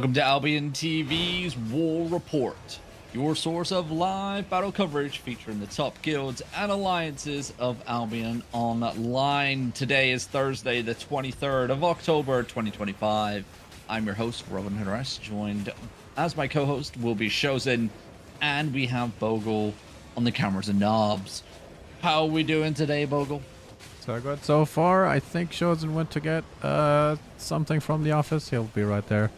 Welcome to Albion TV's War Report, your source of live battle coverage featuring the top guilds and alliances of Albion Online. Today is Thursday, the 23rd of October, 2025. I'm your host, Robin Hoodress, joined as my co-host will be Shozen, and we have Bogle on the cameras and knobs. How are we doing today, Bogle? So good so far. I think Shozen went to get something from the office. He'll be right there.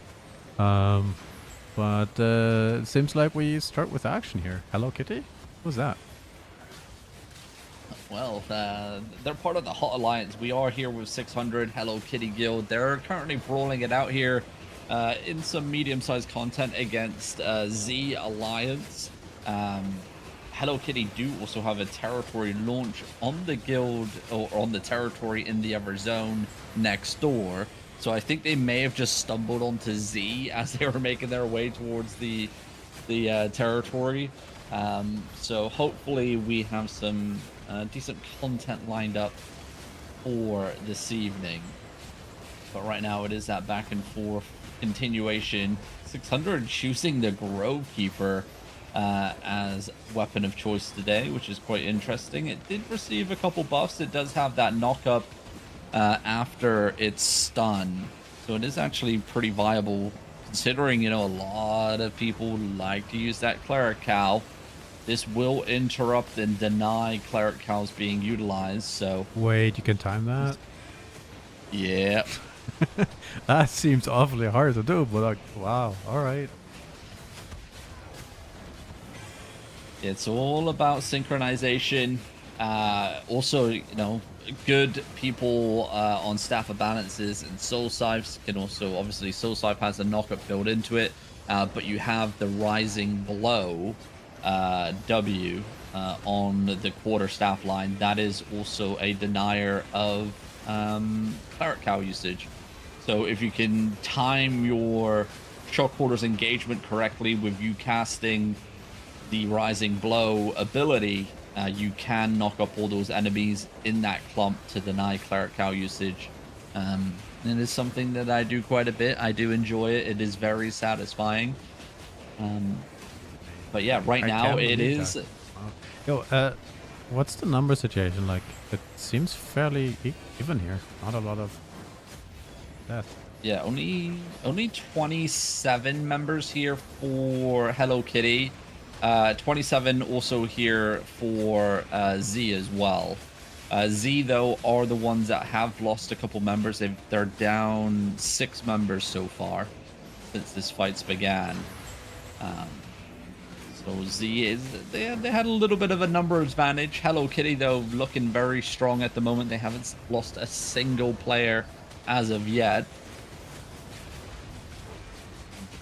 But it seems like we start with action here. Hello Kitty? Who's that? Well, they're part of the Hot Alliance. We are here with 600 Hello Kitty Guild. They're currently brawling it out here in some medium-sized content against Z Alliance. Hello Kitty do also have a territory launch on the guild or on the territory in the other zone next door. So I think they may have just stumbled onto Z as they were making their way towards the territory. So hopefully we have some decent content lined up for this evening. But right now it is that back and forth continuation. 600 choosing the Grove Keeper as weapon of choice today, which is quite interesting. It did receive a couple buffs. It does have that knock-up after its stun, so it is actually pretty viable considering, you know, a lot of people like to use that cleric cow. This will interrupt and deny cleric cows being utilized. So wait, you can time that? Yeah. That seems awfully hard to do, but like, wow, all right. It's all about synchronization. Also, you know, good people on staff of balances and soul scythes can also, obviously soul scythe has a knockup built into it, but you have the rising blow W on the quarterstaff line. That is also a denier of cleric cow usage. So if you can time your short quarters engagement correctly with you casting the rising blow ability, you can knock up all those enemies in that clump to deny cleric cow usage. It is something that I do quite a bit. I do enjoy it. It is very satisfying. But yeah, right now it is. Wow. Yo, what's the number situation like? It seems fairly even here. Not a lot of death. Yeah, only 27 members here for Hello Kitty. 27 also here for Z as well. Z, though, are the ones that have lost a couple members. They're down 6 members so far since this fight's began. So Z is they had a little bit of a numbers advantage. Hello Kitty, though, looking very strong at the moment. They haven't lost a single player as of yet.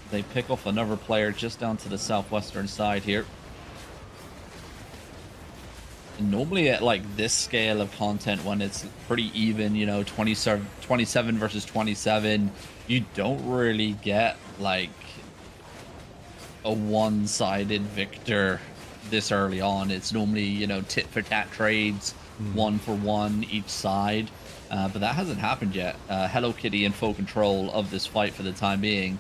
They pick off another player just down to the southwestern side here. And normally at like this scale of content, when it's pretty even, you know, 27 versus 27, you don't really get like a one-sided victor this early on. It's normally, you know, tit for tat trades, 1 for 1 each side. But that hasn't happened yet. Hello Kitty in full control of this fight for the time being.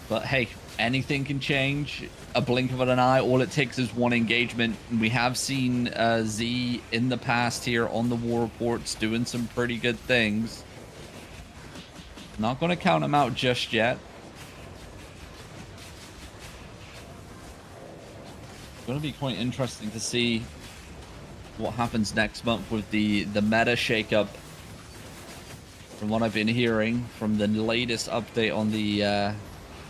But hey, anything can change. A blink of an eye. All it takes is one engagement. We have seen Z in the past here on the war reports doing some pretty good things. Not going to count him out just yet. It's going to be quite interesting to see what happens next month with the meta shakeup. From what I've been hearing from the latest update on the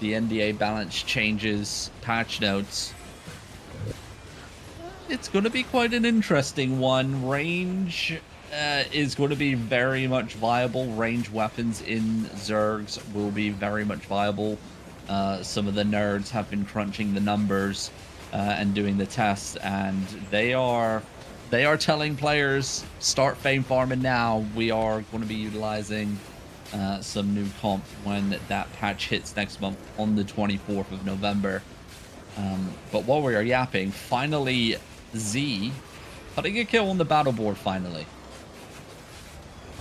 NDA balance changes patch notes, it's going to be quite an interesting one. Range is going to be very much viable. Range weapons in Zergs will be very much viable. Some of the nerds have been crunching the numbers and doing the tests, and they are telling players, start fame farming now. We are going to be utilizing some new comp when that patch hits next month on the 24th of November. But while we are yapping, finally Z putting a kill on the battle board finally.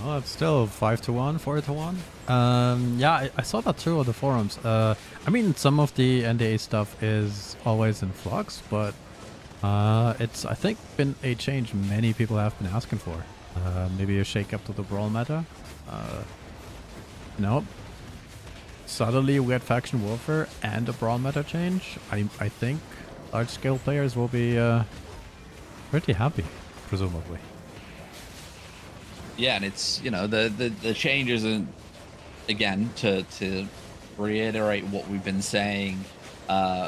Oh, it's still 5-1, 4-1. Yeah, I saw that too on the forums. I mean, some of the NDA stuff is always in flux, but it's, I think, been a change many people have been asking for. Maybe a shake up to the brawl meta. You know, suddenly we had faction warfare and a brawl meta change. I think large scale players will be pretty happy, presumably. Yeah, and it's, you know, the change isn't, again, to reiterate what we've been saying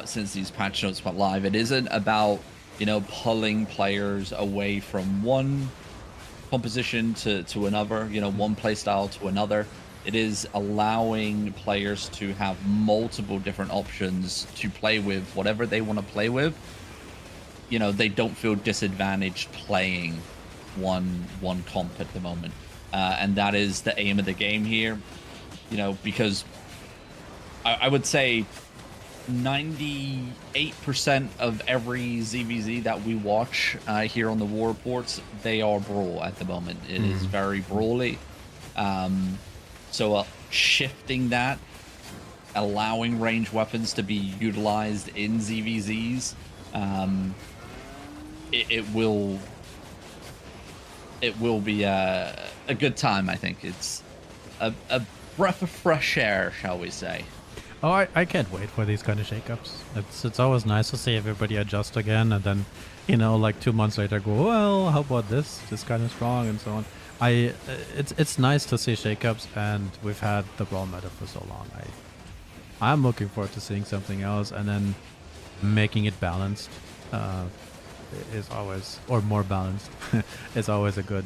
since these patch notes went live, it isn't about, you know, pulling players away from one composition to another, you know, one playstyle to another. It is allowing players to have multiple different options to play with whatever they want to play with. You know, they don't feel disadvantaged playing one comp at the moment, and that is the aim of the game here. You know, because I would say 98% of every ZVZ that we watch here on the War Reports, they are brawl at the moment. It is very brawly. So shifting that, allowing range weapons to be utilized in ZVZs, it will be a good time. I think it's a breath of fresh air, shall we say. Oh, I can't wait for these kind of shakeups. It's always nice to see everybody adjust again, and then, you know, like 2 months later go, well, how about this kind of strong, and so on. It's nice to see shakeups, and we've had the brawl meta for so long. I'm looking forward to seeing something else, and then making it balanced is always, or more balanced, is always a good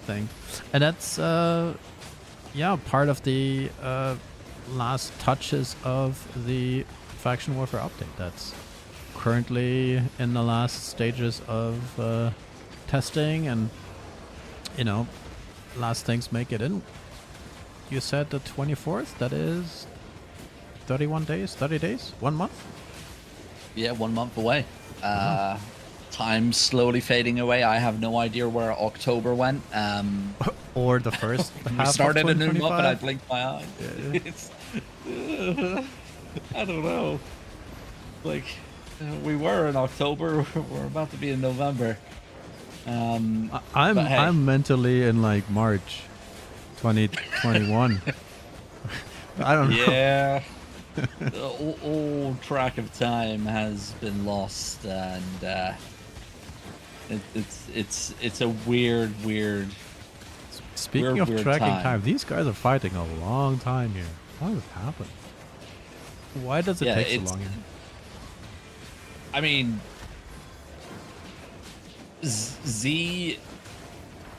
thing. And that's yeah, part of the last touches of the faction warfare update. That's currently in the last stages of testing, and, you know, last things make it in. You said the 24th, that is 31 days, 30 days, 1 month? Yeah, 1 month away. Time's slowly fading away. I have no idea where October went. Or the first We half started of a new month and I 2025? blinked my eye. Yeah. It's, I don't know. Like, we were in October. We're about to be in November. But hey. I'm mentally in like March 2021. I don't know. Yeah. all track of time has been lost, and it's a weird Speaking of weird tracking time. time, these guys are fighting a long time here. What has happened? Why does it take so long here? I mean, Z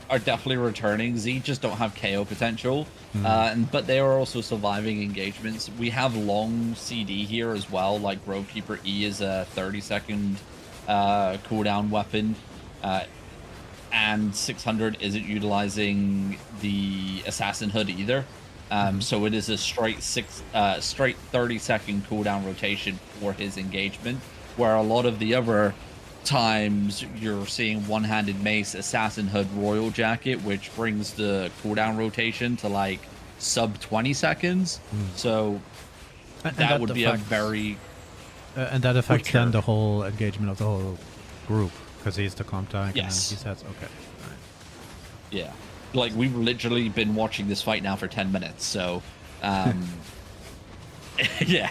are definitely returning. Z just don't have KO potential, but they are also surviving engagements. We have long CD here as well, like Roadkeeper E is a 30-second cooldown weapon, and 600 isn't utilizing the Assassin Hood either. So it is a straight 30-second cooldown rotation for his engagement, where a lot of the other times you're seeing one-handed mace, Assassin Hood, Royal Jacket, which brings the cooldown rotation to like sub 20 seconds. So that would be a very and that affects then the whole engagement of the whole group, because he's the comp tank. Yes. And he says, okay. All right. Yeah. Like, we've literally been watching this fight now for 10 minutes, so yeah.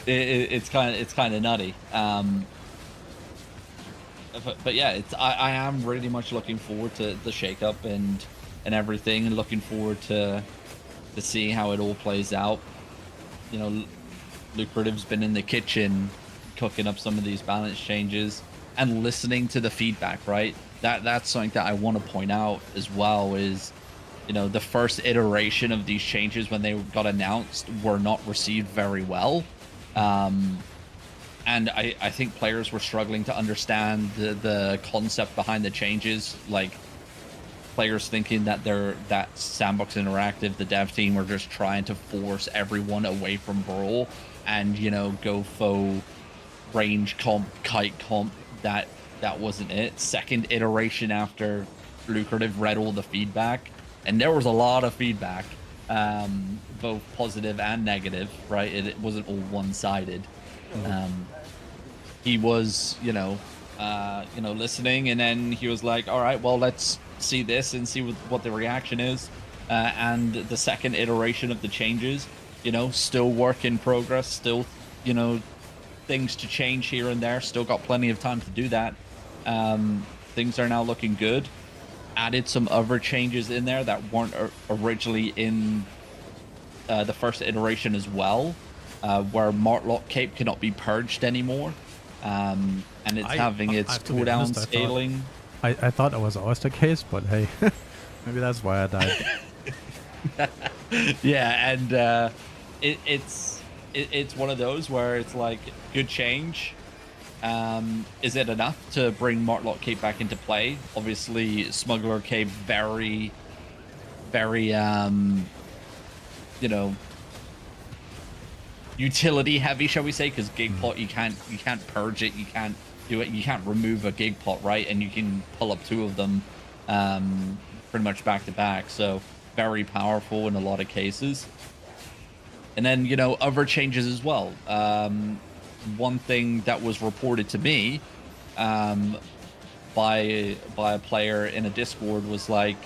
it's kind of nutty. But yeah, I am really much looking forward to the shakeup and everything, and looking forward to seeing how it all plays out. You know, Lucrative's been in the kitchen cooking up some of these balance changes and listening to the feedback, right? That's something that I want to point out as well is, you know, the first iteration of these changes when they got announced were not received very well. And I think players were struggling to understand the concept behind the changes. Like, players thinking that that Sandbox Interactive, the dev team, were just trying to force everyone away from Brawl and, you know, go faux range comp, kite comp. That wasn't it. Second iteration after Lucrative read all the feedback, and there was a lot of feedback, both positive and negative, right? It wasn't all one-sided. He was, listening, and then he was like, all right, well, let's see this and see what the reaction is. And the second iteration of the changes, still work in progress, still, things to change here and there, still got plenty of time to do that. Things are now looking good. Added some other changes in there that weren't originally in the first iteration as well, where Martlock Cape cannot be purged anymore. And it's having its cooldown scaling. I thought it was always the case, but hey, maybe that's why I died. Yeah, and it's one of those where it's like, good change. Is it enough to bring Martlock Cape back into play? Obviously, Smuggler Cape very, very, utility heavy, shall we say? Because gig pot, you can't purge it, you can't do it, you can't remove a gig pot, right? And you can pull up 2 of them, pretty much back to back. So very powerful in a lot of cases. And then other changes as well. One thing that was reported to me by a player in a Discord was like,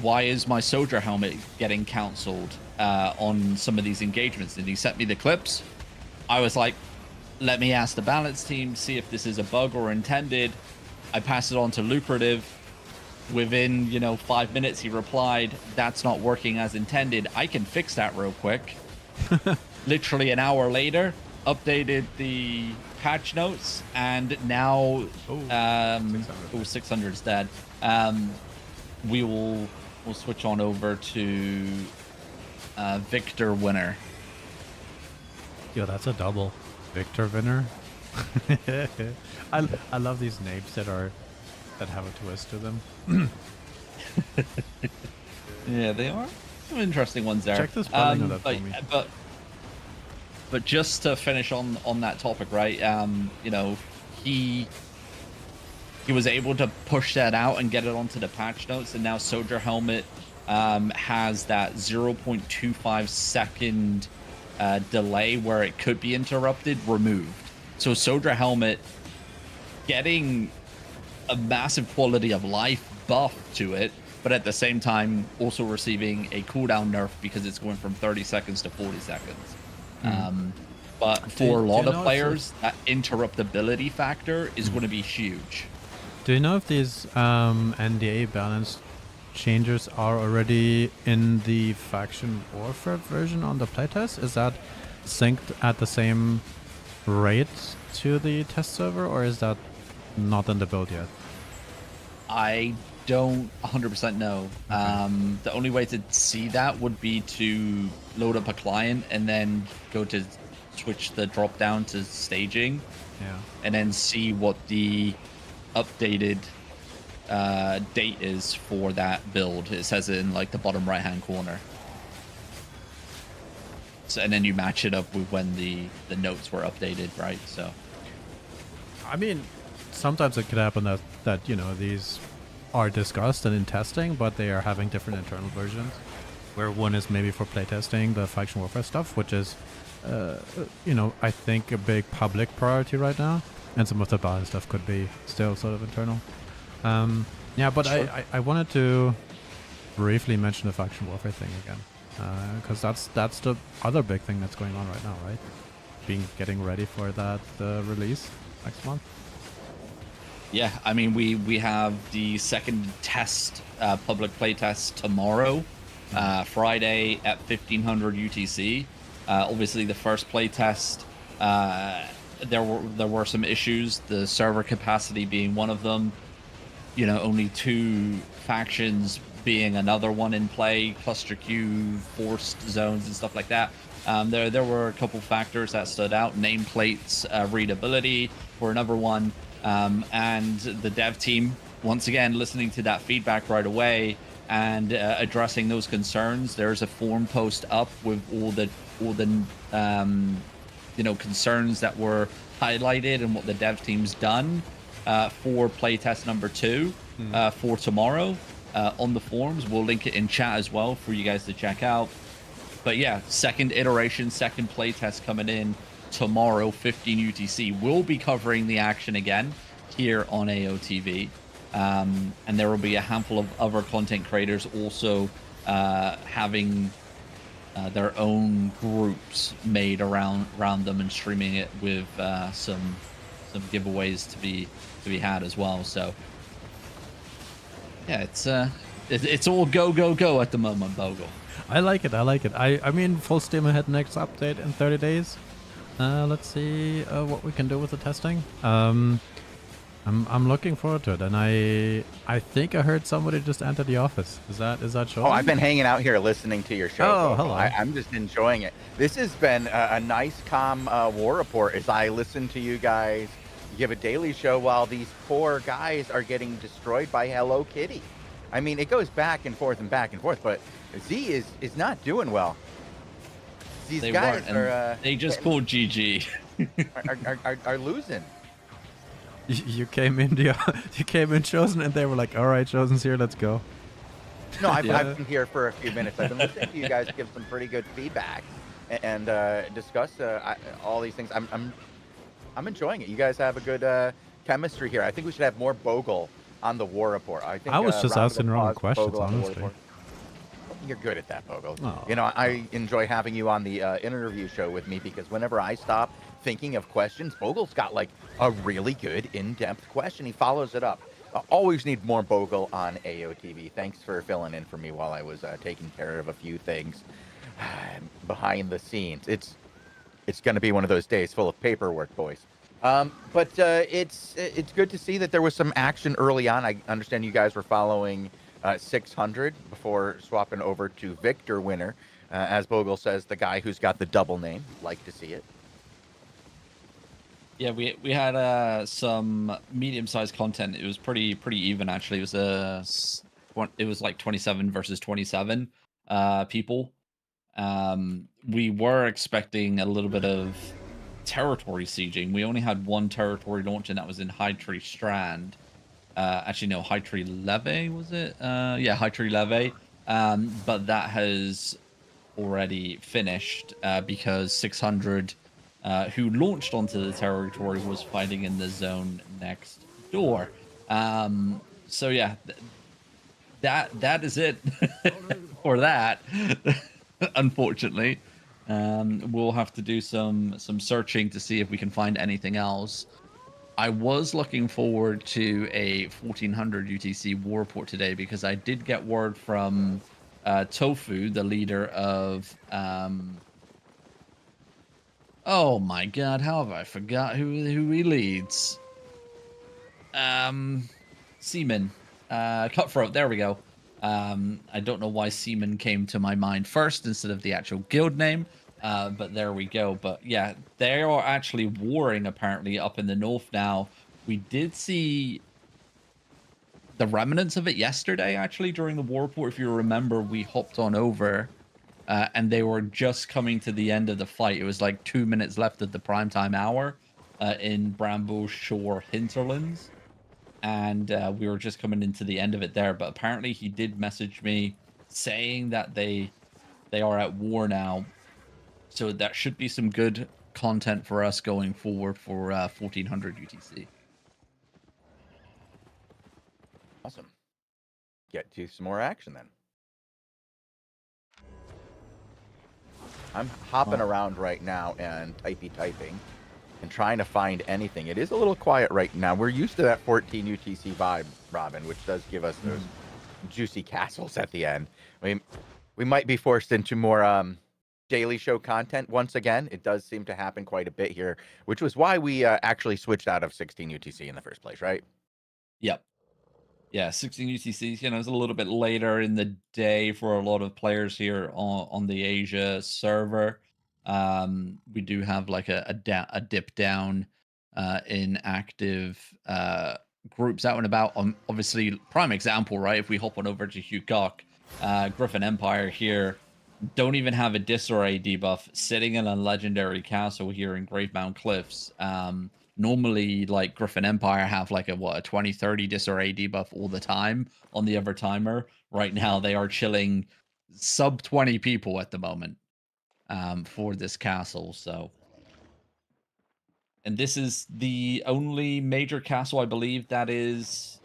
why is my soldier helmet getting cancelled on some of these engagements? And he sent me the clips. I was like, let me ask the balance team, see if this is a bug or intended. I passed it on to Lucrative. Within 5 minutes he replied, that's not working as intended, I can fix that real quick. Literally an hour later, updated the patch notes, and now 600 is dead. We'll switch on over to Victor Winner. Yo, that's a double. Victor Winner. I love these names that have a twist to them. Yeah, they are some interesting ones there. Check the spelling of that for me. But just to finish on that topic, right? He was able to push that out and get it onto the patch notes, and now Soldier Helmet has that 0.25 second delay where it could be interrupted removed. So Soldier Helmet getting a massive quality of life buff to it, but at the same time also receiving a cooldown nerf because it's going from 30 seconds to 40 seconds. But for a lot of players, that interruptibility factor is going to be huge. Do you know if these NDA balance changes are already in the faction warfare version on the playtest? Is that synced at the same rate to the test server, or is that not in the build yet? I don't 100% know. Okay. The only way to see that would be to load up a client and then go to switch the drop down to staging, and then see what the updated date is for that build. It says it in like the bottom right hand corner. So, and then you match it up with when the notes were updated, right? So I mean, sometimes it could happen that these are discussed and in testing, but they are having different internal versions, where one is maybe for playtesting the faction warfare stuff, which is I think a big public priority right now, and some of the balance stuff could be still sort of internal. But sure. I wanted to briefly mention the faction warfare thing again, because that's the other big thing that's going on right now, right? Getting ready for that release next month. Yeah, I mean, we have the second test, public playtest tomorrow, Friday at 1500 UTC. Obviously, the first playtest, there were some issues, the server capacity being one of them. Only 2 factions being another one in play, cluster queue, forced zones, and stuff like that. There were a couple factors that stood out. Nameplates, readability were another one. And the dev team, once again, listening to that feedback right away and addressing those concerns. There's a forum post up with all the concerns that were highlighted and what the dev team's done. for playtest number 2 for tomorrow on the forums. We'll link it in chat as well for you guys to check out. But yeah, second iteration, second playtest coming in tomorrow, 15 UTC. We'll be covering the action again here on AOTV. And there will be a handful of other content creators also having their own groups made around them and streaming it with some giveaways to be had as well. So yeah, it's all go at the moment, Bogle. I like it. I like it. I mean, full steam ahead. Next update in 30 days. Let's see what we can do with the testing. I'm looking forward to it, and I think I heard somebody just enter the office. Is that show? Oh, I've been hanging out here listening to your show. Oh, hello. I'm just enjoying it. This has been a nice, calm war report as I listen to you guys give a daily show while these poor guys are getting destroyed by Hello Kitty. I mean, it goes back and forth, but Z is not doing well. These guys are they just called GG. are losing. You came in you came in Chosen, and they were like, "All right, Chosen's here, let's go." No, I've been here for a few minutes. I've been listening to you guys give some pretty good feedback and discuss all these things. I'm enjoying it. You guys have a good chemistry here. I think we should have more Bogle on the war report. I think I was just asking wrong questions, Bogle honestly. You're good at that, Bogle. Oh. You know, I enjoy having you on the interview show with me because whenever I stop thinking of questions, Bogle's got like a really good in-depth question. He follows it up. Always need more Bogle on AOTV. Thanks for filling in for me while I was taking care of a few things behind the scenes. It's going to be one of those days full of paperwork, boys. But it's good to see that there was some action early on. I understand you guys were following 600 before swapping over to Victor Winner. As Bogle says, the guy who's got the double name. Like to see it. Yeah, we had some medium-sized content. It was pretty even actually. It was like 27 versus 27 people. We were expecting a little bit of territory sieging. We only had one territory launch, and that was in High Tree Strand. Actually, no, High Tree Leve, was it? Yeah, High Tree Leve. But that has already finished because 600, who launched onto the territory, was fighting in the zone next door. So yeah, that is it for that. Unfortunately, we'll have to do some searching to see if we can find anything else. I was looking forward to a 1400 UTC war report today because I did get word from Tofu, the leader of oh my god, how have I forgot who he leads? Seaman. Cutthroat, there we go. I don't know why Seaman came to my mind first instead of the actual guild name. But there we go. But yeah, they are actually warring apparently up in the north now. We did see the remnants of it yesterday, actually, during the war report. If you remember, we hopped on over and they were just coming to the end of the fight. It was like 2 minutes left at the primetime hour in Bramble Shore Hinterlands. And we were just coming into the end of it there. But apparently he did message me saying that they are at war now. So that should be some good content for us going forward for 1400 UTC. Awesome. Get to some more action then. I'm hopping around right now and typing and trying to find anything. It is a little quiet right now. We're used to that 14 UTC vibe, Robin, which does give us those juicy castles at the end. I mean, we might be forced into more daily show content once again. It does seem to happen quite a bit here, which was why we actually switched out of 16 UTC in the first place, right? Yep. Yeah, 16 UTC, you know, it's a little bit later in the day for a lot of players here on the Asia server. We do have like a dip down in active groups out and about. Obviously, prime example, right? If we hop on over to Hugok, Griffin Empire here, don't even have a disarray debuff, sitting in a legendary castle here in Gravebound Cliffs. Normally, like Griffin Empire have like a 20-30 disarray debuff all the time on the other timer. Right now, they are chilling sub 20 people at the moment for this castle. So, and this is the only major castle I believe that is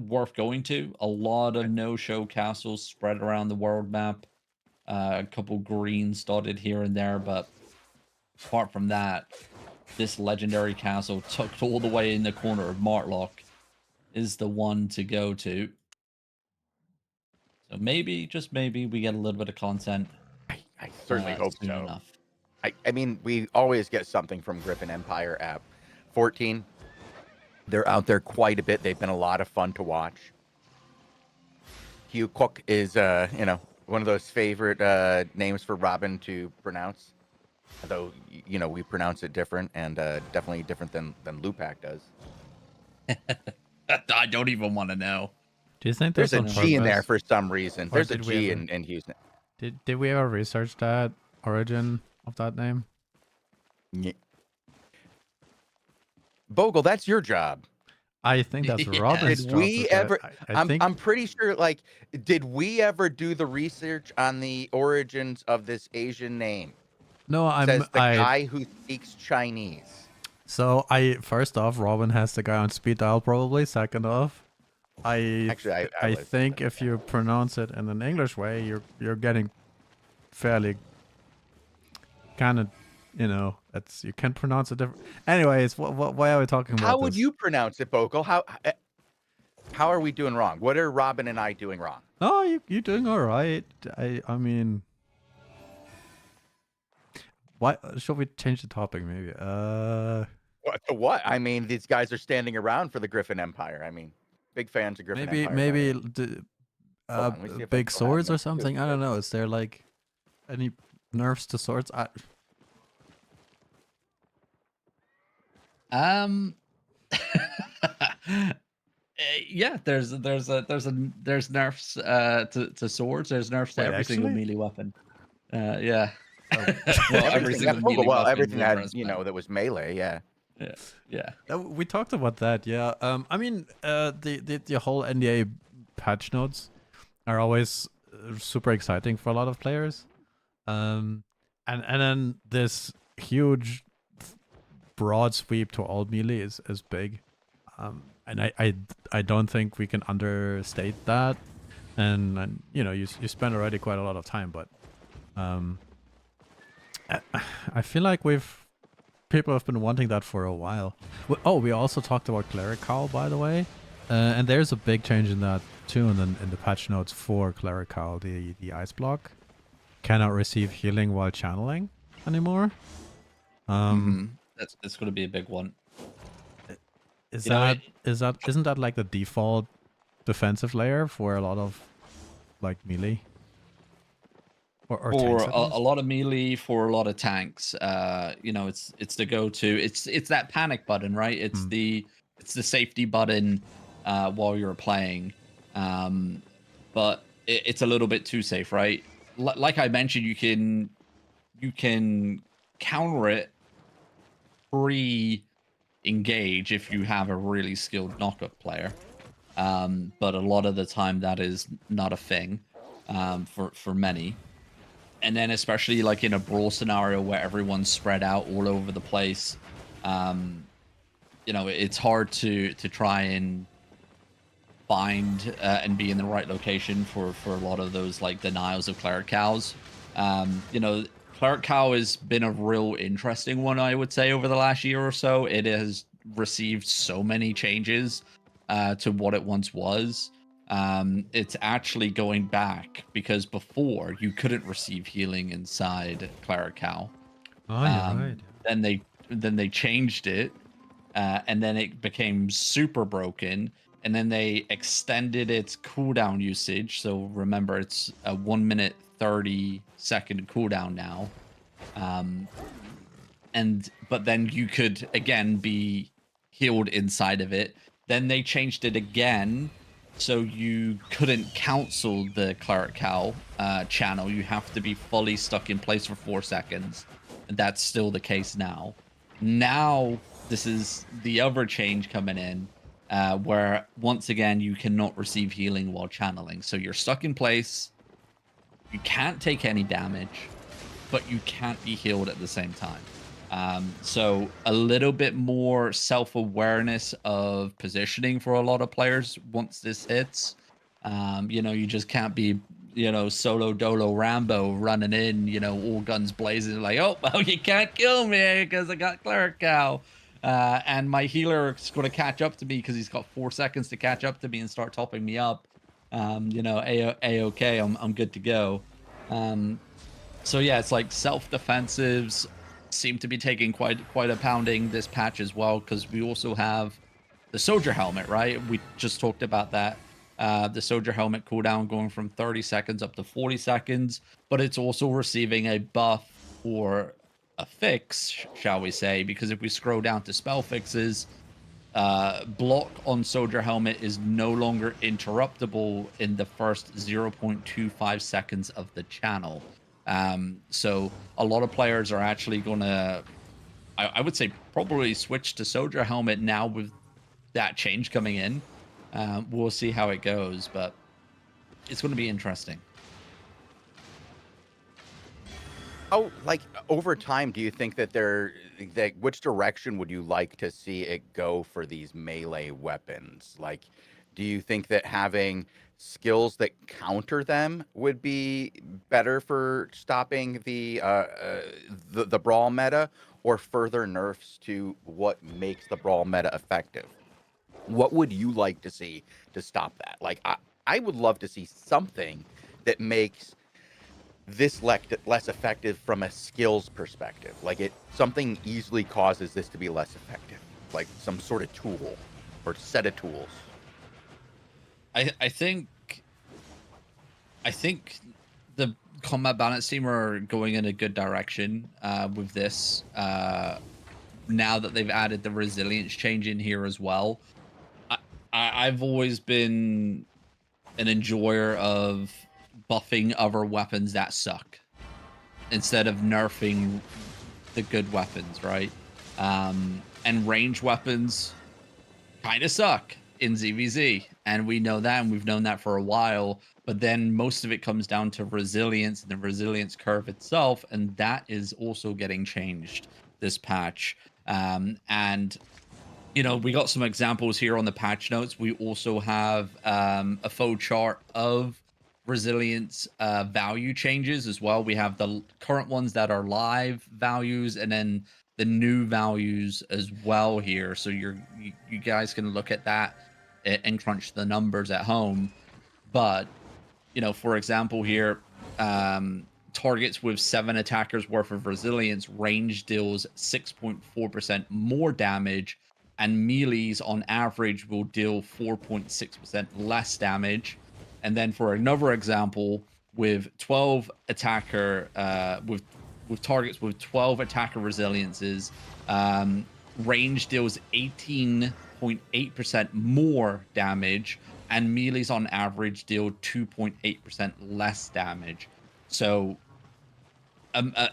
worth going to. A lot of no-show castles spread around the world map. A couple greens dotted here and there, but apart from that, this legendary castle tucked all the way in the corner of Martlock is the one to go to. So maybe, just maybe, we get a little bit of content. I certainly hope soon so. enough. I mean, we always get something from Griffin Empire app 14. They're out there quite a bit. They've been a lot of fun to watch. Hugh Cook is, one of those favorite names for Robin to pronounce. Though, we pronounce it different, and definitely different than Lupac does. I don't even want to know. Do you think There's a on G in there purpose? for some reason? Or There's a did we G ever- in Houston. Did we ever research that origin of that name? Yeah. Bogle, that's your job. I think that's Yeah. Robin's Did job. we to- ever? I think I'm pretty sure. Like, did we ever do the research on the origins of this Asian name? no. Says the I guy who speaks Chinese. so I first off, Robin has the guy on speed dial probably. Second off, I Actually, I listened think to if you pronounce it in an English way, you're getting fairly kind of, it's you can pronounce it different. Anyways, why are we talking about How would this? you pronounce it, Bogle? How are we doing wrong? What are Robin and I doing wrong? No, you're doing all right. I mean, why should we change the topic maybe? What? I mean, these guys are standing around for the Griffin Empire. I mean, big fans of Griffin Empire. Maybe on, let me see if I big still have swords or them. something. I don't know. Is there like any nerfs to swords? Yeah, there's nerfs to swords. There's nerfs to Wait, every single actually? melee weapon. Yeah. Oh. Well, every Everything, single melee weapon everything with had, breastplate. that was melee. Yeah. Yeah. We talked about that, yeah. I mean, the whole NDA patch notes are always super exciting for a lot of players. And then this huge broad sweep to all melee is big. And I don't think we can understate that. And you spend already quite a lot of time, but I feel like people have been wanting that for a while. We also talked about Clerical, by the way, and there's a big change in that too. And then in the patch notes for Clerical, the ice block cannot receive healing while channeling anymore. That's going to be a big one. Isn't that like the default defensive layer for a lot of like melee? Or For tanks, at least? a lot of melee, for a lot of tanks, it's the go-to. It's that panic button, right? It's the safety button while you're playing, but it's a little bit too safe, right? Like I mentioned, you can counter it pre-engage if you have a really skilled knockup player, but a lot of the time that is not a thing for many. And then especially like in a brawl scenario where everyone's spread out all over the place, it's hard to try and find and be in the right location for a lot of those like denials of Cleric Cows. Cleric Cow has been a real interesting one, I would say, over the last year or so. It has received so many changes to what it once was. It's actually going back because before you couldn't receive healing inside Cleric Cow. Oh, you're right. Then they changed it, and then it became super broken, and then they extended its cooldown usage. So remember, it's a 1 minute 30-second cooldown now. But then you could again be healed inside of it. Then they changed it again, so you couldn't cancel the Cleric Cow channel. You have to be fully stuck in place for 4 seconds. And that's still the case now. Now this is the other change coming in, where once again you cannot receive healing while channeling. So you're stuck in place. You can't take any damage, but you can't be healed at the same time. So a little bit more self-awareness of positioning for a lot of players once this hits. You just can't be, solo dolo Rambo running in, all guns blazing, like, oh, well, you can't kill me because I got Cleric Cow. And my healer is going to catch up to me because he's got 4 seconds to catch up to me and start topping me up. A-okay, I'm good to go. So yeah, it's like self-defensives seem to be taking quite a pounding this patch as well, because we also have the soldier helmet, right? We just talked about that. The soldier helmet cooldown going from 30 seconds up to 40 seconds, but it's also receiving a buff or a fix, shall we say, because if we scroll down to spell fixes, block on soldier helmet is no longer interruptible in the first 0.25 seconds of the channel. So a lot of players are actually gonna, I would say, probably switch to soldier helmet now with that change coming in. We'll see how it goes, but it's going to be interesting. Oh, like over time, do you think that which direction would you like to see it go for these melee weapons? Like, do you think that having skills that counter them would be better for stopping the brawl meta, or further nerfs to what makes the brawl meta effective? What would you like to see to stop that? Like, I would love to see something that makes this less effective from a skills perspective. Like, something easily causes this to be less effective, like some sort of tool or set of tools. I think the combat balance team are going in a good direction with this. Now that they've added the resilience change in here as well, I've always been an enjoyer of buffing other weapons that suck instead of nerfing the good weapons, right? And range weapons kind of suck in ZVZ, and we know that, and we've known that for a while. But then most of it comes down to resilience and the resilience curve itself, and that is also getting changed this patch. And we got some examples here on the patch notes. We also have a faux chart of resilience value changes as well. We have the current ones that are live values, and then the new values as well here. So you guys can look at that and crunch the numbers at home. But for example here, targets with 7 attackers worth of resilience range deals 6.4% more damage, and melees on average will deal 4.6% less damage. And then for another example, with 12 attacker with targets with 12 attacker resiliences, range deals 18.8% more damage, and melees on average deal 2.8% less damage. So I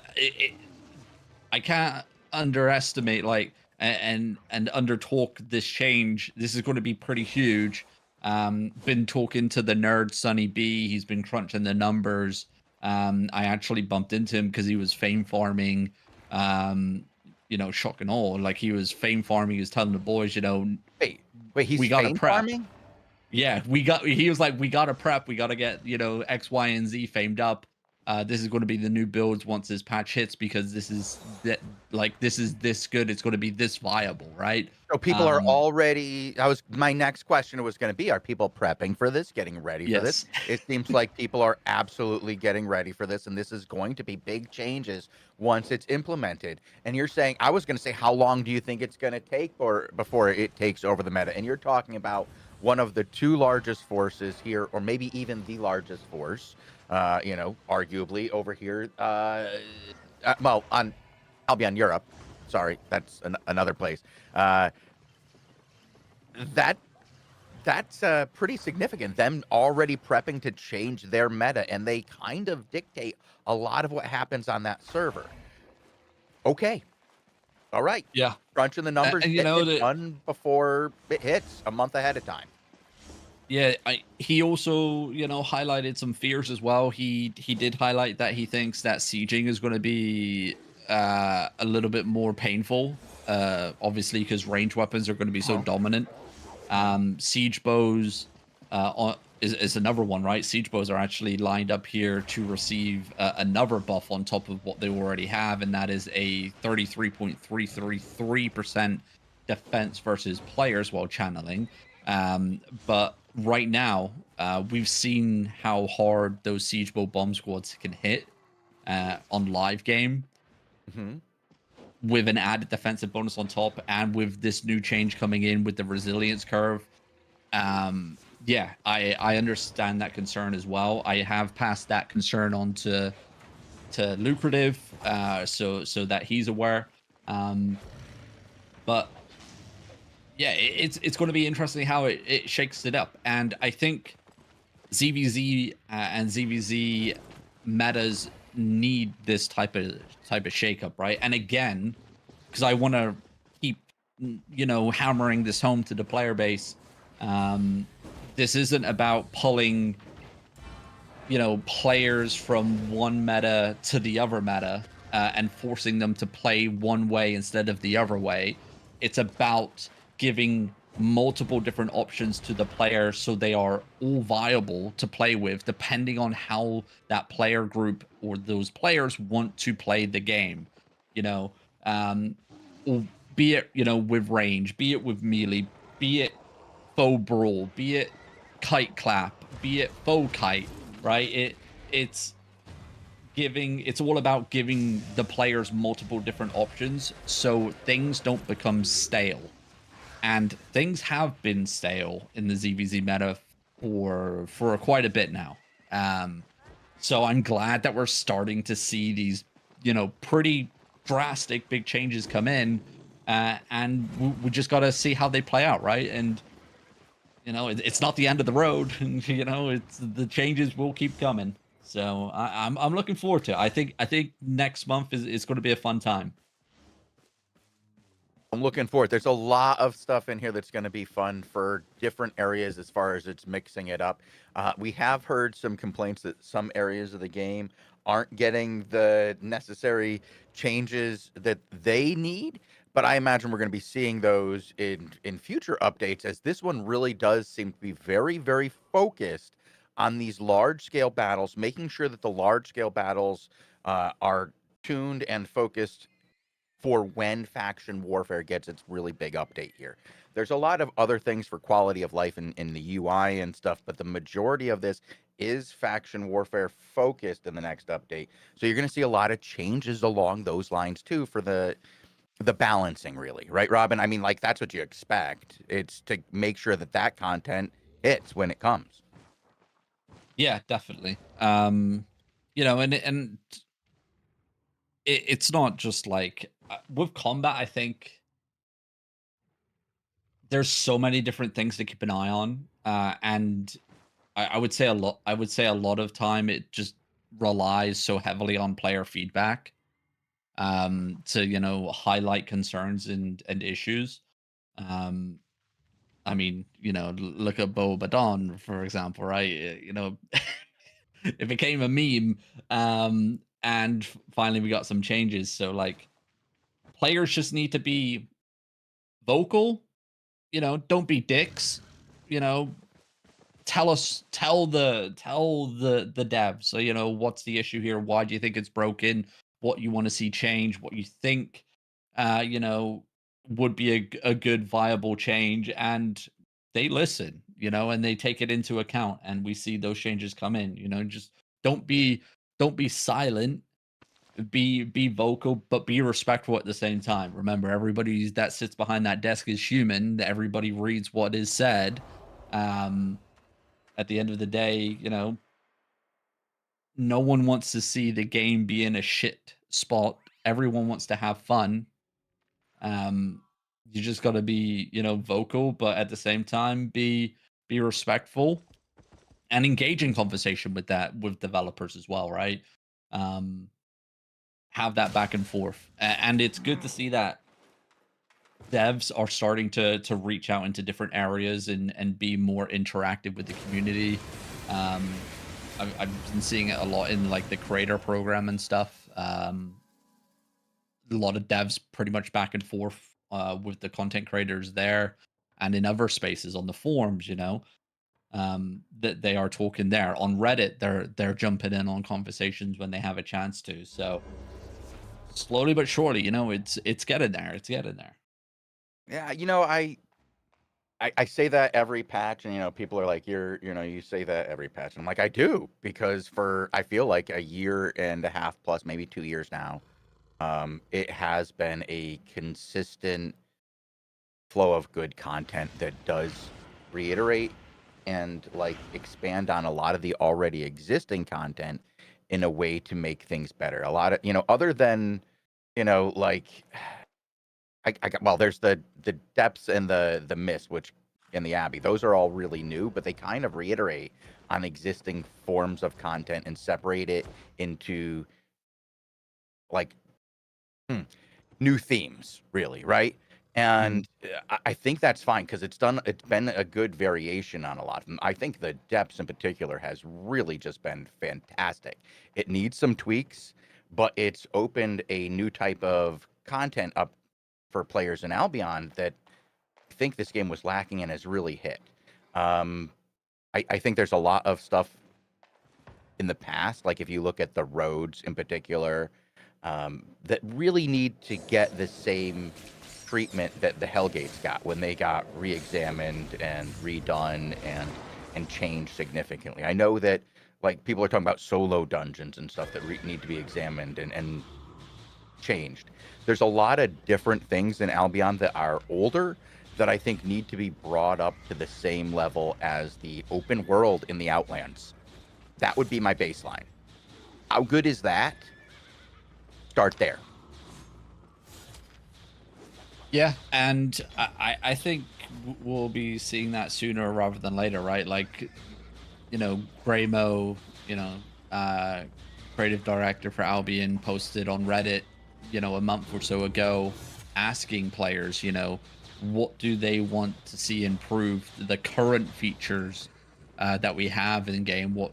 can't underestimate and under talk this change. This is going to be pretty huge. Been talking to the nerd Sunny B. He's been crunching the numbers. I actually bumped into him because he was fame farming. Shock and all. Like, he was fame farming. He was telling the boys, Wait, he's we got to fame prep. farming? Yeah, he was like, we got to prep. We got to get, X, Y, and Z famed up. This is going to be the new builds once this patch hits, because this is this good. It's going to be this viable, right? So people are already. My next question was going to be: are people prepping for this, getting ready for this? It seems like people are absolutely getting ready for this, and this is going to be big changes once it's implemented. And you're saying, I was going to say, how long do you think it's going to take before it takes over the meta? And you're talking about one of the 2 largest forces here, or maybe even the largest force. Arguably over here. Well, on Albion Europe. Sorry, that's another place. That's pretty significant. Them already prepping to change their meta, and they kind of dictate a lot of what happens on that server. Okay. All right. Yeah. Crunching the numbers, And you getting know it that. done before it hits a month ahead of time. Yeah, he also, highlighted some fears as well. He did highlight that he thinks that sieging is going to be a little bit more painful, obviously because range weapons are going to be so Uh-huh. dominant. Siege bows is another one, right? Siege bows are actually lined up here to receive another buff on top of what they already have, and that is a 33.333% defense versus players while channeling. But right now, we've seen how hard those siege bow bomb squads can hit on live game Hmm. with an added defensive bonus on top, and with this new change coming in with the resilience curve. Yeah, I understand that concern as well. I have passed that concern on to lucrative, so that he's aware. Um, but yeah, it's going to be interesting how it shakes it up, and I think ZVZ and ZVZ metas need this type of shakeup, right? And again, because I want to keep hammering this home to the player base. Um, this isn't about pulling players from one meta to the other meta and forcing them to play one way instead of the other way. It's about giving multiple different options to the player so they are all viable to play with depending on how that player group or those players want to play the game, you know um or be it with range, be it with melee, be it faux brawl, be it kite clap, be it faux kite, right? It's all about giving the players multiple different options so things don't become stale. And things have been stale in the ZVZ meta for quite a bit now. So I'm glad that we're starting to see these, pretty drastic big changes come in, and we just got to see how they play out, right? And it's not the end of the road. It's the changes will keep coming. So I'm looking forward to it. I think next month is going to be a fun time. I'm looking forward. There's a lot of stuff in here that's going to be fun for different areas as far as it's mixing it up. We have heard some complaints that some areas of the game aren't getting the necessary changes that they need, but I imagine we're going to be seeing those in future updates, as this one really does seem to be very, very focused on these large scale battles, making sure that the large scale battles are tuned and focused for when faction warfare gets its really big update here. There's a lot of other things for quality of life in the UI and stuff, but the majority of this is faction warfare focused in the next update. So you're going to see a lot of changes along those lines too for the balancing, really, right, Robin? I mean, like, that's what you expect. It's to make sure that that content hits when it comes. Yeah, definitely. And it's not just like with combat. I think there's so many different things to keep an eye on, and I would say a lot. I would say a lot of time it just relies so heavily on player feedback, to highlight concerns and issues. Um, I mean, look at Bo Badon, for example, right? It became a meme, and finally we got some changes. So like, players just need to be vocal. Don't be dicks. You know, tell the dev. So what's the issue here? Why do you think it's broken? What you want to see change? What you think, uh, you know, would be a good viable change, and they listen. And they take it into account, and we see those changes come in. Just don't be don't be silent. Be vocal, but be respectful at the same time. Remember, everybody that sits behind that desk is human. Everybody reads what is said. Um, at the end of the day, no one wants to see the game be in a shit spot. Everyone wants to have fun. Um, you just got to be, vocal, but at the same time, be respectful and engage in conversation with developers as well, right? Um, have that back and forth, and it's good to see that devs are starting to reach out into different areas and be more interactive with the community. I've been seeing it a lot in like the creator program and stuff. A lot of devs pretty much back and forth with the content creators there, and in other spaces on the forums. That they are talking there on Reddit. They're jumping in on conversations when they have a chance to. So slowly but surely, it's getting there. It's getting there. Yeah, I say that every patch, and people are like, you say that every patch, and I'm like, I do, because for I feel like a year and a half plus, maybe 2 years now, it has been a consistent flow of good content that does reiterate and like expand on a lot of the already existing content in a way to make things better. A lot of other than like well, there's the depths and the mist, which in the Abbey, those are all really new, but they kind of reiterate on existing forms of content and separate it into like new themes, really, right? And I think that's fine because it's been a good variation on a lot of them. I think the depths in particular has really just been fantastic. It needs some tweaks, but it's opened a new type of content up for players in Albion that I think this game was lacking and has really hit. I think there's a lot of stuff in the past, like if you look at the roads in particular, that really need to get the same treatment that the Hellgates got when they got re-examined and redone and changed significantly. I know that like people are talking about solo dungeons and stuff that need to be examined and changed. There's a lot of different things in Albion that are older that I think need to be brought up to the same level as the open world in the Outlands. That would be my baseline. How good is that? Start there. Yeah, and I think we'll be seeing that sooner rather than later, right? Like, Graymo, creative director for Albion, posted on Reddit, a month or so ago, asking players, what do they want to see improved? The current features that we have in game, what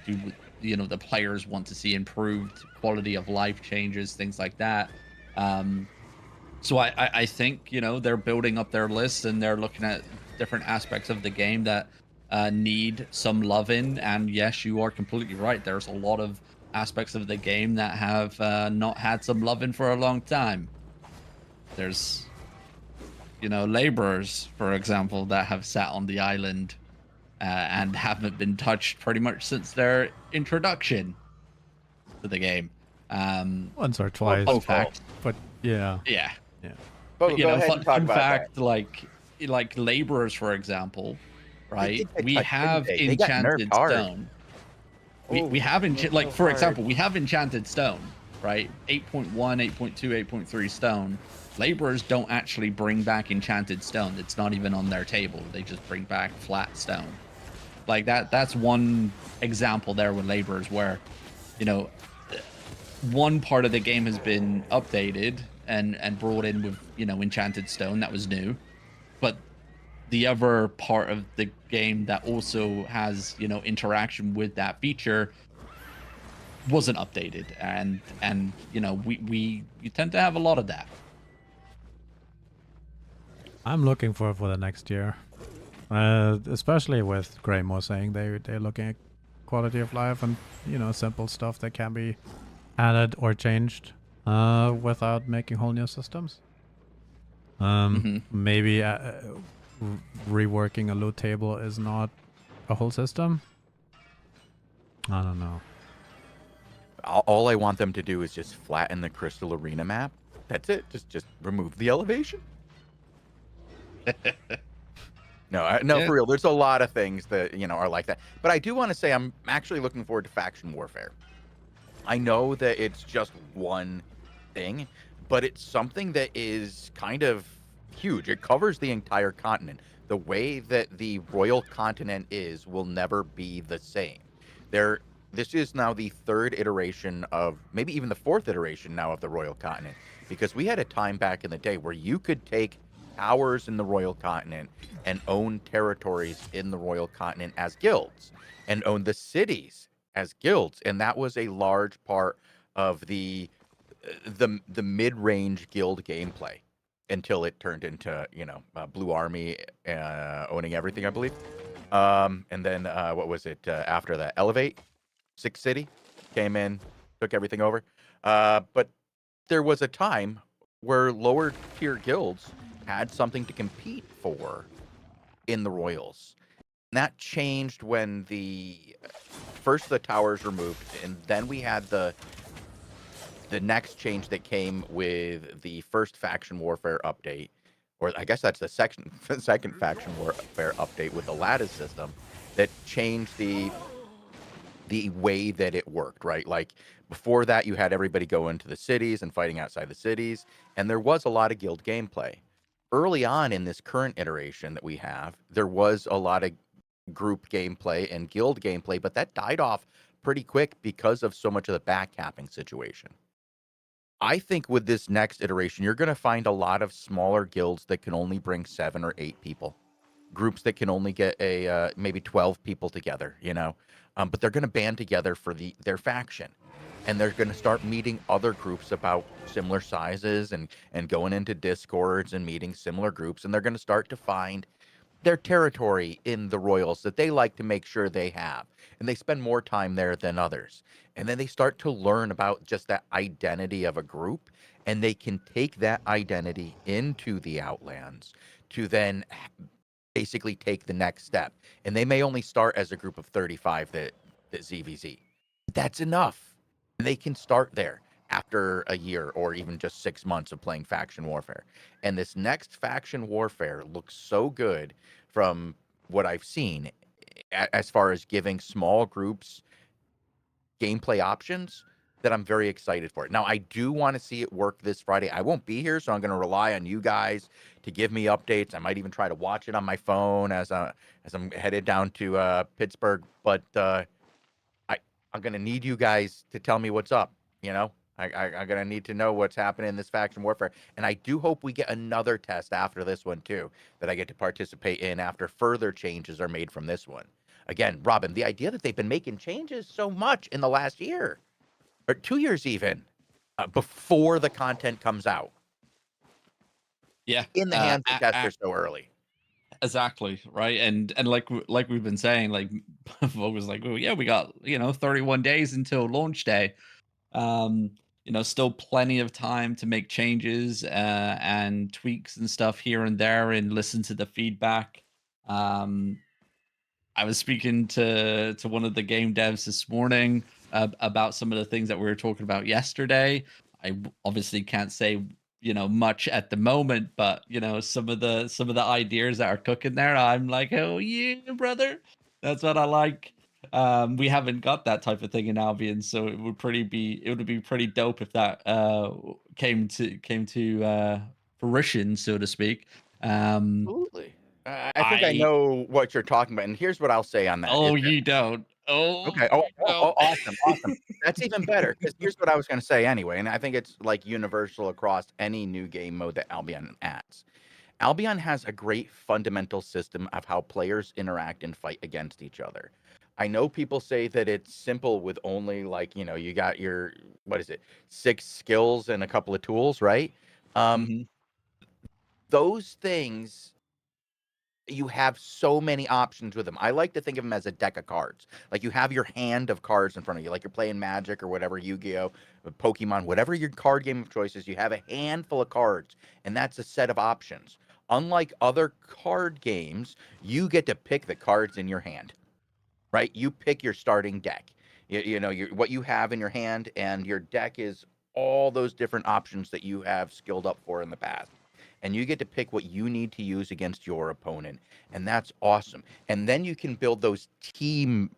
do the players want to see improved? Quality of life changes, things like that. So I think they're building up their list and they're looking at different aspects of the game that need some love in. And yes, you are completely right. There's a lot of aspects of the game that have not had some love in for a long time. There's laborers, for example, that have sat on the island and haven't been touched pretty much since their introduction to the game. Once or twice. But yeah. Yeah. Yeah. But go ahead and talk fun about fact, that. like laborers, for example, right? They We got have they got nerfed enchanted hard. stone. We have for example, we have enchanted stone, right? 8.1, 8.2, 8.3 stone. Laborers don't actually bring back enchanted stone. It's not even on their table. They just bring back flat stone. Like that's one example there with laborers where, one part of the game has been updated and brought in with enchanted stone. That was new, but the other part of the game that also has interaction with that feature wasn't updated, and we tend to have a lot of that. I'm looking for the next year, especially with Graymo saying they're looking at quality of life and simple stuff that can be added or changed without making whole new systems. Maybe reworking a loot table is not a whole system. I don't know. All I want them to do is just flatten the Crystal Arena map. That's it. Just remove the elevation. No, Yeah. for real. There's a lot of things that are like that. But I do want to say I'm actually looking forward to faction warfare. I know that it's just one thing, but it's something that is kind of huge. It covers the entire continent. The way that the royal continent will never be the same. This is now the third iteration of, maybe even the fourth iteration now of the royal continent. because we had a time back in the day where you could take towers in the Royal Continent and own territories in the Royal Continent as guilds and own the cities as guilds, and that was a large part of the mid-range guild gameplay until it turned into Blue Army owning everything, I believe. And then what was it after that? Elevate, Six City came in, took everything over. But there was a time where lower tier guilds had something to compete for in the Royals. And that changed when first the towers removed, and then we had the next change that came with the first faction warfare update, or I guess that's the second faction warfare update with the lattice system that changed the way that it worked, right? Like before that, you had everybody go into the cities and fighting outside the cities, and there was a lot of guild gameplay. Early on in this current iteration that we have, there was a lot of group gameplay and guild gameplay, but that died off pretty quick because of so much of the backcapping situation. I think with this next iteration, you're going to find a lot of smaller guilds that can only bring 7 or 8 people, groups that can only get maybe 12 people together, but they're going to band together for their faction, and they're going to start meeting other groups about similar sizes and going into discords and meeting similar groups, and they're going to start to find their territory in the Royals that they like to make sure they have, and they spend more time there than others. And then they start to learn about just that identity of a group, and they can take that identity into the Outlands to then basically take the next step. And they may only start as a group of 35 that ZVZ. That's enough. And they can start there after a year or even just 6 months of playing faction warfare. And this next faction warfare looks so good from what I've seen as far as giving small groups gameplay options that I'm very excited for it. Now, I do want to see it work this Friday. I won't be here, so I'm going to rely on you guys to give me updates. I might even try to watch it on my phone as I'm headed down to Pittsburgh. But I'm going to need you guys to tell me what's up, I'm going to need to know what's happening in this faction warfare. And I do hope we get another test after this one, too, that I get to participate in after further changes are made from this one. Again, Robin, the idea that they've been making changes so much in the last year, or 2 years even, before the content comes out. Yeah. In the hands of testers so early. Exactly, right? And like we've been saying, like, Vogue was like, oh, yeah, we got, 31 days until launch day. Still plenty of time to make changes and tweaks and stuff here and there and listen to the feedback. I was speaking to one of the game devs this morning about some of the things that we were talking about yesterday. I obviously can't say much at the moment, but some of the ideas that are cooking there, I'm like, oh yeah, brother, that's what I like. We haven't got that type of thing in Albion, so it would be pretty dope if that came to fruition, so to speak. Absolutely. I think I know what you're talking about, and here's what I'll say on that. Oh, you don't. Oh, Okay. Awesome. That's even better, because here's what I was going to say anyway, and I think it's like universal across any new game mode that Albion adds. Albion has a great fundamental system of how players interact and fight against each other. I know people say that it's simple with only you got your, 6 skills and a couple of tools, right? mhm. Those things, you have so many options with them. I like to think of them as a deck of cards. Like you have your hand of cards in front of you, like you're playing Magic or whatever, Yu-Gi-Oh, Pokemon, whatever your card game of choice is, you have a handful of cards, and that's a set of options. Unlike other card games, you get to pick the cards in your hand, right? You pick your starting deck. What you have in your hand, and your deck is all those different options that you have skilled up for in the past, and you get to pick what you need to use against your opponent, and that's awesome. And then you can build those team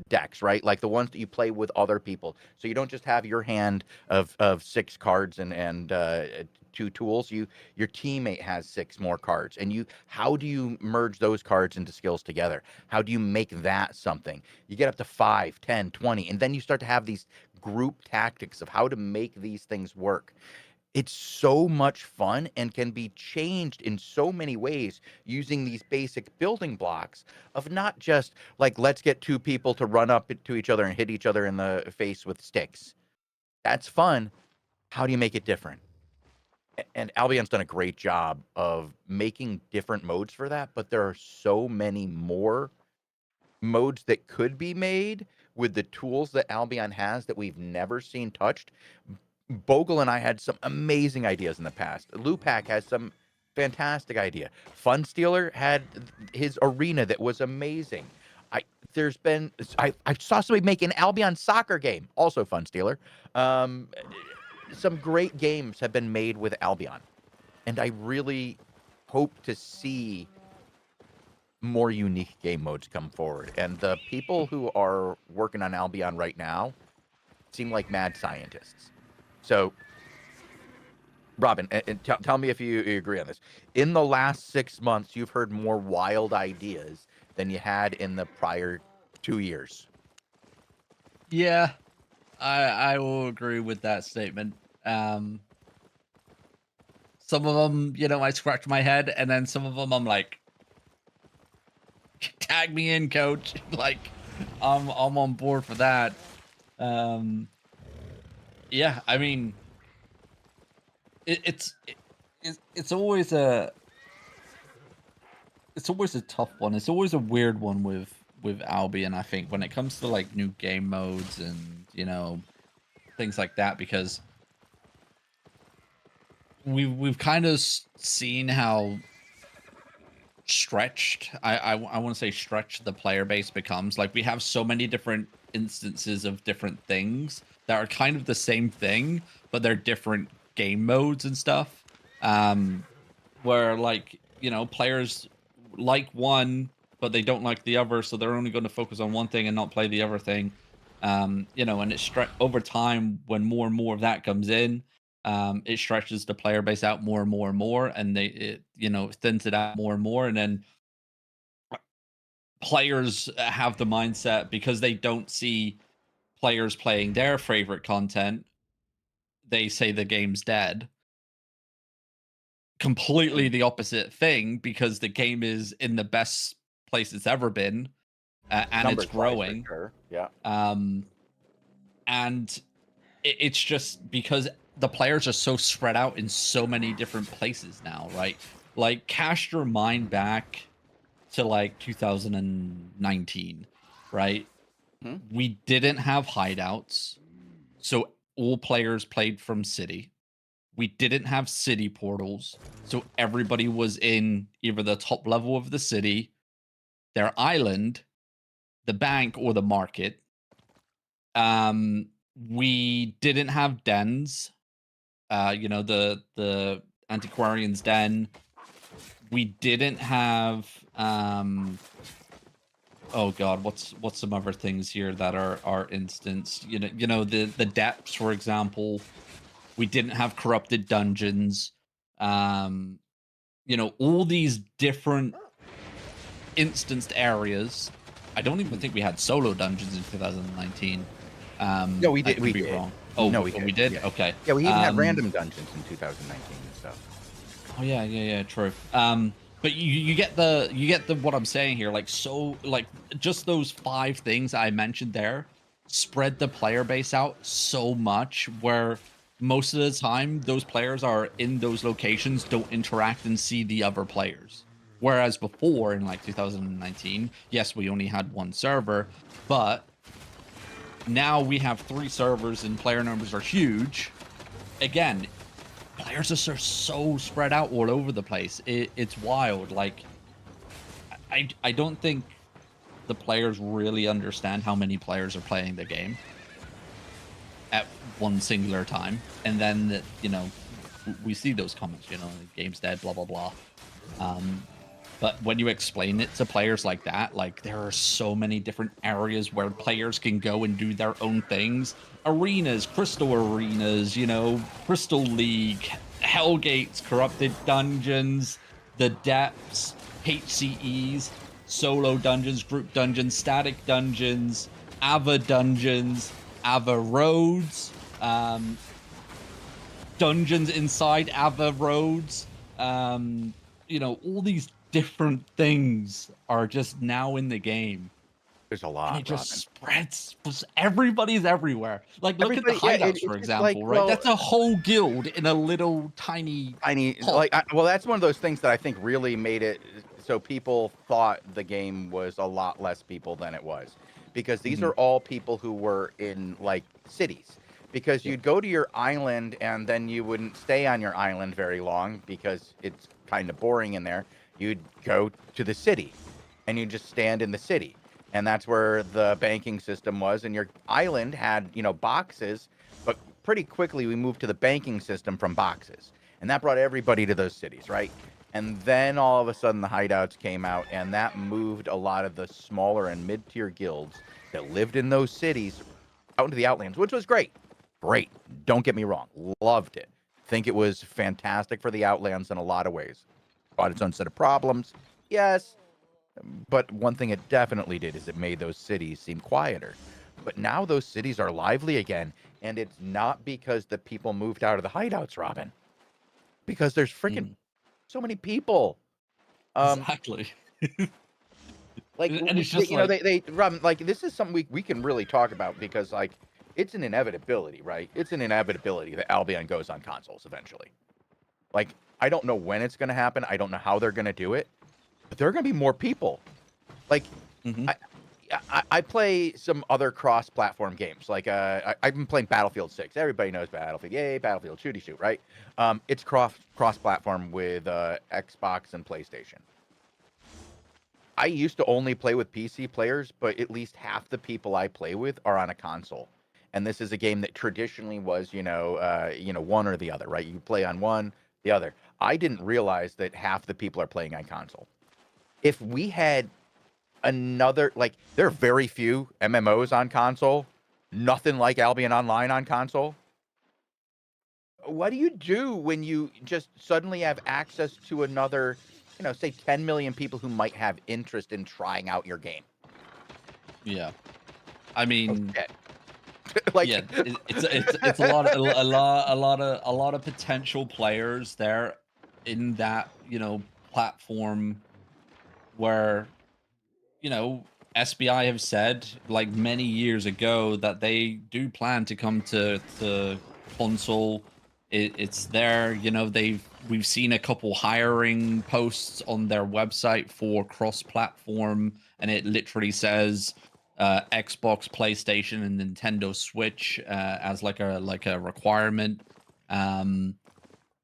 decks, right? Like the ones that you play with other people, so you don't just have your hand of 6 cards and 2 tools. Your teammate has 6 more cards, and how do you merge those cards into skills together? How do you make that something? You get up to 5, 10, 20, and then you start to have these group tactics of how to make these things work. It's so much fun and can be changed in so many ways using these basic building blocks of not just like, let's get two people to run up to each other and hit each other in the face with sticks. That's fun. How do you make it different? And Albion's done a great job of making different modes for that, but there are so many more modes that could be made with the tools that Albion has that we've never seen touched. Bogle and I had some amazing ideas in the past. Lupac has some fantastic idea. Funstealer had his arena that was amazing. I there's been I saw somebody make an Albion soccer game, also Funstealer. Some great games have been made with Albion, and I really hope to see more unique game modes come forward. And the people who are working on Albion right now seem like mad scientists. So, Robin, and tell me if you agree on this. In the last 6 months, you've heard more wild ideas than you had in the prior 2 years. Yeah, I will agree with that statement. Some of them, I scratch my head, and then some of them I'm like, tag me in, coach. Like, I'm on board for that. Yeah, I mean, it's always a tough one. It's always a weird one with Albion, I think, when it comes to like new game modes and things like that, because we've kind of seen how stretched I want to say stretched the player base becomes. Like, we have so many different instances of different things that are kind of the same thing, but they're different game modes and stuff. Where like, players like one, but they don't like the other, so they're only going to focus on one thing and not play the other thing. And it's over time, when more and more of that comes in, it stretches the player base out more and more and more, and it thins it out more and more, and then players have the mindset, because they don't see players playing their favorite content, they say the game's dead. Completely the opposite thing, because the game is in the best place it's ever been, and it's growing. Sure. Yeah. And it's just because the players are so spread out in so many different places now, right? Like, cast your mind back to like 2019, right? We didn't have hideouts, so all players played from city. We didn't have city portals, so everybody was in either the top level of the city, their island, the bank, or the market. We didn't have dens, the antiquarian's den. We didn't have oh god, what's some other things here that are instanced? The depths, for example. We didn't have corrupted dungeons. All these different instanced areas. I don't even think we had solo dungeons in 2019. No, we did. We did. Wrong. Oh, no, we did. Yeah. Okay. Yeah, we even had random dungeons in 2019 and stuff. Oh yeah, true. But you get the what I'm saying here. Like, so, like, just those 5 things I mentioned there spread the player base out so much, where most of the time those players are in those locations, don't interact and see the other players. Whereas before, in like 2019, yes, we only had 1 server, but now we have 3 servers and player numbers are huge. Again, players are so spread out all over the place. It's wild. Like, I don't think the players really understand how many players are playing the game at one singular time. And then, we see those comments, the game's dead, blah, blah, blah. But when you explain it to players like that, like, there are so many different areas where players can go and do their own things. Arenas, crystal arenas, Crystal League, Hellgates, corrupted dungeons, the depths, HCEs, solo dungeons, group dungeons, static dungeons, Ava dungeons, Ava roads. dungeons inside other roads. All these different things are just now in the game. There's a And lot, it just Robin. spreads. Everybody's everywhere. Like, look at the Everybody, yeah, hideouts, for it's just like, example, right? well, That's a whole guild in a little tiny pot. well, that's one of those things that I think really made it so people thought the game was a lot less people than it was, because these Mhm. are all people who were in like cities. Because Yeah. you'd go to your island and then you wouldn't stay on your island very long because it's kind of boring in there. You'd go to the city and you just stand in the city. And that's where the banking system was. And your island had, boxes, but pretty quickly we moved to the banking system from boxes. And that brought everybody to those cities, right? And then all of a sudden the hideouts came out, and that moved a lot of the smaller and mid-tier guilds that lived in those cities out into the outlands, which was great. Great. Don't get me wrong. Loved it. Think it was fantastic for the outlands in a lot of ways. Got its own set of problems. Yes. But one thing it definitely did is it made those cities seem quieter. But now those cities are lively again, and it's not because the people moved out of the hideouts, Robin. Because there's freaking Mhm. so many people. Um, Exactly. like And it's just like, they Robin, like this is something we can really talk about because like it's an inevitability, right? It's an inevitability that Albion goes on consoles eventually. Like I don't know when it's going to happen. I don't know how they're going to do it, but there are going to be more people. Like mhm. I, I play some other cross-platform games. Like I've been playing Battlefield 6. Everybody knows Battlefield. Yay, Battlefield, shooty shoot, right? It's cross-platform with Xbox and PlayStation. I used to only play with PC players, but at least half the people I play with are on a console. And this is a game that traditionally was, one or the other, right? You play on one, the other. I didn't realize that half the people are playing on console. If we had another, like, there are very few MMOs on console, nothing like Albion Online on console. What do you do when you just suddenly have access to another, say 10 million people who might have interest in trying out your game? Yeah. I Oh mean, shit. Like yeah, it's a lot of potential players there in that, platform where, SBI have said like many years ago that they do plan to come to console. It's there, we've seen a couple hiring posts on their website for cross-platform, and it literally says Xbox, PlayStation, and Nintendo Switch as like a requirement. Um,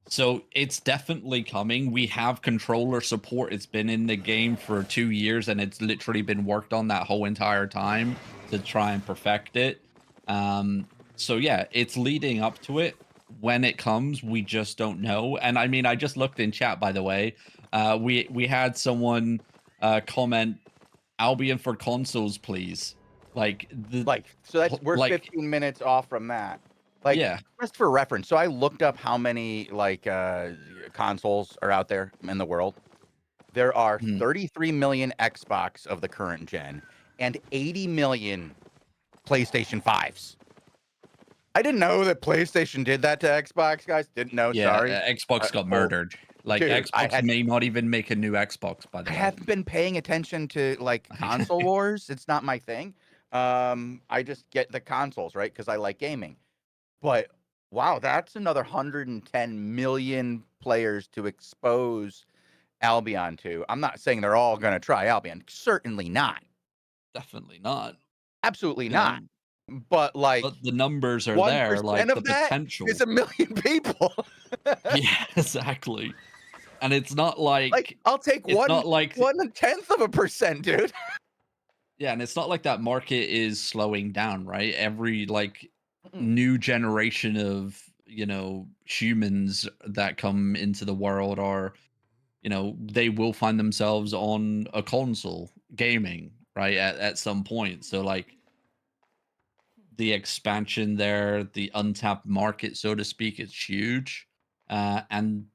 so it's definitely coming. We have controller support. It's been in the game for 2 years, and it's literally been worked on that whole entire time to try and perfect it. So yeah, it's leading up to it. When it comes, we just don't know. And I mean, I just looked in chat, by the way. We had someone comment Albion for consoles, please. Like the so that's we're like 15 minutes off from that. Like yeah. just for reference, so I looked up how many like consoles are out there in the world. There are Mhm. 33 million Xbox of the current gen and 80 million PlayStation 5s. I didn't know that PlayStation did that to Xbox, guys. Didn't know. Yeah, Sorry. Xbox got Oh, murdered. Like, dude, Xbox may not even make a new Xbox, by I the way. haven't been paying attention to like console wars. It's not my thing. I just get the consoles, right? Because I like gaming. But wow, that's another 110 million players to expose Albion to. I'm not saying they're all going to try Albion. Certainly not. Definitely not, Absolutely you know? not. But like But the numbers are there, 1% like, the of that is potential. a million people. Yeah, exactly. And Like I'll take it's not like 1/10 of a percent, dude. yeah, and it's not like that market is slowing down, right? Every, like, Mm-mm. new generation of, humans that come into the world are, they will find themselves on a console gaming, right, at some point. So, like, the expansion there, the untapped market, so to speak, is huge. And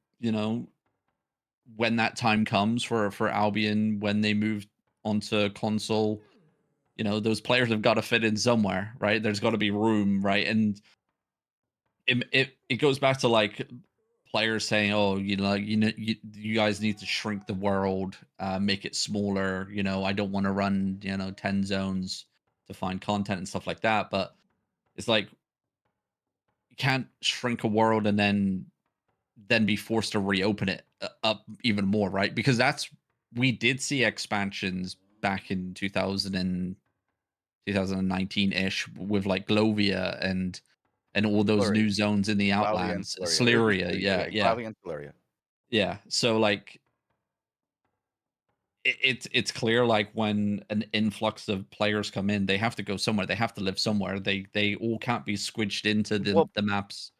when that time comes for Albion, when they move onto console, those players have got to fit in somewhere, right? There's got to be room, right? And it goes back to like players saying, "Oh, you guys need to shrink the world, make it smaller." I don't want to run 10 zones to find content and stuff like that. But it's like you can't shrink a world and then be forced to reopen it up even more, right? Because we did see expansions back in 2019-ish with like Glovia and all those Gloria. new zones in the Glavia and Outlands. Celeria. It was just Celeria, Celeria, yeah, yeah, yeah, Glavia and Celeria. yeah. So like it's clear like when an influx of players come in, they have to go somewhere. They have to live somewhere. They all can't be squidged into Well, the maps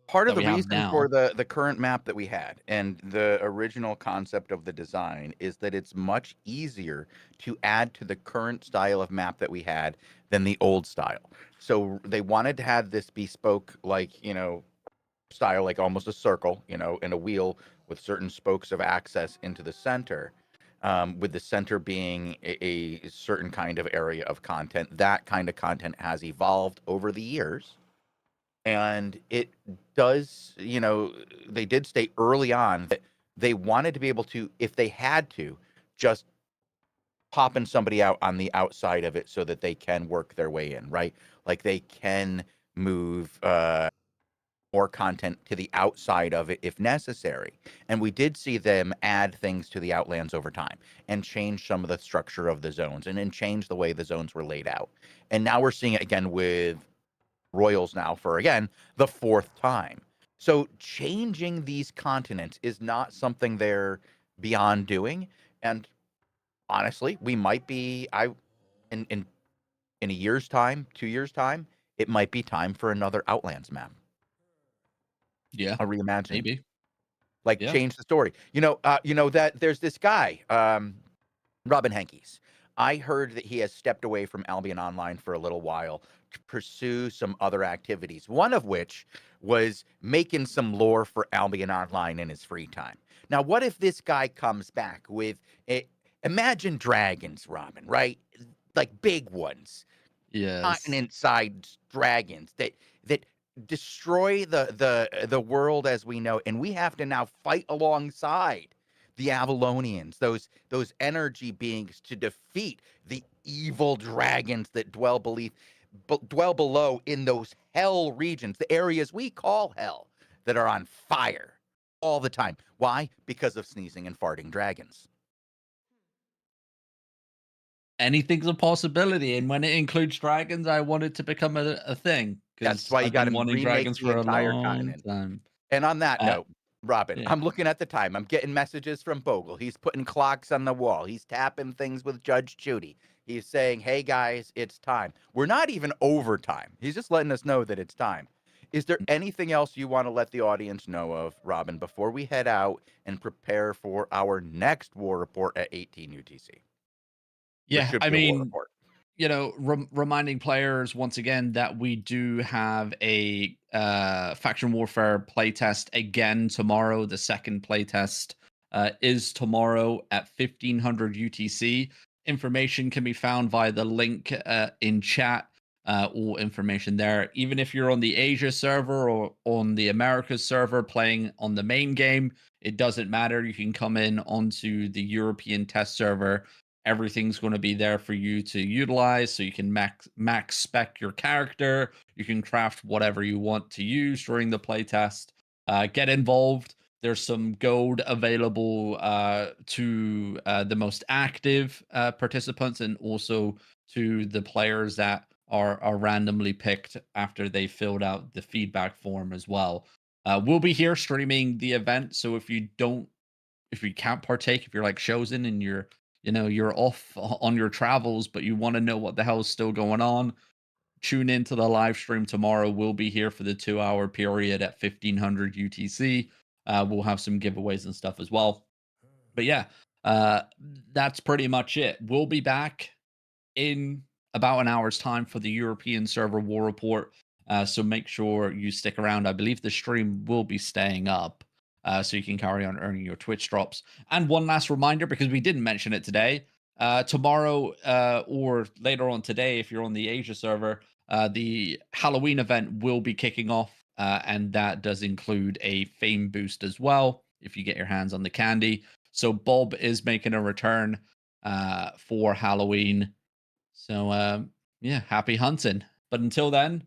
part of that the we have reason for now. the current map that we had and the original concept of the design is that it's much easier to add to the current style of map that we had than the old style. So they wanted to have this bespoke, like, style, like almost a circle, in a wheel with certain spokes of access into the center. With the center being a certain kind of area of content. That kind of content has evolved over the years. And it does, they did state early on that they wanted to be able to, if they had to, just popping somebody out on the outside of it so that they can work their way in, right? Like they can move more content to the outside of it if necessary. And we did see them add things to the Outlands over time and change some of the structure of the zones and then change the way the zones were laid out. And now we're seeing it again with Royals now for, again, the fourth time. So changing these continents is not something they're beyond doing. And honestly, we might be in a year's time, 2 years' time, it might be time for another Outlands map, Yeah, a reimagining. maybe. Like Yeah. change the story. That there's this guy, Robin Hankes. I heard that he has stepped away from Albion Online for a little while to pursue some other activities, one of which was making some lore for Albion Online in his free time. Now, what if this guy comes back with imagine dragons, Robin, right? Like big ones, Yes. continent-sized dragons that destroy the world as we know, and we have to now fight alongside the Avalonians, those energy beings, to defeat the evil dragons that dwell below in those hell regions, the areas we call hell, that are on fire all the time. Why? Because of sneezing and farting dragons. Anything's a possibility, and when it includes dragons, I want it to become a thing That's because why you I've got been to wanting remake dragons the for a entire long continent. time. And on that Uh, note, Robin, yeah. I'm looking at the time. I'm getting messages from Bogle. He's putting clocks on the wall. He's tapping things with Judge Judy. He's saying, "Hey guys, it's time." We're not even overtime. He's just letting us know that it's time. Is there anything else you want to let the audience know of, Robin, before we head out and prepare for our next war report at 18 UTC? There Yeah, should I be a war mean, report. reminding players once again that we do have a faction warfare playtest again tomorrow. The second playtest is tomorrow at 1500 UTC. Information can be found via the link in chat. All information there. Even if you're on the Asia server or on the Americas server playing on the main game, it doesn't matter. You can come in onto the European test server. Everything's going to be there for you to utilize, so you can max spec your character. You can craft whatever you want to use during the playtest. Get involved. There's some gold available to the most active participants, and also to the players that are randomly picked after they filled out the feedback form as well. We'll be here streaming the event, so if you can't partake, if you're like chosen and you're off on your travels, but you want to know what the hell is still going on, tune into the live stream tomorrow. We'll be here for the 2 hour period at 1500 UTC. We'll have some giveaways and stuff as well. But yeah, uh, that's pretty much it. We'll be back in about an hour's time for the European server war report. So make sure you stick around. I believe the stream will be staying up, so you can carry on earning your Twitch drops. And one last reminder, because we didn't mention it today, tomorrow or later on today, if you're on the Asia server, the Halloween event will be kicking off and that does include a fame boost as well if you get your hands on the candy. So Bob is making a return for Halloween. So yeah, happy hunting. But until then,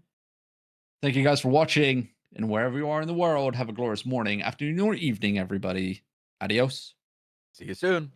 thank you guys for watching, and wherever you are in the world, have a glorious morning, afternoon, or evening, everybody. Adios. See you soon.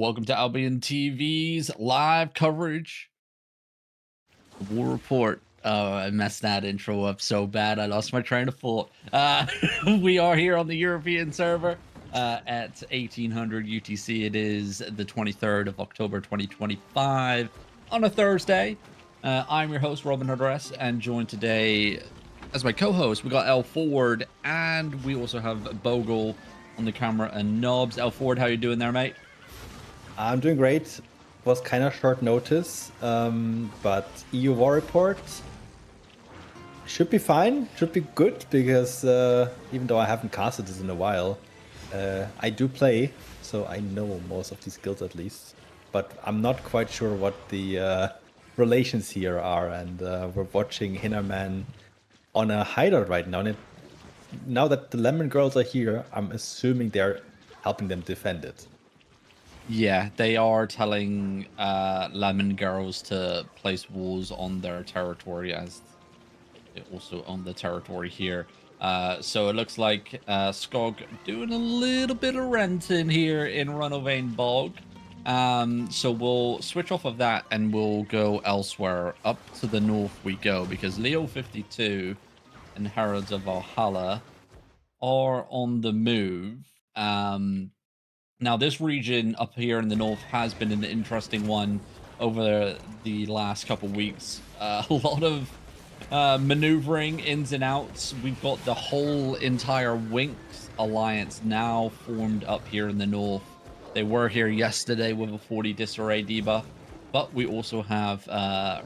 Welcome to Albion TV's live coverage of War Report. I messed that intro up so bad, I lost my train of thought. We are here on the European server at 1800 UTC. It is the 23rd of October 2025 on a Thursday. I'm your host, Robin Hoodress, and joined today as my co-host, we got L Ford, and we also have Bogle on the camera and Knobs. L Ford, how you doing there, mate? I'm doing great. Was kind of short notice, but EU War Report should be fine, should be good, because even though I haven't casted this in a while, I do play, so I know most of these guilds at least. But I'm not quite sure what the relations here are, and we're watching Hinnerman on a hideout right now. And now that the Lemon Girls are here, I'm assuming they're helping them defend it. Yeah, they are telling Lemon Girls to place walls on their territory, as they also own the territory here. So it looks like Skog doing a little bit of renting here in Runovain Bog. So we'll switch off of that and we'll go elsewhere. Up to the north we go, because Leo 52 and Heralds of Valhalla are on the move. Now, this region up here in the north has been an interesting one over the last couple weeks. A lot of maneuvering ins and outs. We've got the whole entire Winx alliance now formed up here in the north. They were here yesterday with a 40 disarray debuff, but we also have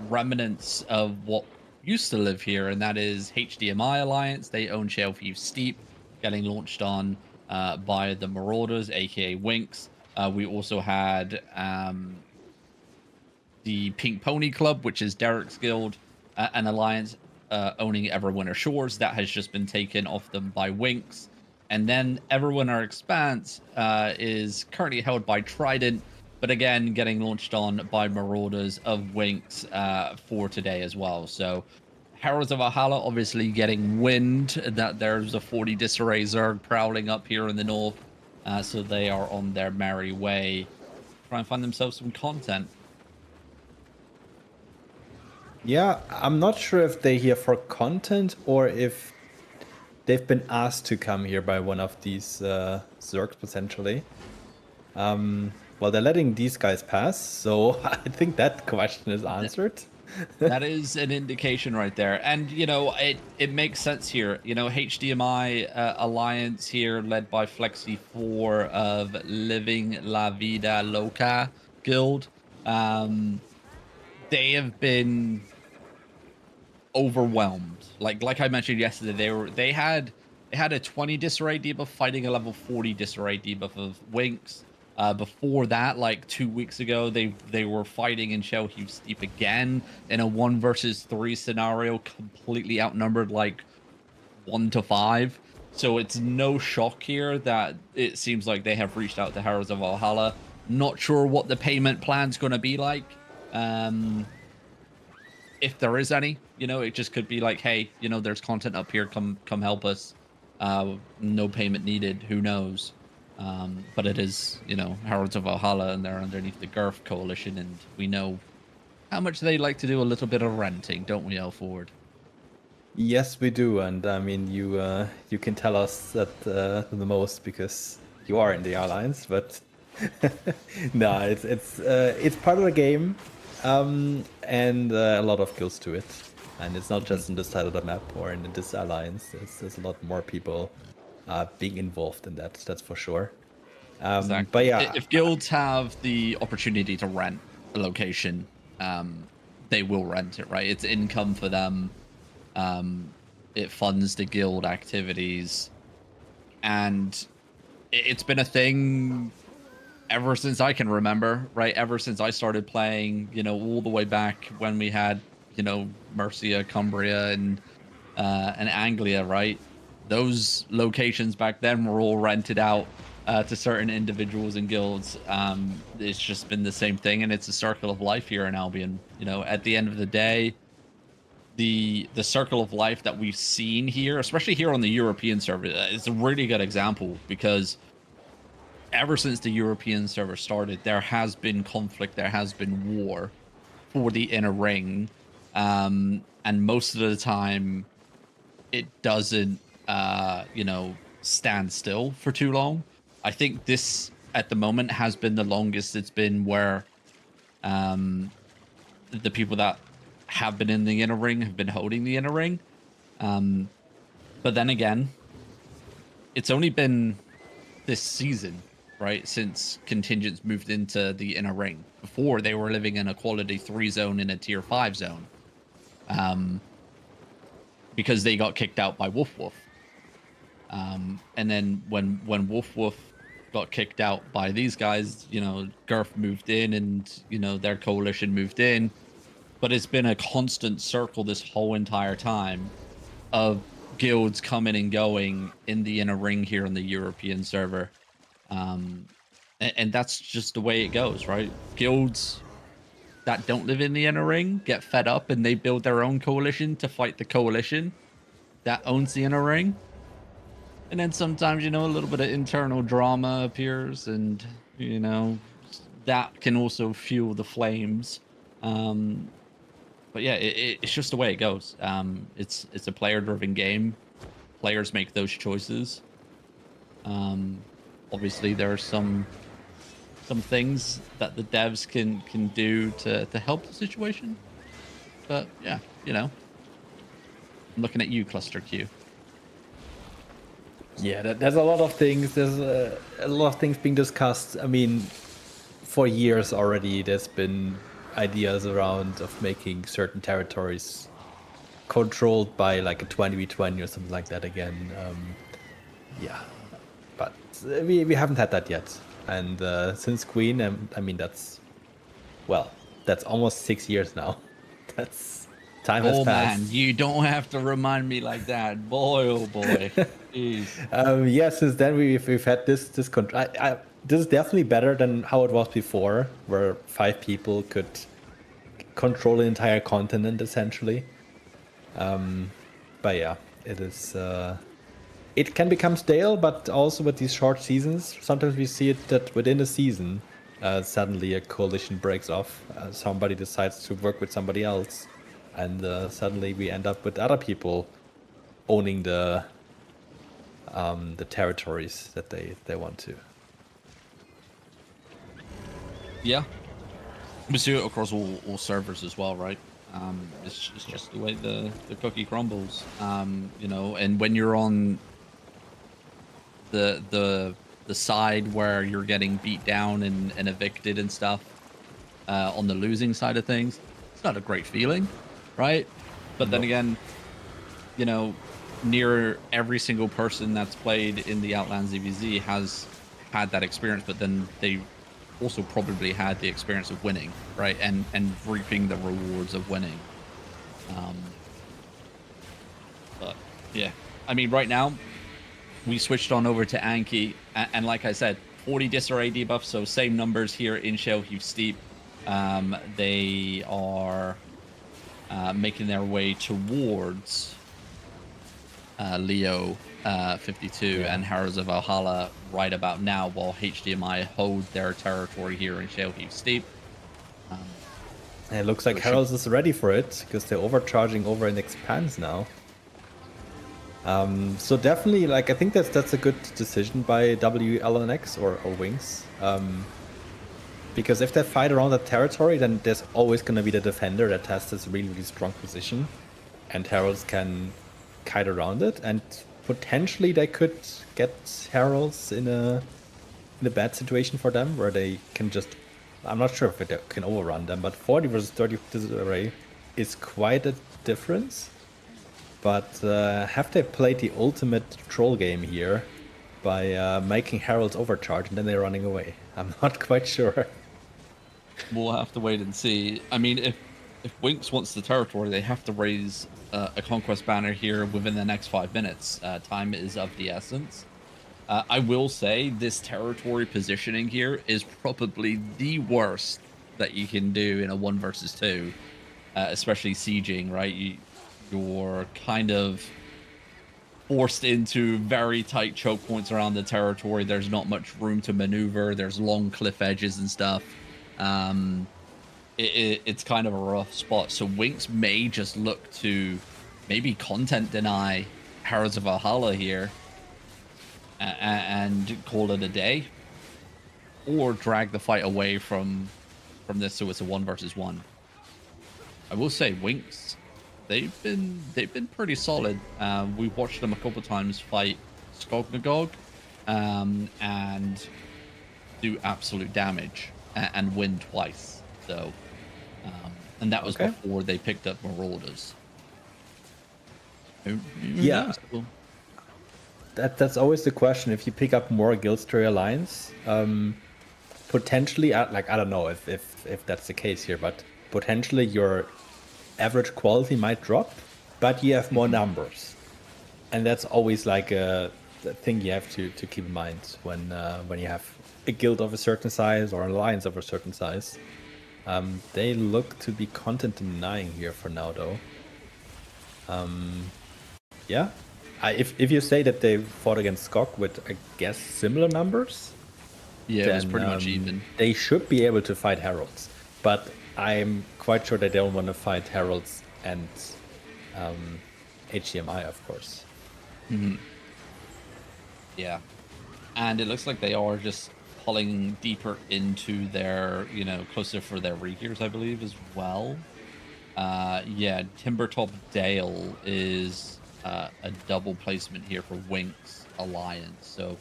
remnants of what used to live here, and that is HDMI Alliance. They own Shellfield Steep, getting launched on by the Marauders, aka Winx. We also had the Pink Pony Club, which is Derek's guild, an alliance owning Everwinter Shores. That has just been taken off them by Winx. And then Everwinter Expanse is currently held by Trident, but again, getting launched on by Marauders of Winx for today as well. So Heralds of Valhalla obviously getting wind that there's a 40 disarray Zerg prowling up here in the north. So they are on their merry way, try and find themselves some content. Yeah, I'm not sure if they're here for content or if they've been asked to come here by one of these Zergs potentially. Well, they're letting these guys pass, so I think that question is answered. That is an indication right there. And, you know, it makes sense here. You know, HDMI Alliance here, led by Flexi4 of Living La Vida Loca Guild. They have been overwhelmed. Like I mentioned yesterday, they had a 20 disarray debuff fighting a level 40 disarray debuff of Winx. Before that, like 2 weeks ago, they were fighting in Shellheap Steep again in a 1 versus 3 scenario, completely outnumbered like 1 to 5. So it's no shock here that it seems like they have reached out to Heralds of Valhalla. Not sure what the payment plan's going to be like. If there is any, you know, it just could be like, hey, you know, there's content up here, come help us. No payment needed, who knows. But it is, you know, Heralds of Valhalla, and they're underneath the Gurf Coalition, and we know how much they like to do a little bit of renting, don't we, L Ford? Yes, we do, and I mean, you can tell us that the most because you are in the alliance, but no, it's part of the game, and a lot of goes to it, and it's not just in this side of the map or in this alliance. There's a lot more people being involved in that. That's for sure. Exactly. But yeah, If guilds have the opportunity to rent a location, they will rent it, right? It's income for them. It funds the guild activities, and it's been a thing ever since I can remember, right? Ever since I started playing, you know, all the way back when we had, you know, Mercia, Cumbria, and Anglia, right? Those locations back then were all rented out to certain individuals and guilds. It's just been the same thing, and it's a circle of life here in Albion. You know, at the end of the day, the circle of life that we've seen here, especially here on the European server, is a really good example, because ever since the European server started, there has been conflict, there has been war for the inner ring. And most of the time, it doesn't, stand still for too long. I think this at the moment has been the longest it's been where um, the people that have been in the inner ring have been holding the inner ring. Um, but then again, it's only been this season, right, since contingents moved into the inner ring. Before, they were living in a quality 3 zone in a tier 5 zone, because they got kicked out by Woof Woof. And then when Woof Woof got kicked out by these guys, Girth moved in, and their coalition moved in. But it's been a constant circle this whole entire time of guilds coming and going in the inner ring here on the European server. And that's just the way it goes, right? Guilds that don't live in the inner ring get fed up, and they build their own coalition to fight the coalition that owns the inner ring. And then sometimes, a little bit of internal drama appears, and, that can also fuel the flames. But yeah, it's just the way it goes. It's a player-driven game. Players make those choices. Obviously, there are some things that the devs can do to help the situation. But yeah, I'm looking at you, Cluster Q. Yeah, there's a lot of things. There's a lot of things being discussed. I mean, for years already, there's been ideas around of making certain territories controlled by like a 20v20 or something like that again. Yeah, but we haven't had that yet. And since Queen, I mean, that's almost 6 years now. That's time has passed. Man, you don't have to remind me like that. Boy, oh boy. Jeez. Yeah, since then we've had this control. This is definitely better than how it was before, where 5 people could control an entire continent essentially. But yeah, it is. It can become stale, but also with these short seasons, sometimes we see it that within a season, suddenly a coalition breaks off. Somebody decides to work with somebody else, and suddenly we end up with other people owning the territories that they want to. Yeah. We see it across all servers as well, right? It's just the way the cookie crumbles. And when you're on the side where you're getting beat down and evicted and stuff, on the losing side of things, it's not a great feeling, right? But then again, near every single person that's played in the Outlands ZVZ has had that experience, but then they also probably had the experience of winning, right? And reaping the rewards of winning. But yeah, I mean, right now we switched on over to Anki, and like I said, 40 disarray debuff, so same numbers here in Shellheap Steep. They are making their way towards Leo 52 and Harrows of Valhalla right about now, while HDMI hold their territory here in Shellheap Steep. It looks like Heralds is ready for it, because they're overcharging over in Expanse now. So definitely, I think that's a good decision by WLNX or Wings. Because if they fight around that territory, then there's always going to be the defender that has this really, really strong position. And Heralds can kite around it, and potentially they could get Heralds in a bad situation for them, where they can just... I'm not sure if they can overrun them, but 40 versus 30 disarray is quite a difference. But have they played the ultimate troll game here by making Heralds overcharge and then they're running away? I'm not quite sure. We'll have to wait and see. I mean, if Winx wants the territory, they have to raise a conquest banner here within the next 5 minutes. Time is of the essence. I will say this territory positioning here is probably the worst that you can do in a 1 versus 2, especially sieging, right? You're kind of forced into very tight choke points around the territory. There's not much room to maneuver. There's long cliff edges and stuff. It's kind of a rough spot. So Winx may just look to maybe content deny Heralds of Valhalla here and call it a day, or drag the fight away from this so it's a 1 versus 1. I will say Winx, they've been pretty solid. We've watched them a couple times fight Skognagog and do absolute damage and win twice. So, and that was before they picked up Marauders. Yeah. That's always the question. If you pick up more Guildstory Alliance, potentially, like, I don't know if that's the case here, but potentially your average quality might drop, but you have more numbers, and that's always like a thing you have to keep in mind when you have a guild of a certain size or an alliance of a certain size. They look to be content denying here for now, though. Yeah, if you say that they fought against Skog with, I guess, similar numbers, yeah, then, it was pretty much even. They should be able to fight Heralds, but I'm quite sure they don't want to fight Heralds and HDMI, of course. Mm-hmm. Yeah, and it looks like they are just pulling deeper into their, closer for their regears, I believe, as well. Yeah, Timbertop Dale is a double placement here for Winx Alliance. So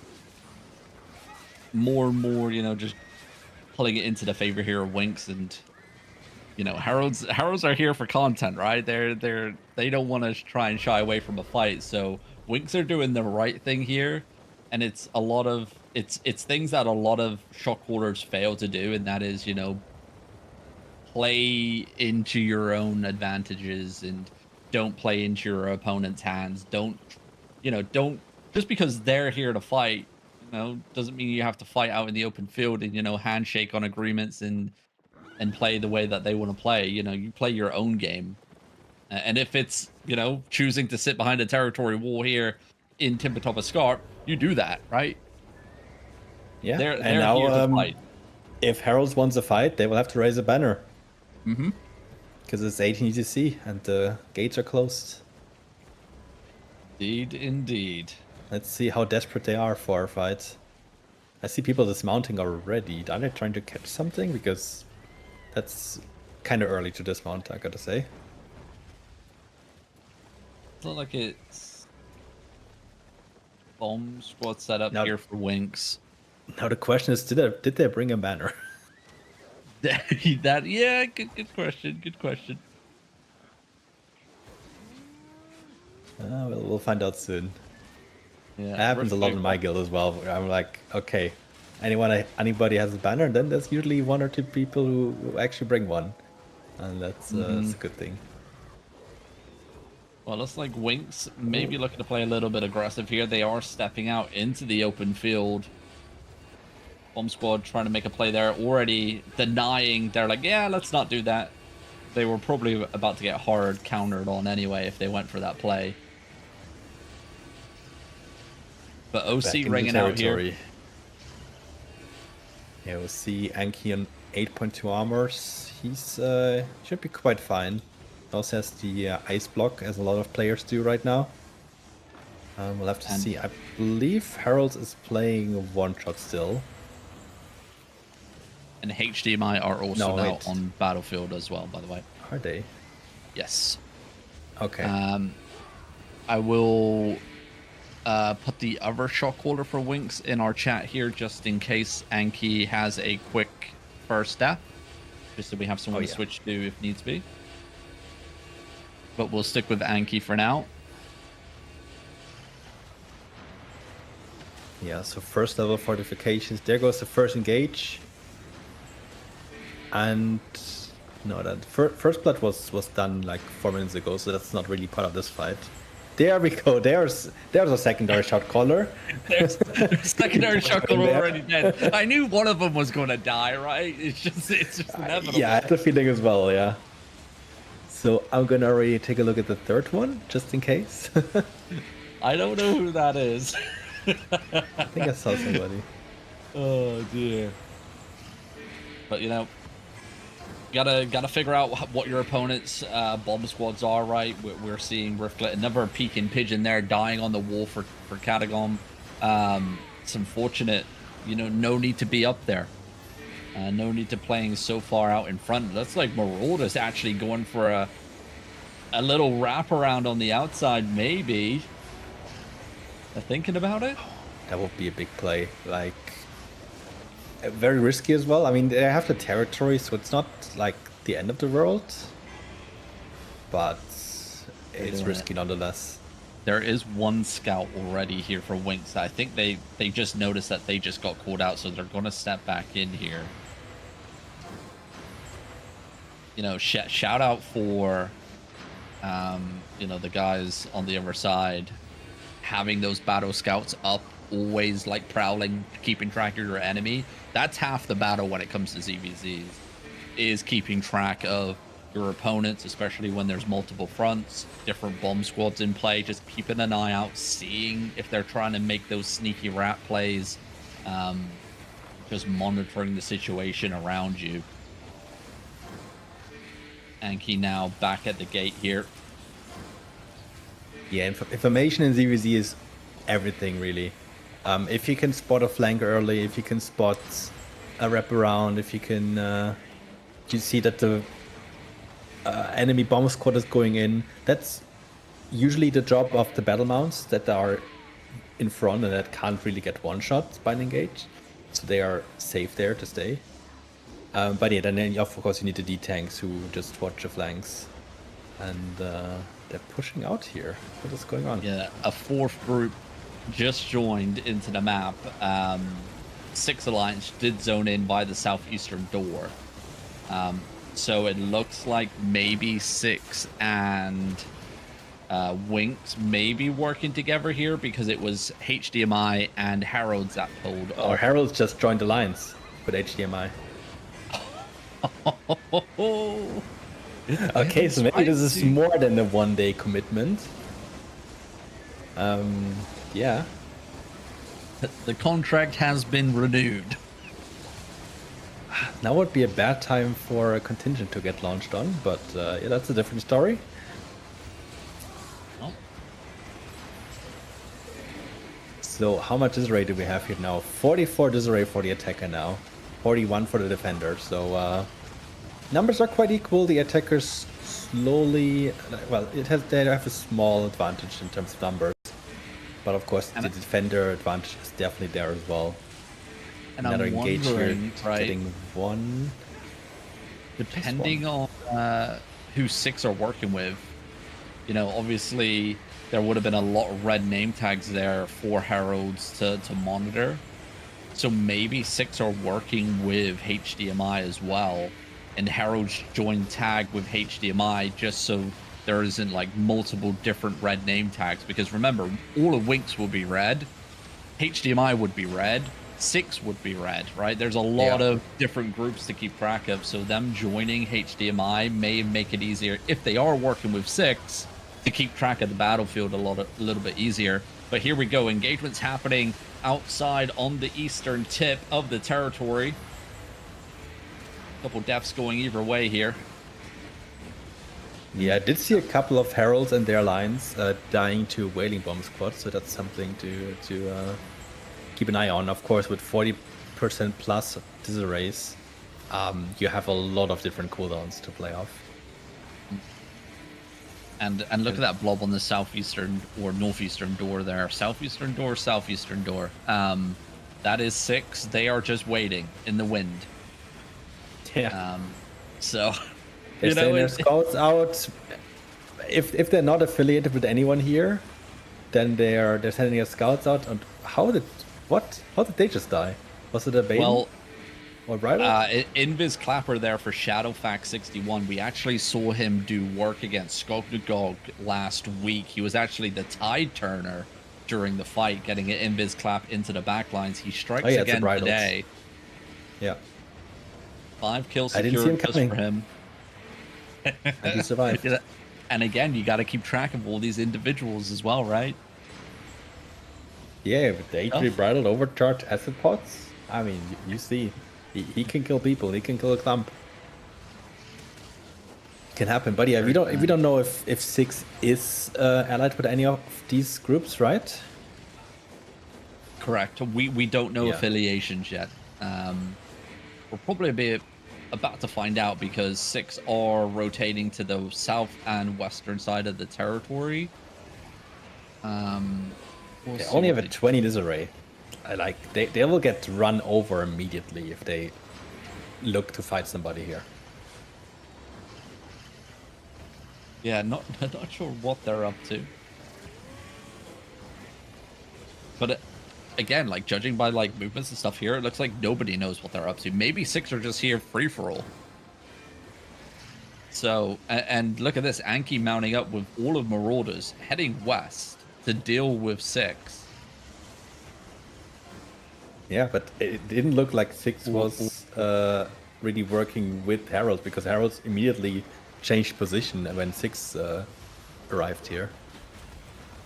more and more, just pulling it into the favor here of Winx, and Heralds are here for content, right? They don't want to try and shy away from a fight. So Winx are doing the right thing here, and it's a lot of it's things that a lot of shock holders fail to do, and that is, play into your own advantages and don't play into your opponent's hands. Don't just because they're here to fight, doesn't mean you have to fight out in the open field and, handshake on agreements and play the way that they want to play. You play your own game. And if it's, choosing to sit behind a territory wall here in Timbertop of Scarp, you do that, right? Yeah, they're and now, here to fight. If Heralds wants a fight, they will have to raise a banner. Mm-hmm. Because it's 18 UTC and the gates are closed. Indeed. Let's see how desperate they are for a fight. I see people dismounting already. Are they trying to catch something? Because that's kind of early to dismount, I gotta say. It's not like it's bomb squad set up Now, here for Winx. Now the question is, did they bring a banner? Yeah, good question. We'll find out soon. Yeah, It happens a lot in my guild as well. I'm like, okay, anybody has a banner, then there's usually 1 or 2 people who actually bring one, and that's a good thing. Well, looks like Winx maybe looking to play a little bit aggressive here. They are stepping out into the open field. Bomb squad trying to make a play there, already denying. They're like, yeah, let's not do that. They were probably about to get hard countered on anyway if they went for that play. But OC ringing out here. Yeah, we'll see Anki on 8.2 armors. He's should be quite fine. Also has the ice block, as a lot of players do right now. We'll have to see. I believe Herald is playing one shot still. And HDMI are also now on Battlefield as well, by the way. Are they? Yes. Okay. I will put the other shock holder for Winx in our chat here, just in case Anki has a quick first step, just so we have someone to switch to if needs be. But we'll stick with Anki for now. Yeah, so first level fortifications. There goes the first engage. And no, that first blood was done like 4 minutes ago, so that's not really part of this fight. There we go. There's a secondary shot caller. There's secondary shot caller already dead. I knew one of them was going to die, right? It's just inevitable. Yeah, I had the feeling as well. Yeah. So I'm gonna already take a look at the third one, just in case. I don't know who that is. I think I saw somebody. Oh dear. But you know, gotta figure out what your opponent's bomb squads are, right? We're seeing Riftlet, another peeking pigeon there, dying on the wall for Katagom. It's unfortunate, you know, no need to be up there. No need to playing so far out in front. That's like Marauder's actually going for a little wraparound on the outside, maybe. Thinking about it? That would be a big play. Like, very risky as well. I mean, they have the territory, so it's not like the end of the world. But it's risky nonetheless. There is one scout already here for Winx. I think they just noticed that they just got called out, so they're going to step back in here. You know, shout out for, you know, the guys on the other side having those battle scouts up, always like prowling, keeping track of your enemy. That's half the battle when it comes to ZVZs, is keeping track of your opponents, especially when there's multiple fronts, different bomb squads in play, just keeping an eye out, seeing if they're trying to make those sneaky rat plays, just monitoring the situation around you. Anki now back at the gate here. Yeah, information in ZVZ is everything, really. If you can spot a flank early, if you can spot a wraparound, if you can you see that the enemy bomb squad is going in, that's usually the job of the battle mounts that are in front and that can't really get one shot by an engage. So they are safe there to stay. But yeah, then of course you need the D-tanks who just watch the flanks. And they're pushing out here. What is going on? Yeah, a fourth group just joined into the map. 6 Alliance did zone in by the southeastern door. So it looks like maybe 6 and Winx may be working together here, because it was HDMI and Heralds that pulled off. Or Heralds just joined Alliance with HDMI. Okay, so maybe this is more than a one-day commitment. Yeah. The contract has been renewed. Now would be a bad time for a contingent to get launched on, but yeah, that's a different story. Oh. So how much disarray do we have here now? 44 disarray for the attacker now, 41 for the defender. So numbers are quite equal. The attackers slowly, well, they have a small advantage in terms of numbers, but of course the defender advantage is definitely there as well. And another I'm engage here, right, getting one. Depending on who 6 are working with, you know, obviously there would have been a lot of red name tags there for Heralds to monitor. So maybe 6 are working with HDMI as well, and Heralds join tag with HDMI just so there isn't like multiple different red name tags. Because remember, all of Winx will be red, HDMI would be red, 6 would be red, right? There's a lot of different groups to keep track of, so them joining HDMI may make it easier, if they are working with 6, to keep track of the battlefield a little bit easier. But here we go, engagements happening outside on the eastern tip of the territory. Couple deaths going either way here. Yeah, I did see a couple of Heralds and their lines dying to Wailing Bomb Squad, so that's something to keep an eye on. Of course, with 40% plus disarrays, you have a lot of different cooldowns to play off. And look at that blob on the southeastern or northeastern door there. Southeastern door, southeastern door. That is 6. They are just waiting in the wind. Yeah. So they're sending their scouts out. If they're not affiliated with anyone here, then they're sending their scouts out. And how did they just die? Was it a bait? Well, or rival? Invis Clapper there for Shadowfax 61. We actually saw him do work against Skogdagog last week. He was actually the tide turner during the fight, getting an Invis Clap into the backlines. He strikes again today. Yeah. 5 kills I didn't see him secured just coming. for him. And he survived. And again, you got to keep track of all these individuals as well, right? Yeah, with the Oh. H3 bridled overcharged acid pots. I mean, you see, he can kill people. He can kill a clump. Can happen, but yeah, we don't know if Six is allied with any of these groups, right? Correct. We don't know Yeah. affiliations yet. We'll probably about to find out because Six are rotating to the south and western side of the territory. We'll They see only what have a they- 20 disarray. They will get run over immediately if they look to fight somebody here. Yeah, not sure what they're up to. But again, like judging by like movements and stuff here, it looks like nobody knows what they're up to. Maybe Six are just here free for all. So, and look at this, Anki mounting up with all of Marauders heading west to deal with Six. Yeah, but it didn't look like Six was really working with Herald because Herald's immediately changed position when Six arrived here.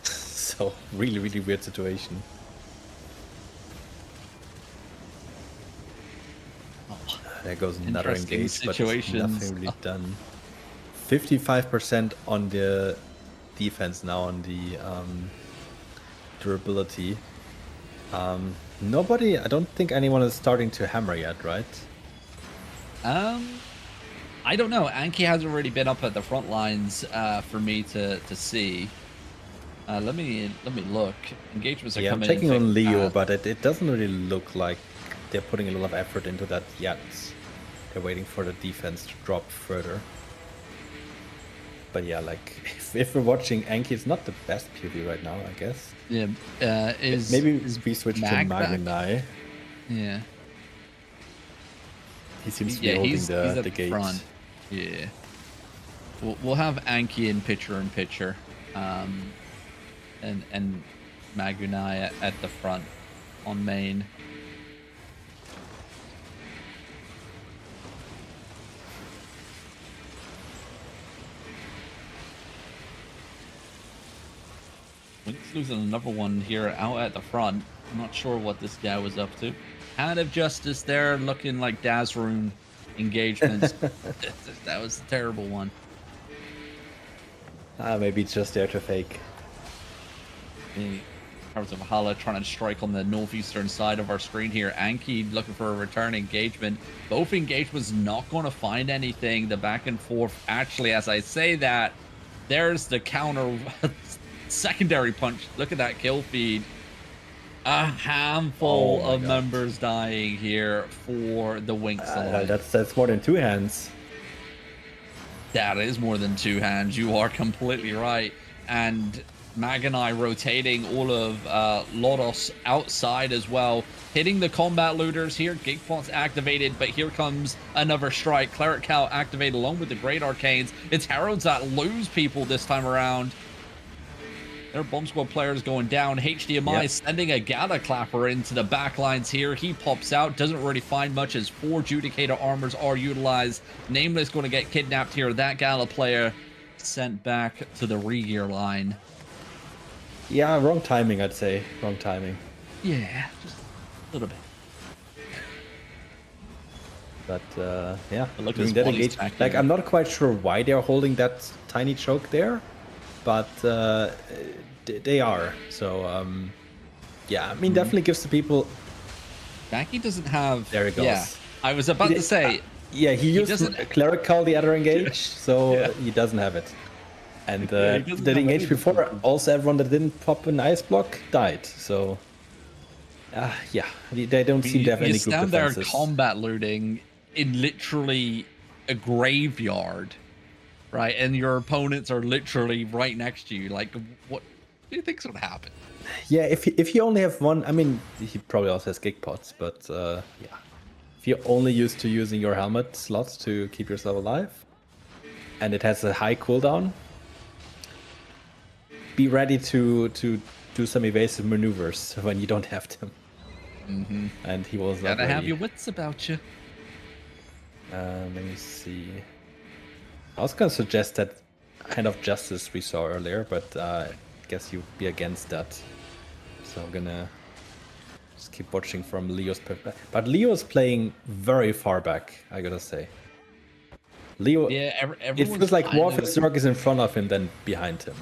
So really, really weird situation. There goes another Interesting engage, but situations. nothing really done. 55% on the defense now on the durability. Nobody, I don't think anyone is starting to hammer yet, right? I don't know. Anki hasn't really been up at the front lines for me to see. Let me look. Engagements are Yeah, I'm coming checking in on thick Leo, fast. but it doesn't really look like they're putting a lot of effort into that yet. They're waiting for the defense to drop further. But yeah, like if we're watching Anki, it's not the best PV right now, I guess. Yeah, Maybe we switch to Mag back? Magnai. Yeah. He seems to be Yeah, holding he's at the gate. front. Yeah. We'll have Anki in picture, and Magunai at the front on main. Wink's losing another one here out at the front. I'm not sure what this guy was up to. Hand of Justice there, looking like Dazroom engagements. That was a terrible one. Maybe it's just there to fake. The Powers of Valhalla trying to strike on the northeastern side of our screen here. Anki looking for a return engagement. Both engagements not going to find anything. The back and forth. Actually, as I say that, there's the counter secondary punch. Look at that kill feed. A handful of members dying here for the Winx Alliance. That's more than two hands. That is more than two hands. You are completely right. And Maganai rotating all of Lodos outside as well. Hitting the combat looters here. Gigpot's activated, but here comes another strike. Cleric Cal activated along with the Great Arcanes. It's Heralds that lose people this time around. Their Bomb Squad players going down. HDMI sending a Gala Clapper into the back lines here. He pops out. Doesn't really find much as 4 Judicator armors are utilized. Nameless going to get kidnapped here. That Gala player sent back to the regear line. Yeah, wrong timing, I'd say. Wrong timing. Yeah, just a little bit. But yeah, Look at doing his that body engage. stack Like, here. I'm not quite sure why they're holding that tiny choke there, but they are. So yeah, I mean, definitely gives the people. Jackie doesn't have. There he goes. Yeah, I was about to say. Yeah, he used doesn't- clerical the other engage, so he doesn't have it. And Yeah, he doesn't the have engage anything. before, also everyone that didn't pop an ice block died. So yeah, they don't seem to have any You group stand there defenses. combat looting in literally a graveyard, right? And your opponents are literally right next to you. Like, what do you think's gonna happen? Yeah, if you only have one, I mean, he probably also has gig pots, but yeah. If you're only used to using your helmet slots to keep yourself alive, and it has a high cooldown, be ready to do some evasive maneuvers when you don't have them. Mm-hmm. And he was not Gotta have ready. your wits about you. Let me see. I was gonna suggest that Hand of Justice we saw earlier, but I guess you'd be against that. So I'm gonna just keep watching from Leo's perspective. But Leo's playing very far back, I gotta say. Leo, Yeah, it everyone's feels like kind more of of- his work is in front of him than behind him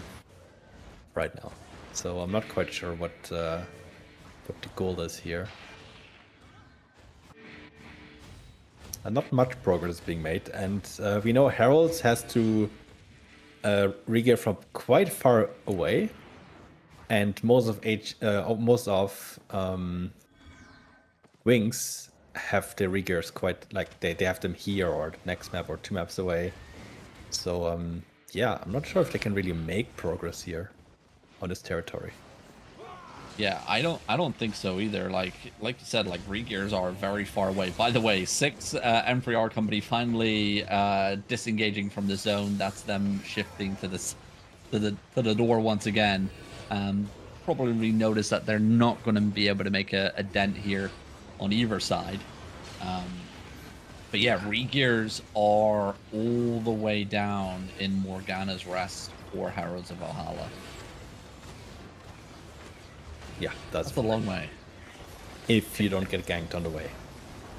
right now. So I'm not quite sure what the goal is here. And not much progress is being made, and we know Heralds has to regear from quite far away, and most of Wings have their regears quite like they have them here or the next map or 2 maps away. So yeah, I'm not sure if they can really make progress here on this territory. Yeah, I don't think so either. Like you said, like regears are very far away. By the way, 6 M3R company finally disengaging from the zone. That's them shifting to the door once again. Probably notice that they're not going to be able to make a dent here on either side. But yeah, regears are all the way down in Morgana's Rest for Heralds of Valhalla. Yeah, that's a long way. If you don't get ganked on the way.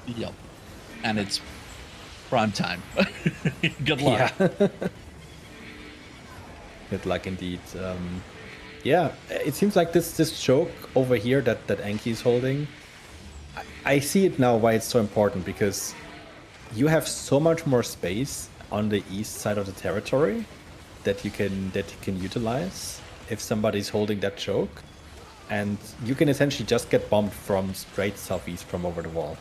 Yep. And it's prime time. Good luck. Yeah. Good luck indeed. Yeah, it seems like this choke over here that Anki is holding. I see it now why it's so important, because you have so much more space on the east side of the territory that you can utilize if somebody's holding that choke. And you can essentially just get bombed from straight southeast from over the wall.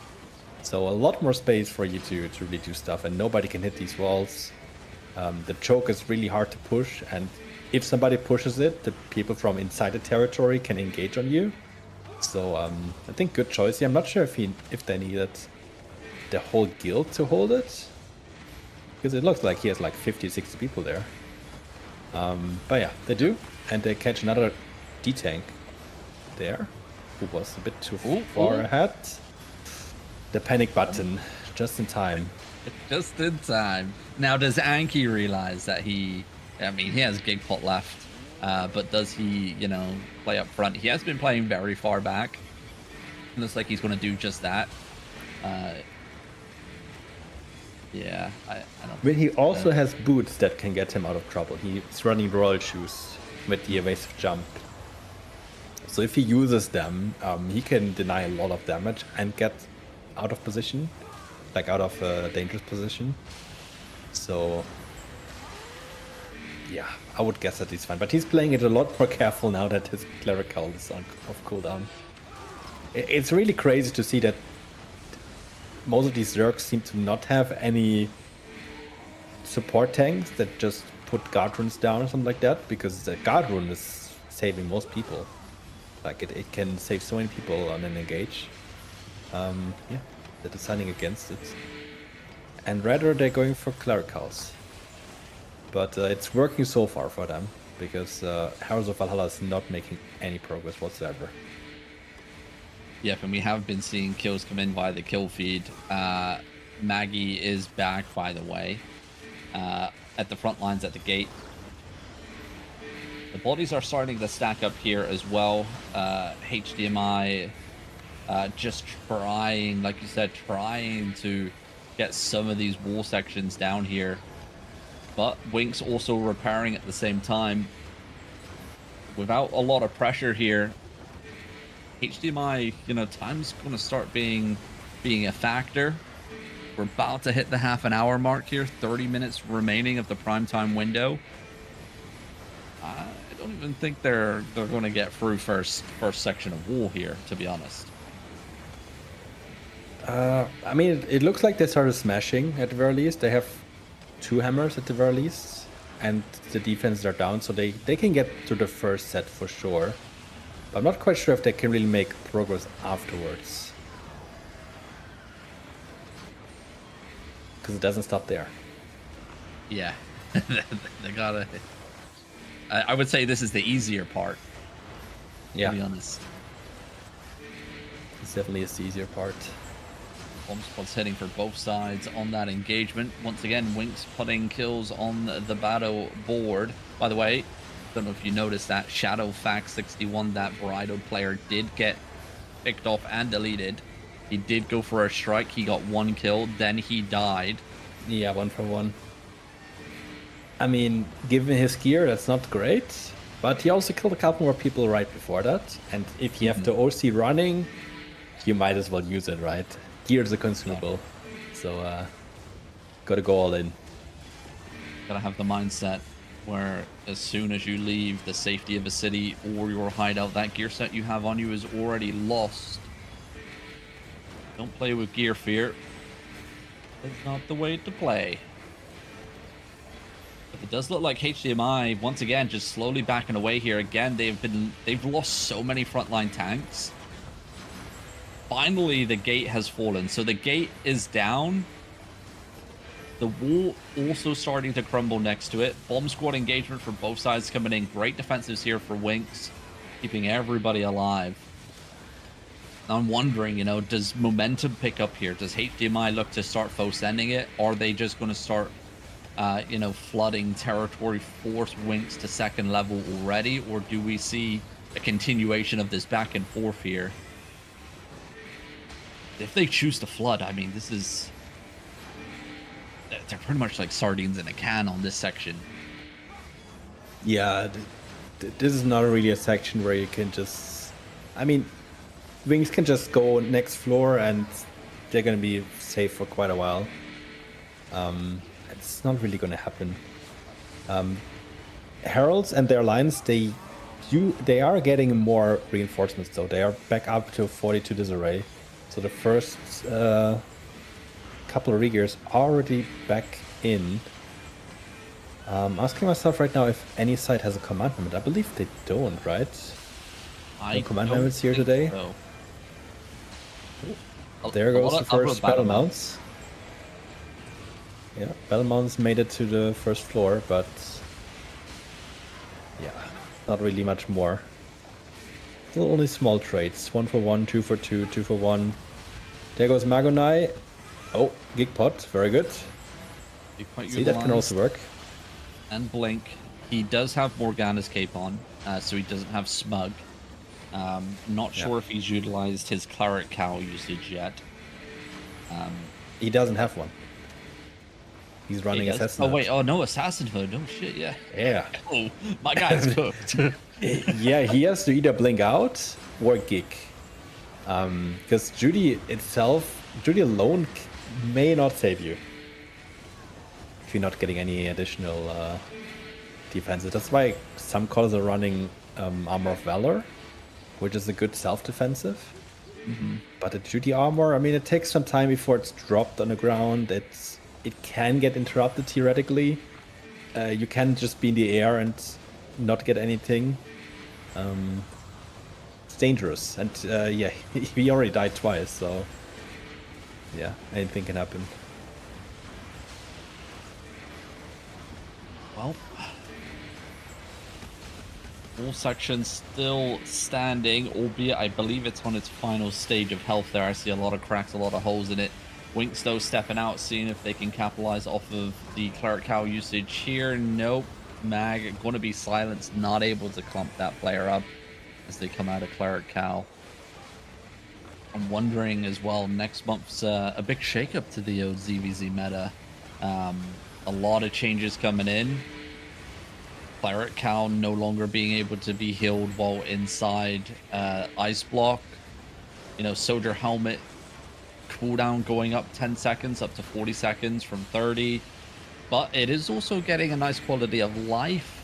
So a lot more space for you to really do stuff, and nobody can hit these walls. The choke is really hard to push, and if somebody pushes it, the people from inside the territory can engage on you. So I think good choice here. I'm not sure if they needed the whole guild to hold it, because it looks like he has like 50, 60 people there. But yeah, they do, and they catch another D-tank there, who was a bit too far ahead. The panic button, just in time. Just in time. Now, does Anki realize that he has Gig Pot left, but does he, play up front? He has been playing very far back. It looks like he's going to do just that. Yeah, I don't. But he also has boots that can get him out of trouble. He's running royal shoes with the evasive jump. So if he uses them, he can deny a lot of damage and get out of position, like out of a dangerous position. So yeah, I would guess that he's fine. But he's playing it a lot more careful now that his clerical is off cooldown. It's really crazy to see that most of these Zergs seem to not have any support tanks that just put guard runes down or something like that, because the guard rune is saving most people. Like it can save so many people on an engage. Yeah, they're deciding against it. And rather they're going for clericals. But it's working so far for them, because Heralds of Valhalla is not making any progress whatsoever. Yep, and we have been seeing kills come in via the kill feed. Maggie is back, by the way, at the front lines at the gate. The bodies are starting to stack up here as well. HDMI just trying, like you said, trying to get some of these wall sections down here. But Winks also repairing at the same time. Without a lot of pressure here, HDMI, time's going to start being a factor. We're about to hit the half an hour mark here, 30 minutes remaining of the primetime window. I don't even think they're going to get through first section of wall here, to be honest. I mean, it looks like they started smashing at the very least. They have 2 hammers at the very least, and the defenses are down, so they can get to the first set for sure. But I'm not quite sure if they can really make progress afterwards, because it doesn't stop there. Yeah, they gotta. I would say this is the easier part. Yeah, to be honest. This definitely is the easier part. Bomb spots hitting for both sides on that engagement. Once again, Winks putting kills on the battle board. By the way, Don't know if you noticed that Shadow Fact 61, that bridled player, did get picked off and deleted. He did go for a strike. He got 1 kill. Then he died. Yeah, 1 for 1. I mean, given his gear, that's not great. But he also killed a couple more people right before that. And if you have the OC running, you might as well use it, right? Gear is a consumable. So, gotta go all in. Gotta have the mindset where as soon as you leave the safety of a city or your hideout, that gear set you have on you is already lost. Don't play with gear fear. It's not the way to play. But it does look like HDMI once again just slowly backing away here. Again, they've lost so many frontline tanks. Finally, the gate has fallen. So the gate is down. The wall also starting to crumble next to it. Bomb squad engagement for both sides coming in. Great defensives here for Winx, keeping everybody alive. I'm wondering, you know, does momentum pick up here? Does HDMI look to start faux sending it? Are they just going to start, you know, flooding territory, force Winx to second level already? Or do we see a continuation of this back and forth here? If they choose to flood, I mean, this is... they're pretty much like sardines in a can on this section. Yeah, this is not really a section where you can just... I mean, Winx can just go next floor and they're going to be safe for quite a while. It's not really going to happen. Heralds and their lines, they are getting more reinforcements though. They are back up to 42 disarray. So the first couple of riggers already back in. Asking myself right now if any side has a command limit. I believe they don't, right? No command limits here today. So. There goes the first battle mounts. Yeah, battle mounts made it to the first floor, but yeah, not really much more. Still only small trades. 1 for 1, 2 for 2, 2 for 1. There goes Magonai. Oh, Gigpot, very good. See, that can also work. And Blink. He does have Morgana's cape on, so he doesn't have Smug. Not sure if he's utilized his Cleric Cow usage yet. He doesn't have one. He's running Assassin. Oh wait, oh no, Assassin Hood. Oh shit, yeah. Yeah. Oh, my guy's cooked. Yeah, he has to either blink out or gig. Because Judy alone may not save you if you're not getting any additional defenses. That's why some callers are running Armor of Valor, which is a good self-defensive. But the Judy armor, I mean, it takes some time before it's dropped on the ground. It can get interrupted theoretically. You can just be in the air and not get anything. It's dangerous, and yeah, he already died twice, so yeah, anything can happen. Well, all sections still standing, albeit I believe it's on its final stage of health there. I see a lot of cracks, a lot of holes in it. Winx though stepping out, seeing if they can capitalize off of the Cleric Cow usage here. Nope. Mag going to be silenced, not able to clump that player up as they come out of Cleric Cow. I'm wondering as well, next month's a big shakeup to the old ZVZ meta. A lot of changes coming in. Cleric Cow no longer being able to be healed while inside Ice Block. You know, Soldier Helmet cooldown going up 10 seconds up to 40 seconds from 30. But it is also getting a nice quality of life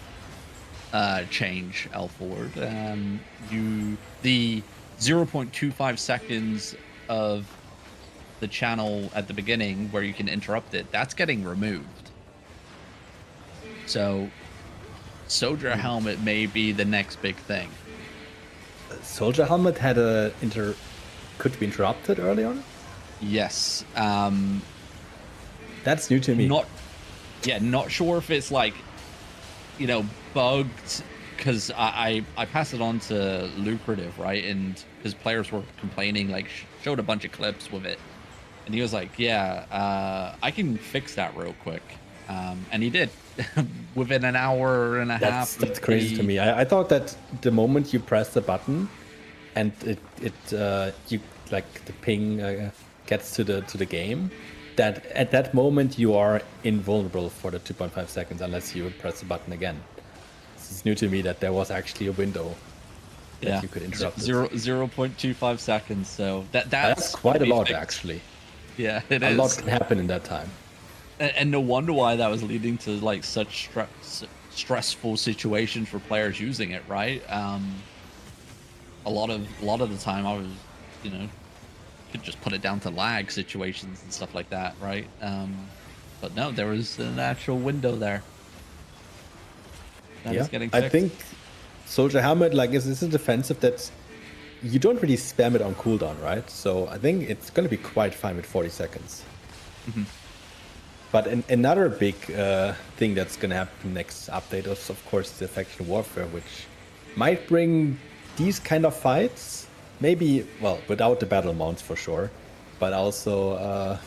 change, L-Ford. The 0.25 seconds of the channel at the beginning where you can interrupt it, that's getting removed. So Soldier Helmet may be the next big thing. Soldier Helmet had could be interrupted early on? Yes. That's new to me. Not sure if it's like, you know, bugged, because I passed it on to Lucrative, right? And because players were complaining, like showed a bunch of clips with it, and he was like, yeah, I can fix that real quick. And he did. within an hour and a half. That's crazy to me. I thought that the moment you press the button and you like the ping gets to the game, that at that moment you are invulnerable for the 2.5 seconds unless you press the button again. This is new to me that there was actually a window that you could interrupt. 0.25 seconds. So that's quite a lot actually. Yeah, it is. A lot can happen in that time. And no wonder why that was leading to like such stressful situations for players using it, right? A lot of the time I was, could just put it down to lag situations and stuff like that, right? But no, there was an actual window there. That is getting fixed. I think Soldier Helmet is a defensive that you don't really spam it on cooldown, right? So I think it's going to be quite fine with 40 seconds. Mm-hmm. But another big thing that's going to happen next update is, of course, the faction warfare, which might bring these kind of fights, maybe, well, without the battle mounts for sure, but also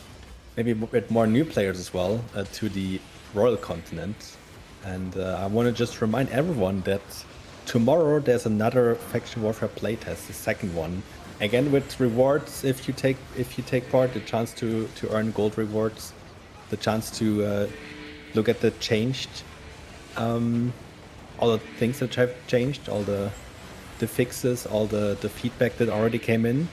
maybe with more new players as well to the Royal Continent. And I want to just remind everyone that tomorrow there's another faction warfare playtest, the second one, again with rewards if you take part, the chance to earn gold rewards, the chance to look at the changed, all the things that have changed, all the fixes, all the feedback that already came in.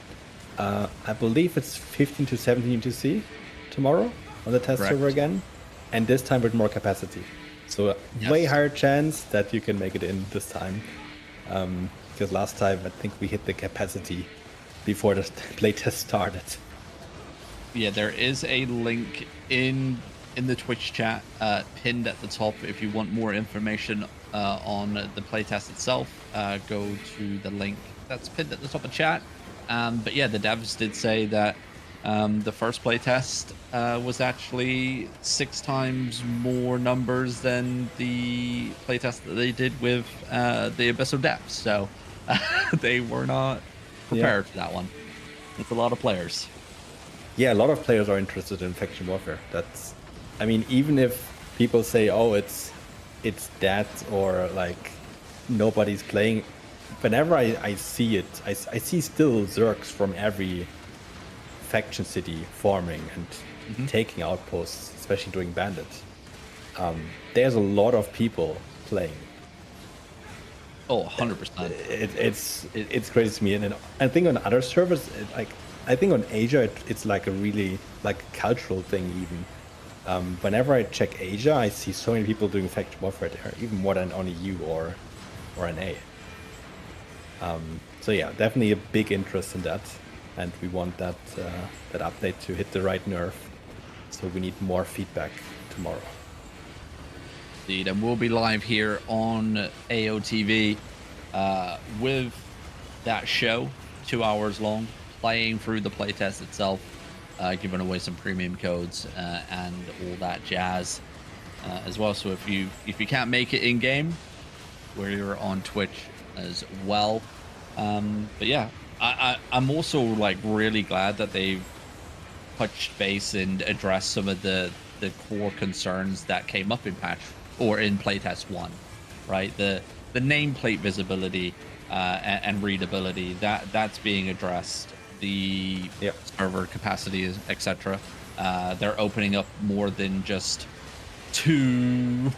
I believe it's 15 to 17 UTC tomorrow on the test server again, and this time with more capacity. So way higher chance that you can make it in this time, because last time I think we hit the capacity before the playtest started. Yeah, there is a link in the Twitch chat pinned at the top. If you want more information on the playtest itself, go to the link that's pinned at the top of chat. But yeah, the devs did say that the first playtest was actually 6 times more numbers than the playtest that they did with the Abyssal Depths. So they were not prepared for that one. It's a lot of players. Yeah, a lot of players are interested in faction warfare. I mean, even if people say, "Oh, it's that," or like nobody's playing, whenever I see it, I see still Zergs from every faction city forming and taking outposts, especially during Bandit. There's a lot of people playing. Oh, 100%. It's crazy to me, and I think on other servers, I think on Asia, it's like a really cultural thing even. Whenever I check Asia, I see so many people doing faction warfare there, even more than on EU or NA. So yeah, definitely a big interest in that, and we want that update to hit the right nerve. So we need more feedback tomorrow. Indeed, and we'll be live here on AOTV with that show, 2 hours long, playing through the playtest itself, giving away some premium codes and all that jazz as well. So if you can't make it in game, we're on Twitch as well. But yeah, I'm also really glad that they've touched base and addressed some of the core concerns that came up in patch or in playtest 1, right? The nameplate visibility and readability, that's being addressed. The server capacity, etc. They're opening up more than just two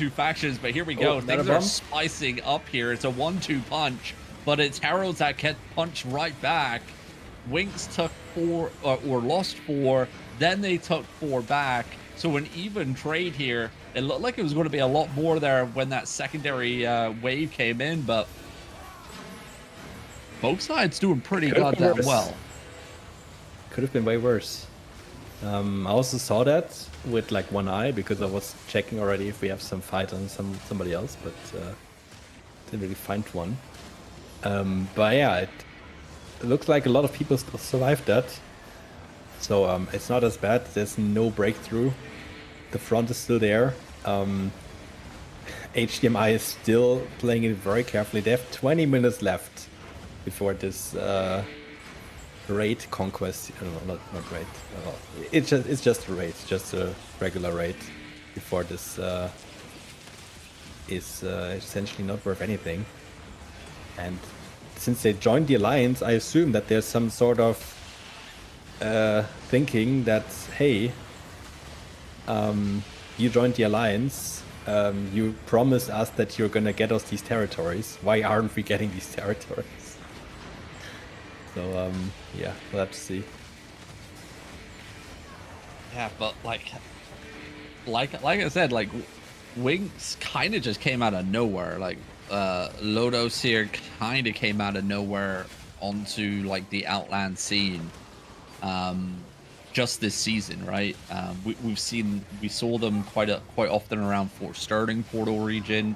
factions, but here we go. Things are spicing up here. It's a 1-2 punch, but it's Heralds that get punched right back. Winks took 4 or lost 4, then they took 4 back. So an even trade here. It looked like it was going to be a lot more there when that secondary wave came in, but both sides doing pretty goddamn well. Could have been way worse. I also saw that with one eye because I was checking already if we have some fight on somebody else, but didn't really find one. But yeah, it looks like a lot of people still survived that. So it's not as bad. There's no breakthrough. The front is still there. HDMI is still playing it very carefully. They have 20 minutes left before this raid conquest. No, not raid. It's just a raid, just a regular raid. Before this is essentially not worth anything. And since they joined the alliance, I assume that there's some sort of thinking that, hey, you joined the alliance, you promised us that you're gonna get us these territories. Why aren't we getting these territories? So yeah, we'll have to see. Yeah, but like I said, like Winx kind of just came out of nowhere. Like Lodos here kind of came out of nowhere onto like the Outland scene just this season, right? We saw them quite often around Fort Sterling portal region.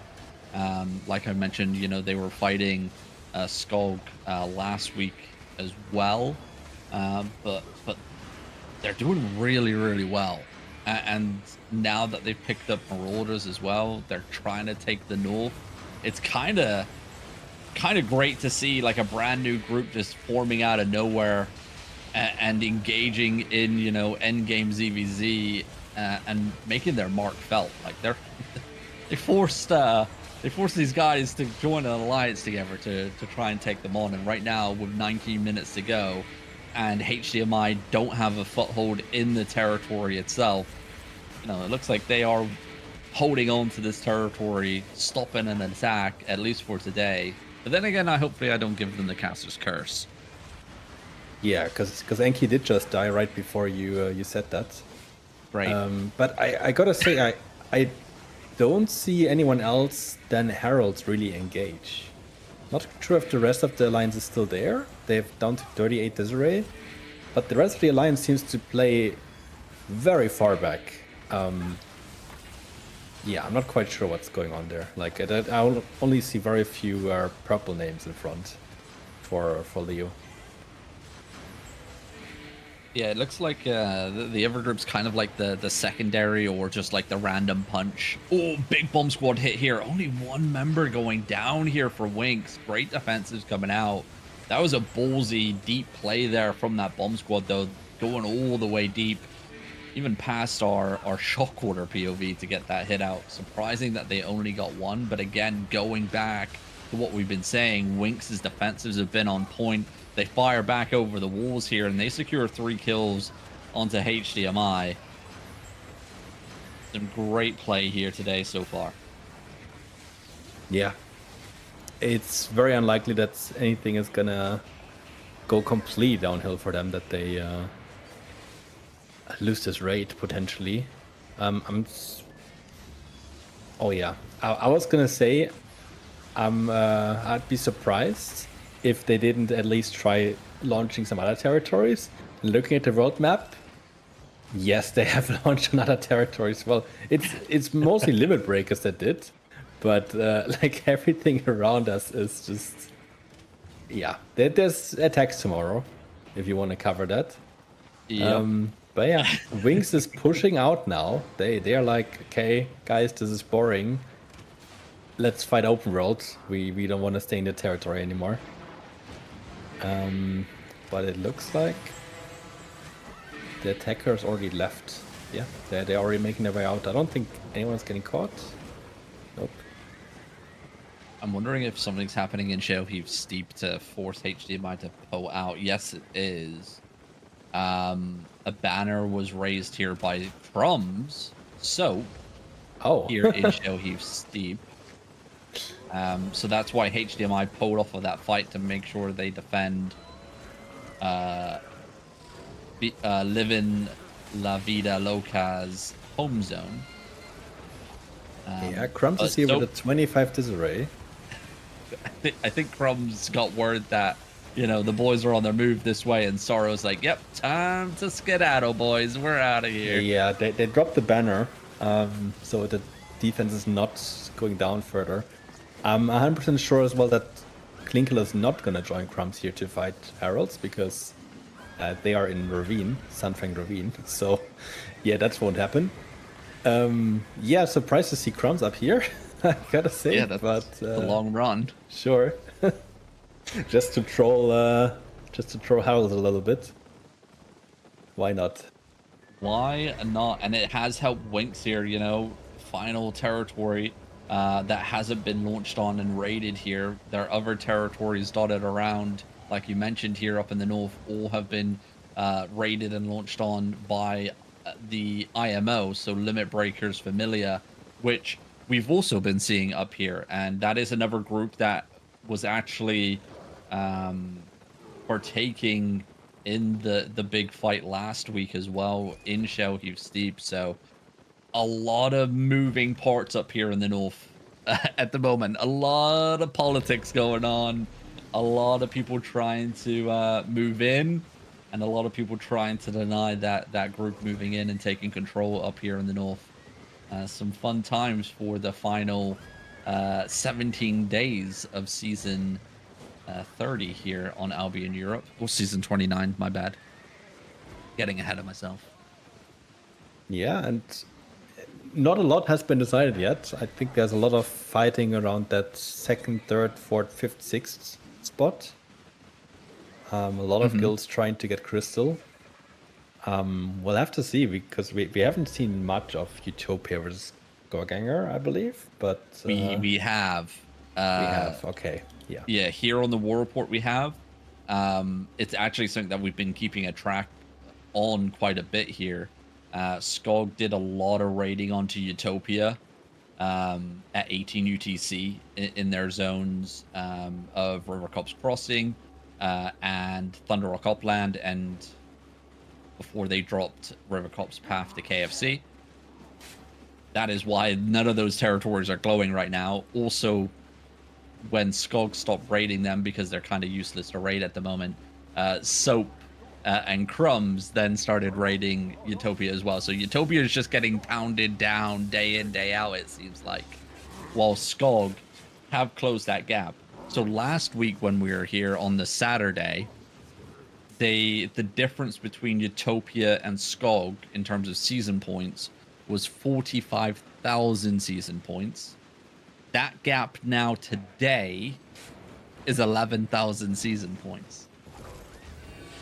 Like I mentioned, you know, they were fighting Skog last week as well, but they're doing really well. And now that they've picked up Marauders as well, they're trying to take the north. It's kind of great to see like a brand new group just forming out of nowhere and engaging in, you know, endgame ZVZ and making their mark felt. Like they forced these guys to join an alliance together to try and take them on. And right now, with 19 minutes to go, and HDMI don't have a foothold in the territory itself, you know, it looks like they are holding on to this territory, stopping an attack, at least for today. But then again, hopefully I don't give them the Caster's Curse. Yeah, because Enki did just die right before you said that. Right. But I gotta say, I don't see anyone else than Heralds really engage. Not sure if the rest of the alliance is still there. They've down to 38 disarray, but the rest of the alliance seems to play very far back. Yeah, I'm not quite sure what's going on there. Like, I only see very few purple names in front for Leo. Yeah, it looks like the other group's kind of like the secondary or just like the random punch. Oh, big bomb squad hit here. Only one member going down here for Winx. Great defensives coming out. That was a ballsy, deep play there from that bomb squad, though, going all the way deep, even past our shock order POV to get that hit out. Surprising that they only got one, but again, going back to what we've been saying, Winx's defensives have been on point. They fire back over the walls here, and they secure 3 kills onto HDMI. Some great play here today so far. Yeah. It's very unlikely that anything is gonna go completely downhill for them, that they lose this raid, potentially. Oh yeah. I was gonna say, I'd be surprised if they didn't at least try launching some other territories. Looking at the world map, yes, they have launched on other territories. Well, it's mostly limit breakers that did, but like everything around us is just, yeah. There's attacks tomorrow, if you want to cover that. Yep. But yeah, Winx is pushing out now. They are like, okay, guys, this is boring. Let's fight open world. We don't want to stay in the territory anymore. But it looks like the attackers already left. Yeah, they're already making their way out. I don't think anyone's getting caught. Nope. I'm wondering if something's happening in Shellheave Steep to force HDMI to pull out. Yes, it is. A banner was raised here by Crumbs Soap here in Shellheave Steep. So that's why HDMI pulled off of that fight to make sure they defend Livin' La Vida Loca's home zone. Yeah, Crumbs is here with a 25 disarray. I think Crumbs got word that, you know, the boys are on their move this way, and Sorrow's like, yep, time to skedaddle, boys. We're out of here. Yeah, they dropped the banner, so the defense is not going down further. I'm 100% sure as well that Klinkle is not going to join Crumbs here to fight Heralds, because they are in Ravine, Sunfang Ravine. So, yeah, that won't happen. Yeah, surprised to see Crumbs up here, I gotta say. Yeah, that's a long run. Sure. Just to troll just to throw Harold a little bit. Why not? Why not? And it has helped Winx here, you know, final territory that hasn't been launched on and raided here. There are other territories dotted around, like you mentioned here up in the north, all have been raided and launched on by the IMO, so Limit Breakers Familia, which we've also been seeing up here. And that is another group that was actually partaking in the big fight last week as well in Shellheave Steep. So a lot of moving parts up here in the north at the moment. A lot of politics going on. A lot of people trying to move in, and a lot of people trying to deny that group moving in and taking control up here in the north. Some fun times for the final 17 days of season 30 here on Albion Europe. Or season 29, my bad. Getting ahead of myself. Yeah, and not a lot has been decided yet. I think there's a lot of fighting around that second, third, fourth, fifth, sixth spot. A lot of guilds trying to get Crystal. We'll have to see, because we haven't seen much of Utopia versus Gorganger, I believe. But we have. We have, okay. Yeah. Yeah, here on the war report we have. It's actually something that we've been keeping a track on quite a bit here. Skog did a lot of raiding onto Utopia at 18 UTC in their zones of River Copse Crossing and Thunder Rock Upland, and before they dropped River Copse Path to KFC. That is why none of those territories are glowing right now. Also, when Skog stopped raiding them because they're kind of useless to raid at the moment, Soap and Crumbs then started raiding Utopia as well. So Utopia is just getting pounded down day in, day out, it seems like, while Skog have closed that gap. So last week when we were here on the Saturday, the difference between Utopia and Skog in terms of season points was 45,000 season points. That gap now today is 11,000 season points.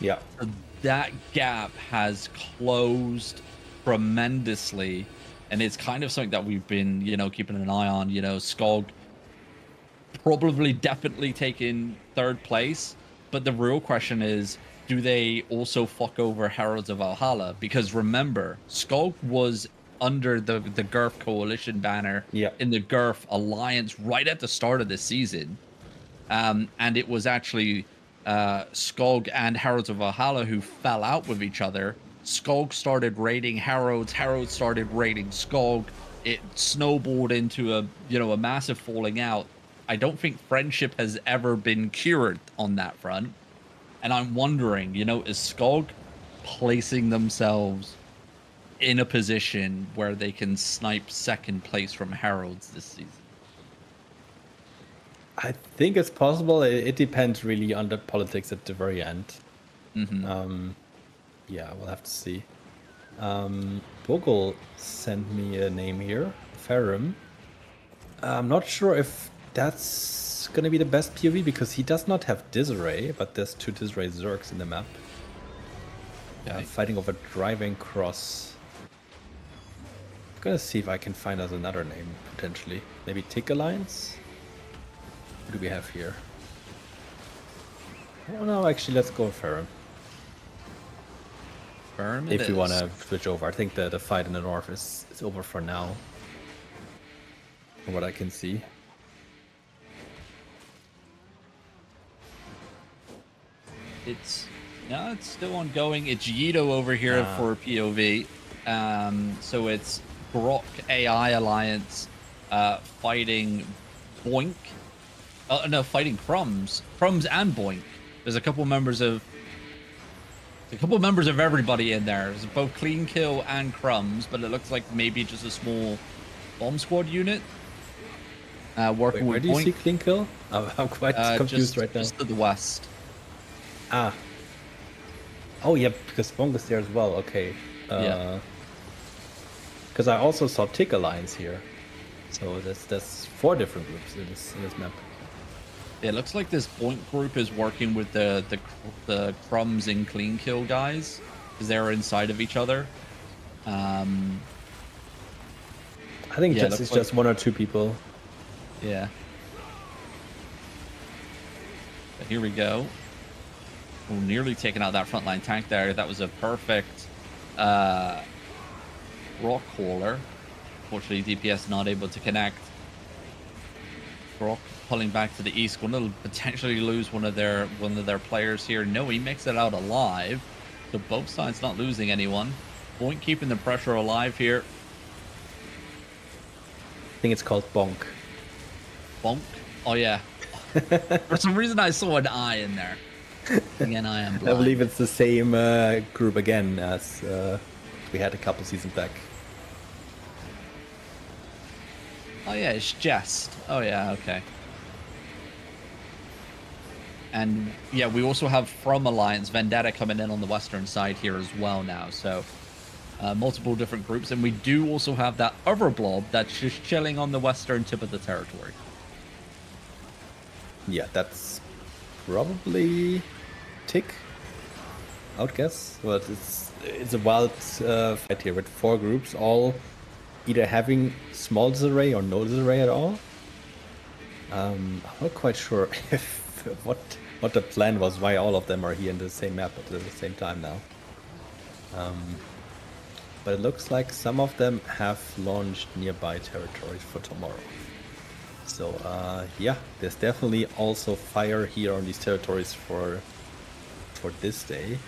Yeah. So that gap has closed tremendously, and it's kind of something that we've been, you know, keeping an eye on. You know, Skog probably definitely taking third place, but the real question is, do they also fuck over Heralds of Valhalla? Because remember, Skog was under the GERF Coalition banner in the GERF Alliance right at the start of the season. And it was actually Skog and Heralds of Valhalla who fell out with each other. Skog started raiding Heralds, Heralds started raiding Skog. It snowballed into a massive falling out. I don't think friendship has ever been cured on that front. And I'm wondering, you know, is Skog placing themselves in a position where they can snipe second place from Heralds this season? I think it's possible. It depends really on the politics at the very end. Yeah, we'll have to see. Bogle sent me a name here, Ferrum. I'm not sure if that's going to be the best POV, because he does not have Disarray, but there's two Disarray Zergs in the map. Fighting over Driving Cross. I'm gonna see if I can find us another name, potentially. Maybe Tick Alliance? What do we have here? Oh no, actually, let's go Ferrum. Ferrum if we want to switch over. I think the fight in the north is over for now. From what I can see. It's still ongoing. It's Yido over here for POV. So it's Grok AI Alliance fighting Boink. No, fighting Crumbs and Boink. There's a couple members of everybody in there. There's both Clean Kill and Crumbs, but it looks like maybe just a small bomb squad unit working with Boink. Where do you see Clean Kill? I'm quite confused right now. Just to the west. Ah. Oh yeah, because Bonk is there as well. Okay. Yeah. Because I also saw Tick Alliance here, so there's 4 different groups in this map. It looks like this point group is working with the crumbs and clean kill guys because they're inside of each other. I think Yeah, it's just 1 or 2 people. Yeah. But here we go. Oh, nearly taking out that frontline tank there. That was a perfect rock hauler. Fortunately, DPS not able to connect. Rock pulling back to the east, going to potentially lose one of their players here. No, he makes it out alive. So both sides not losing anyone. Point keeping the pressure alive here. I think it's called Bonk. Bonk? Oh yeah. For some reason I saw an I in there. Again, I am blind. I believe it's the same group again as we had a couple seasons back. Oh yeah, it's Jest. Oh yeah, okay. And yeah, we also have from Alliance Vendetta coming in on the western side here as well now. So multiple different groups, and we do also have that other blob that's just chilling on the western tip of the territory. Yeah, that's probably Tick, I would guess. But it's a wild fight here with 4 groups, all either having small disarray or no disarray at all. I'm not quite sure if what the plan was, why all of them are here in the same map at the same time now. But it looks like some of them have launched nearby territories for tomorrow. So yeah, there's definitely also fire here on these territories for this day.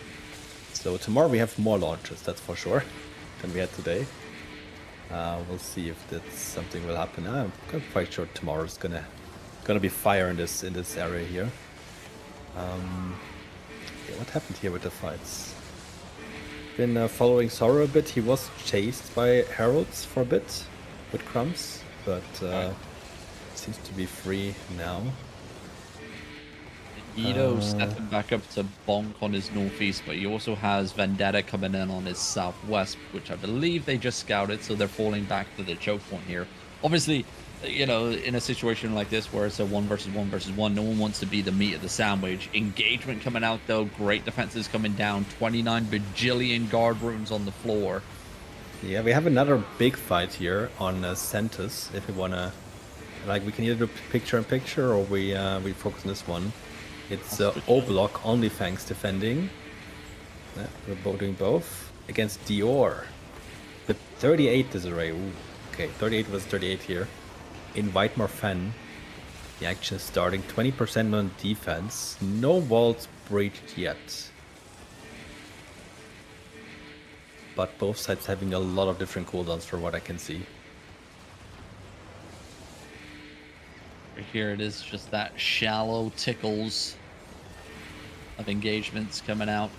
So tomorrow we have more launches, that's for sure, than we had today. We'll see if that's something will happen. I'm quite sure tomorrow's gonna be fire in this area here. Yeah, what happened here with the fights? Been following Sorrow a bit. He was chased by heralds for a bit with crumbs, but seems to be free now. Ito stepping back up to Bonk on his northeast, but he also has Vendetta coming in on his southwest, which I believe they just scouted, so they're falling back to the choke point here. Obviously, you know, in a situation like this where it's a 1 versus 1 versus 1, no one wants to be the meat of the sandwich. Engagement coming out though, great defenses coming down, 29 bajillion guard runes on the floor. Yeah, we have another big fight here on Centus. If we wanna, like, we can either do picture in picture or we focus on this one. It's O block only Fangs defending. Yeah, we're both doing both against Dior. The 38 disarray. Ooh, okay, 38 was 38 here. In Whitemore Fen, the action is starting. 20% on defense. No walls breached yet. But both sides having a lot of different cooldowns from what I can see. Here it is, just that shallow tickles of engagements coming out.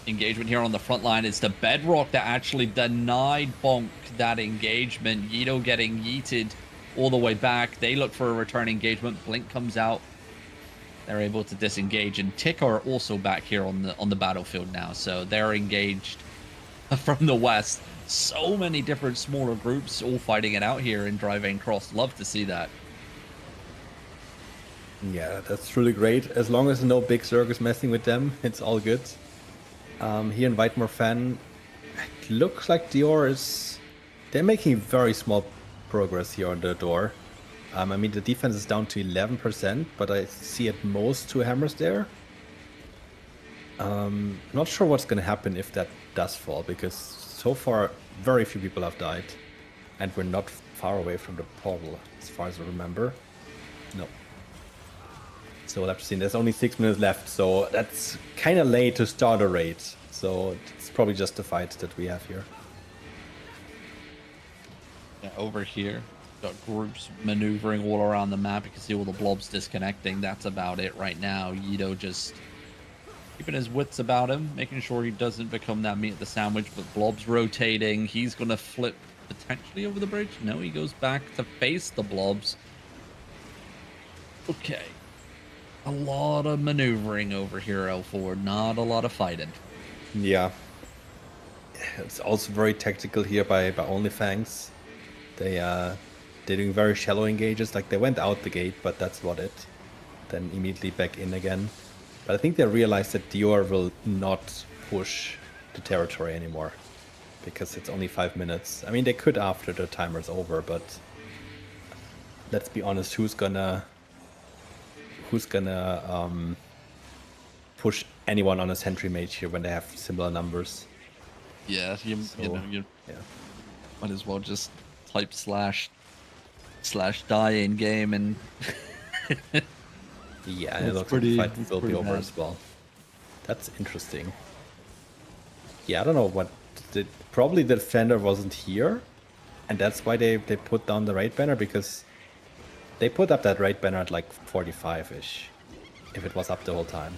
Engagement here on the front line. It's the bedrock that actually denied Bonk that engagement. Yito getting yeeted all the way back. They look for a return engagement. Blink comes out. They're able to disengage, and Tick are also back here on the battlefield now. So they're engaged from the west. So many different smaller groups all fighting it out here in Dry Vein Cross. Love to see that. Yeah, that's really great. As long as no big circus messing with them, it's all good. Here in Whitemore Fen, it looks like Dior is... They're making very small progress here on the door. I mean, the defense is down to 11%, but I see at most 2 hammers there. Not sure what's going to happen if that does fall, because so far very few people have died. And we're not far away from the portal, as far as I remember. No. So we'll have to see. There's only 6 minutes left, so that's kind of late to start a raid. So it's probably justified that we have here. Yeah, over here, got groups maneuvering all around the map. You can see all the blobs disconnecting. That's about it right now. Yito just keeping his wits about him, making sure he doesn't become that meat of the sandwich, but blobs rotating. He's going to flip potentially over the bridge. No, he goes back to face the blobs. Okay. A lot of maneuvering over here, L4. Not a lot of fighting. Yeah. It's also very tactical here by OnlyFangs. They're doing very shallow engages. Like, they went out the gate, but that's about it. then immediately back in again. But I think they realized that Dior will not push the territory anymore because it's only 5 minutes. I mean, they could after the timer's over, but let's be honest, who's gonna push anyone on a sentry mage here when they have similar numbers? Yeah, you know, you Yeah. might as well just type slash die in game and Yeah, and it It's looks pretty- like the fight it's will be pretty over bad. as well. That's interesting. Yeah, I don't know what. Probably the defender wasn't here, and that's why they put down the raid banner, because they put up that raid banner at like 45-ish, if it was up the whole time.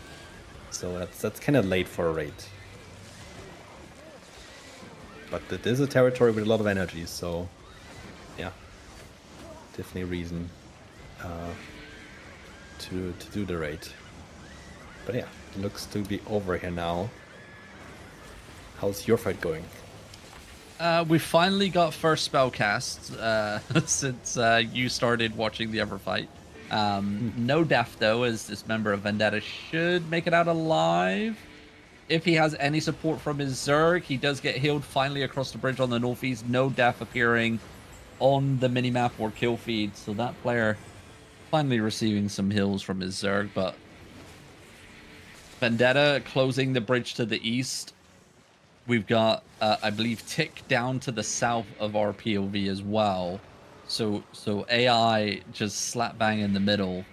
So that's kind of late for a raid. But it is a territory with a lot of energy, so yeah, definitely a reason to do the raid. But yeah, it looks to be over here now. How's your fight going? we finally got first spell cast since you started watching the other fight. No death though, as this member of Vendetta should make it out alive. If he has any support from his Zerg, he does get healed finally across the bridge on the northeast. No death appearing on the minimap or kill feed, so that player finally receiving some heals from his Zerg. But Vendetta closing the bridge to the east. We've got, I believe, Tick down to the south of our POV as well. So AI just slap bang in the middle.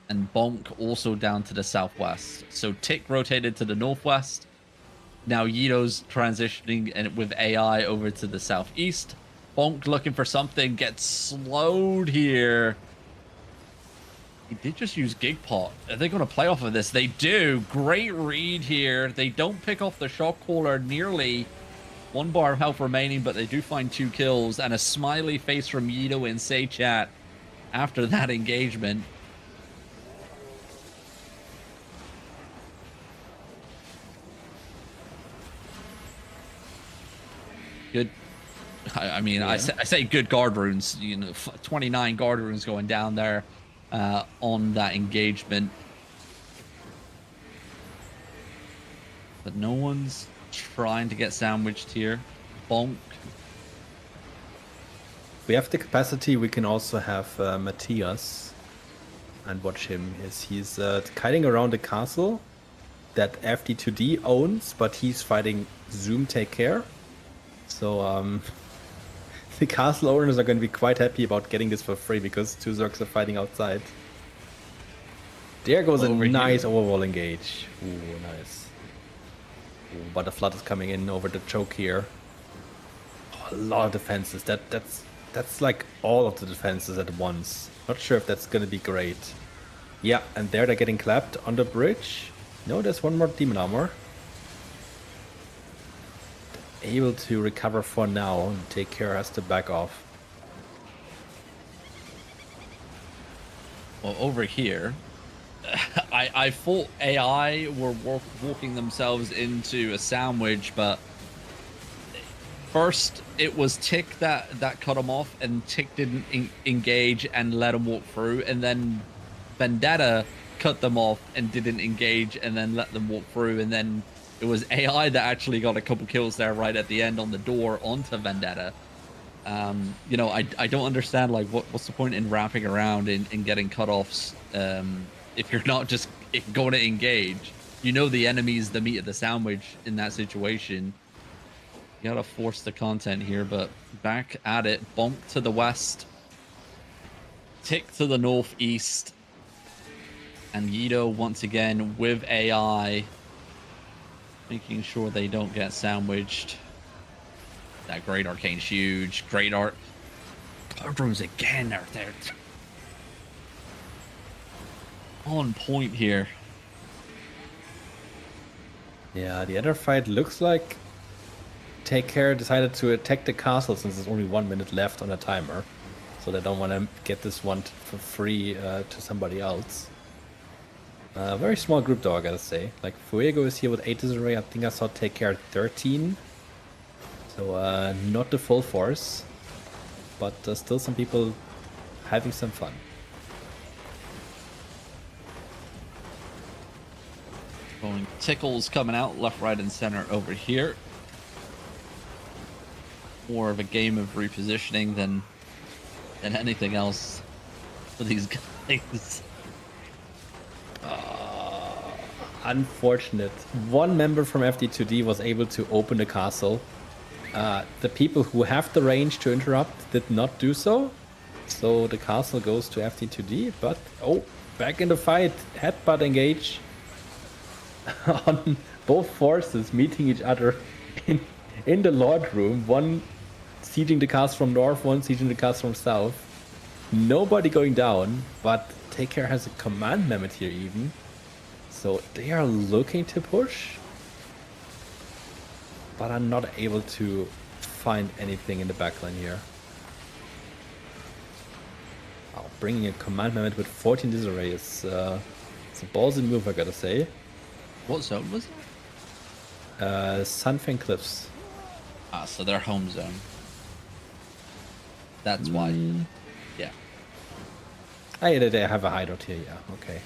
And Bonk also down to the southwest. So Tick rotated to the northwest. Now Yito's transitioning and with AI over to the southeast. Bonk looking for something, gets slowed here. He did just use Gigpot. Are they going to play off of this? They do. Great read here. They don't pick off the Shock Caller nearly. 1 bar of health remaining, but they do find 2 kills. And a smiley face from Yito in Say Chat after that engagement. Good. I mean, I say good guard runes. You know, 29 guard runes going down there on that engagement. But no one's trying to get sandwiched here. Bonk. We have the capacity. We can also have Matthias and watch him. He's kiting around the castle that FD2D owns, but he's fighting Zoom Take Care. So the castle owners are going to be quite happy about getting this for free because 2 Zergs are fighting outside. There goes Over a nice here. overwall engage. Ooh, nice. Ooh, but the flood is coming in over the choke here. Oh, a lot of defenses. That's like all of the defenses at once. Not sure if that's going to be great. Yeah, and there they're getting clapped on the bridge. No, there's one more demon armor. Able to recover for now and Take Care has to back off. Well, over here, I thought AI were walking themselves into a sandwich, but first it was Tick that cut them off, and Tick didn't engage and let them walk through, and then Vendetta cut them off and didn't engage and then let them walk through, and then it was AI that actually got a couple kills there right at the end on the door onto Vendetta. You know, I don't understand, like, what's the point in wrapping around and getting cut-offs if you're not just going to engage. You know the enemy's the meat of the sandwich in that situation. You gotta force the content here, but back at it. Bonk to the west. Tick to the northeast. And Yito once again with AI. Making sure they don't get sandwiched. That Great Arcane's huge. Great Art. Guard rooms again. They're on point here. Yeah, the other fight looks like Take Care decided to attack the castle since there's only 1 minute left on the timer. So they don't want to get this one for free to somebody else. Very small group though, I gotta say. Like, Fuego is here with 8 Disarray. I think I saw Take Care 13. So not the full force. But still some people having some fun. Going tickles coming out left, right, and center over here. More of a game of repositioning than anything else for these guys. Unfortunate. One member from FD2D was able to open the castle. The people who have the range to interrupt did not do so. So the castle goes to FD2D, but oh, back in the fight. Headbutt engage on both forces meeting each other in the Lord Room. One sieging the castle from north, one sieging the castle from south. Nobody going down, but Take Care has a command mammoth here even. So they are looking to push, but I'm not able to find anything in the backline here. Oh, bringing a command mammoth with 14 disarray is it's a ballsy move, I gotta say. What zone was it? Sunfang Cliffs. Ah, so their home zone. That's why. Yeah. Ah, yeah, they have a hideout here, yeah, okay.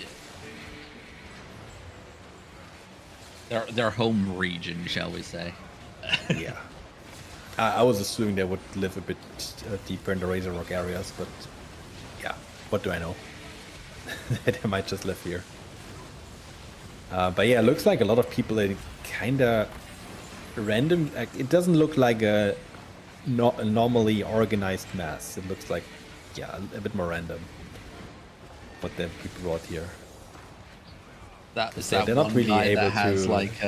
Their home region, shall we say. Yeah. I was assuming they would live a bit deeper in the Razor Rock areas, but yeah, what do I know? They might just live here. But yeah, it looks like a lot of people are kind of random. It doesn't look like a normally organized mass. It looks like, yeah, a bit more random what the people brought here. That is So that they're not one really guy able that has to- like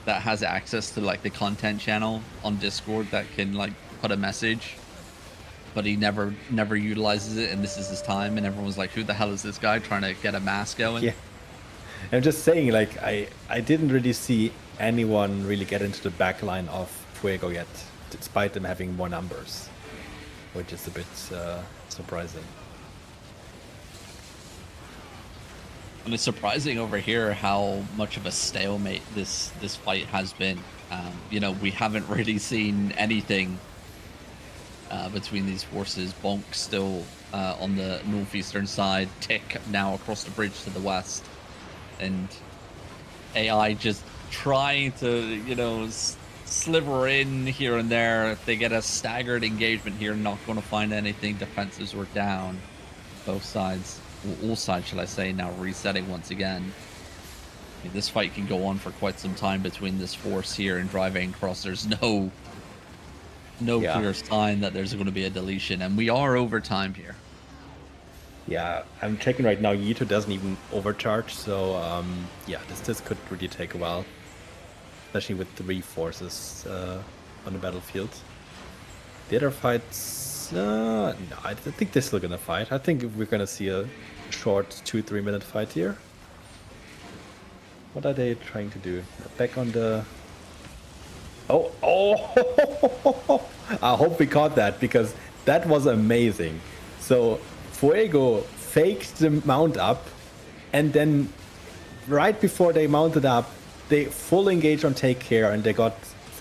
that has access to like the content channel on Discord that can like put a message, but he never utilizes it, and this is his time, and everyone's like, who the hell is this guy trying to get a mass going? Yeah. I'm just saying, like, I didn't really see anyone really get into the back line of Fuego yet, despite them having more numbers, which is a bit surprising. And it's surprising over here how much of a stalemate this fight has been. You know, we haven't really seen anything between these forces. Bonk still on the northeastern side, Tick now across the bridge to the west, and AI just trying to, you know, sliver in here and there. If they get a staggered engagement here, not going to find anything. Defenses were down, both sides. All sides, shall I say, now resetting once again. I mean, this fight can go on for quite some time between this force here and driving across. There's no clear sign that there's going to be a deletion, and we are over time here. Yeah, I'm checking right now. Yito doesn't even overcharge, so yeah, this could really take a while, especially with 3 forces on the battlefield. The other fights, no, I think they're still gonna fight. I think we're gonna see a short 2-3 minute fight here. What are they trying to do? Back on the... Oh! I hope we caught that, because that was amazing. So Fuego faked the mount up, and then right before they mounted up, they full engage on Take Care, and they got,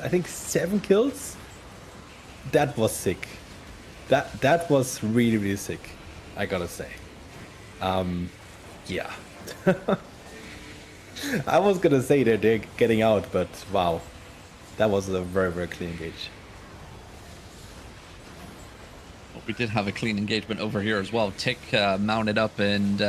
I think, 7 kills. That was sick. That was really, really sick, I gotta say. Yeah. I was gonna say that they're getting out, but wow. That was a very, very clean engage. Well, we did have a clean engagement over here as well. Tick mounted up and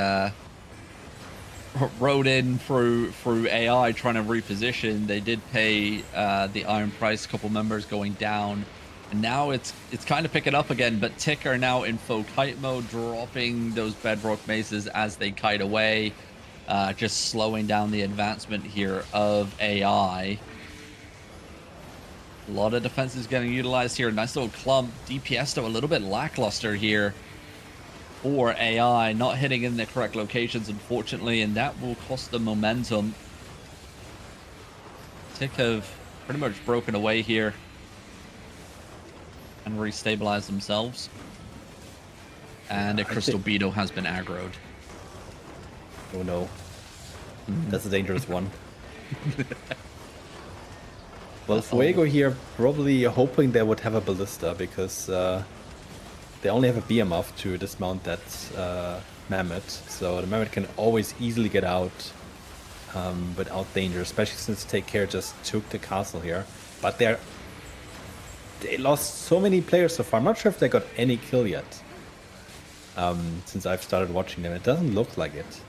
rode in through AI trying to reposition. They did pay the iron price, couple members going down. And now it's kind of picking up again, but Tick are now in full kite mode, dropping those bedrock maces as they kite away, just slowing down the advancement here of AI. A lot of defenses getting utilized here. Nice little clump. DPS though a little bit lackluster here for AI, not hitting in the correct locations, unfortunately, and that will cost them momentum. Tick have pretty much broken away here and restabilize themselves. And a Crystal Beetle has been aggroed. Oh no. That's a dangerous one. Well, Fuego here probably hoping they would have a Ballista, because they only have a BMF to dismount that Mammoth. So the Mammoth can always easily get out without danger, especially since Take Care just took the castle here. But they lost so many players so far. I'm not sure if they got any kill yet. Since I've started watching them, it doesn't look like it.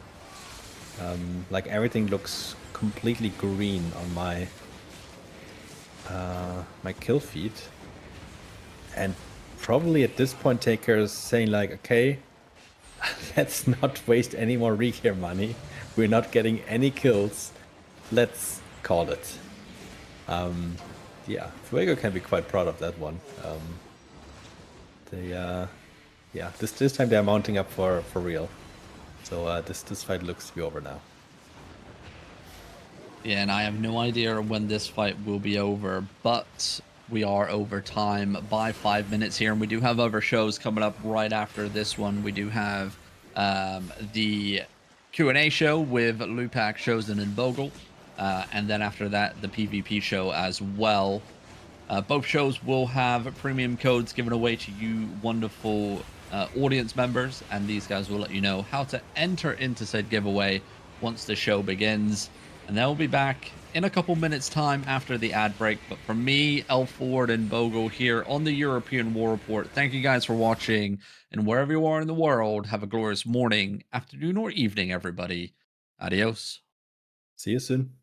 Like everything looks completely green on my my kill feed. And probably at this point, Taker is saying like, okay, let's not waste any more recare money. We're not getting any kills. Let's call it. Yeah, Fuego can be quite proud of that one. Yeah, this time they're mounting up for real. So this fight looks to be over now. Yeah, and I have no idea when this fight will be over, but we are over time by 5 minutes here, and we do have other shows coming up right after this one. We do have the Q&A show with Lupak, Chosen, and Bogle, and then after that, the PvP show as well. Both shows will have premium codes given away to you wonderful audience members, and these guys will let you know how to enter into said giveaway once the show begins. And they'll be back in a couple minutes' time after the ad break. But from me, El Ford, and Bogle here on the European War Report, thank you guys for watching. And wherever you are in the world, have a glorious morning, afternoon, or evening, everybody. Adios. See you soon.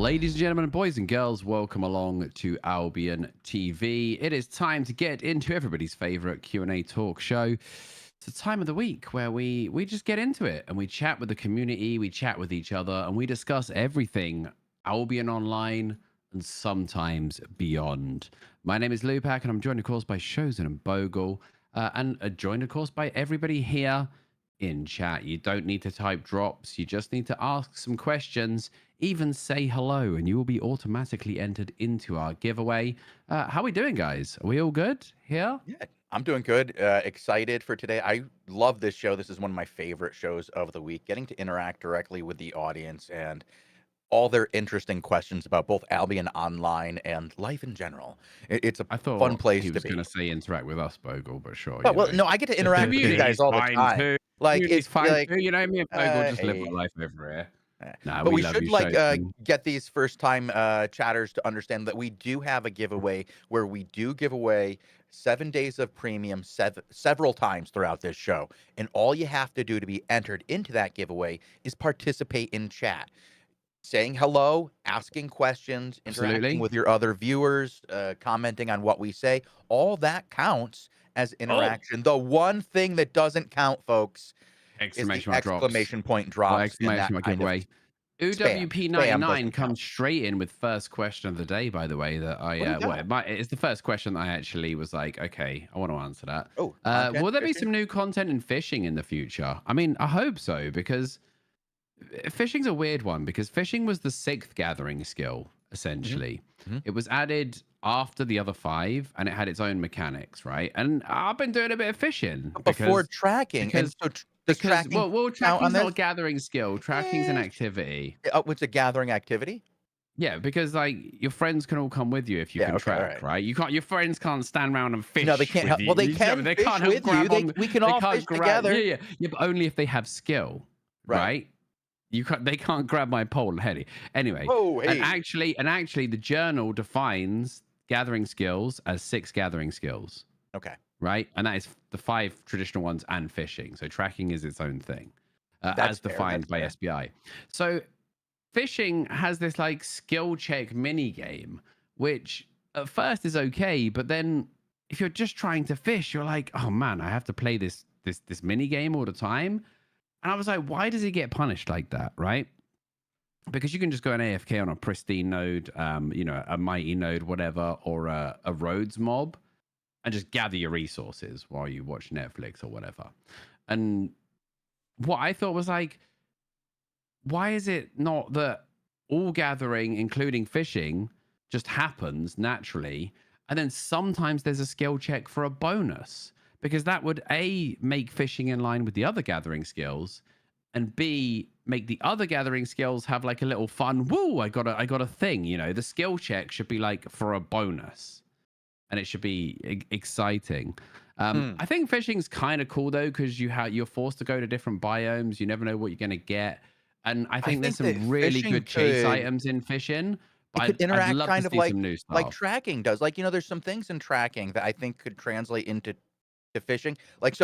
Ladies and gentlemen, boys and girls, welcome along to Albion TV. It is time to get into everybody's favorite Q&A talk show. It's the time of the week where we just get into it and we chat with the community, we chat with each other, and we discuss everything Albion Online and sometimes beyond. My name is Lupac, and I'm joined, of course, by Shozen and Bogle, and joined, of course, by everybody here in chat. You don't need to type drops. You just need to ask some questions, even say hello, and you will be automatically entered into our giveaway. How are we doing, guys? Are we all good here? Yeah, I'm doing good. Excited for today. I love this show. This is one of my favorite shows of the week. Getting to interact directly with the audience and all their interesting questions about both Albion Online and life in general. It's a I thought fun place he to was be. going to say interact with us, Bogle, but sure. But, well, no, I get to interact with you guys all the time. Too. Like, It's it's fine like, too. You know, me and Bogle just live hey. our life over here. Nah, but we love should you, like Shozen. get these first time chatters to understand that we do have a giveaway where we do give away 7 days of premium several times throughout this show, and all you have to do to be entered into that giveaway is participate in chat, saying hello, asking questions, interacting Absolutely. with your other viewers, commenting on what we say. All that counts as interaction. The one thing that doesn't count, folks, is the exclamation point drops. Exclamation mark giveaway. UWP99 comes straight in with first question of the day, by the way, that it's the first question that I actually was like, okay, I want to answer that. Will there be some new content in fishing in the future? I mean, I hope so, because fishing's a weird one, because fishing was the 6th gathering skill, essentially. It was added after the other 5, and it had its own mechanics, right? And I've been doing a bit of fishing before tracking. Tracking's not a gathering skill. Tracking's an activity. It's a gathering activity? Yeah, because like your friends can all come with you if you can track, right? You can't. Your friends can't stand around and fish. No, they can't help. Well, they can. They can't help grab you. We can all fish together. Yeah, but only if they have skill, right? They can't grab my pole, Hetty. Anyway, and actually, the journal defines gathering skills as 6 gathering skills. Okay. Right, and that is the 5 traditional ones and fishing. So tracking is its own thing, as defined by SBI. So fishing has this like skill check mini game, which at first is okay, but then if you're just trying to fish, you're like, oh man, I have to play this mini game all the time. And I was like, why does it get punished like that, right? Because you can just go an AFK on a pristine node, a mighty node, whatever, or a roads mob, and just gather your resources while you watch Netflix or whatever. And what I thought was like, why is it not that all gathering, including fishing, just happens naturally, and then sometimes there's a skill check for a bonus? Because that would A, make fishing in line with the other gathering skills, and B, make the other gathering skills have like a little fun, woo, I got a thing, the skill check should be like for a bonus. And it should be exciting. I think fishing's kind of cool though, because you're forced to go to different biomes. You never know what you're going to get, and I think there's some really good chase items in fishing. But it could interact kind of like tracking does. Like there's some things in tracking that I think could translate into fishing. Like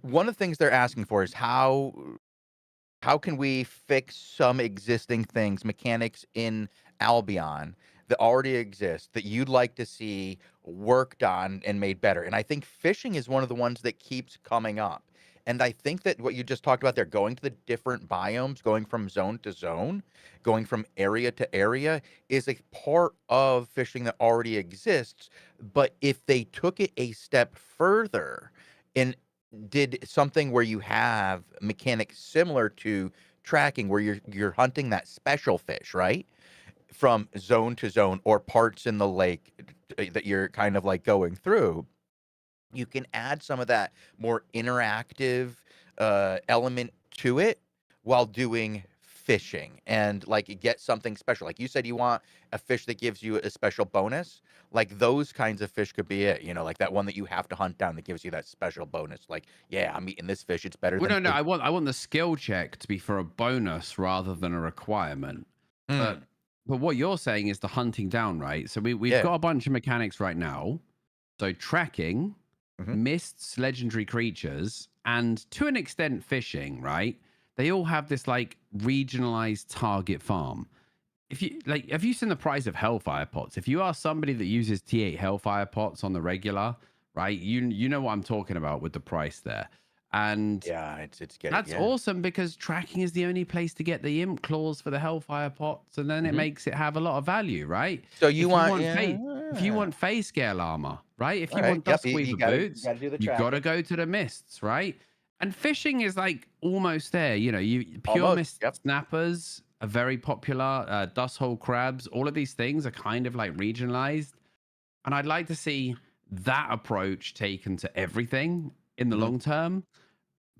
one of the things they're asking for is how can we fix some existing things, mechanics in Albion that already exist that you'd like to see worked on and made better. And I think fishing is one of the ones that keeps coming up. And I think that what you just talked about there, going to the different biomes, going from zone to zone, going from area to area, is a part of fishing that already exists. But if they took it a step further and did something where you have mechanics similar to tracking, where you're hunting that special fish, right? From zone to zone, or parts in the lake that you're kind of like going through, you can add some of that more interactive element to it while doing fishing, and like get something special. Like you said, you want a fish that gives you a special bonus. Like those kinds of fish could be it, like that one that you have to hunt down that gives you that special bonus. Like, yeah, I'm eating this fish, it's better than I want the skill check to be for a bonus rather than a requirement. But what you're saying is the hunting down, right? So we've got a bunch of mechanics right now. So tracking, mists, legendary creatures, and to an extent fishing, right? They all have this like regionalized target farm. if you like, have you seen the price of Hellfire pots? If you are somebody that uses T8 Hellfire pots on the regular, right? You know what I'm talking about with the price there. And Yeah, it's getting that's awesome because tracking is the only place to get the imp claws for the Hellfire pots, and then it makes it have a lot of value, right? So If you you want, want yeah, if you want Phase Scale armor, right? If you Alright, want yep, Duskweaver you boots, gotta do the you got to tracking. go to the mists, right? And fishing is like almost there. You know, you pure Almost, mist yep. snappers are very popular. Dust hole crabs, all of these things are kind of like regionalized, and I'd like to see that approach taken to everything in the long term.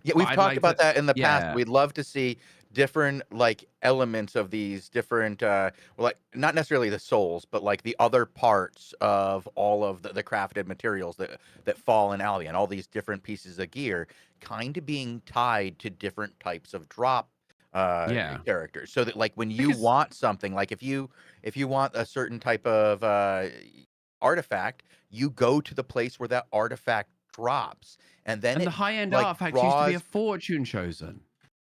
Yeah, But we've I'd talked like about to, that in the past. yeah, We'd love to see different like elements of these different well, like not necessarily the souls, but like the other parts of all of the crafted materials that fall in Albion, all these different pieces of gear kind of being tied to different types of drop yeah. characters. So that like when you Because want something, like if you want a certain type of artifact, you go to the place where that artifact drops. And then and the it high-end like artifacts used to be a draws fortune chosen,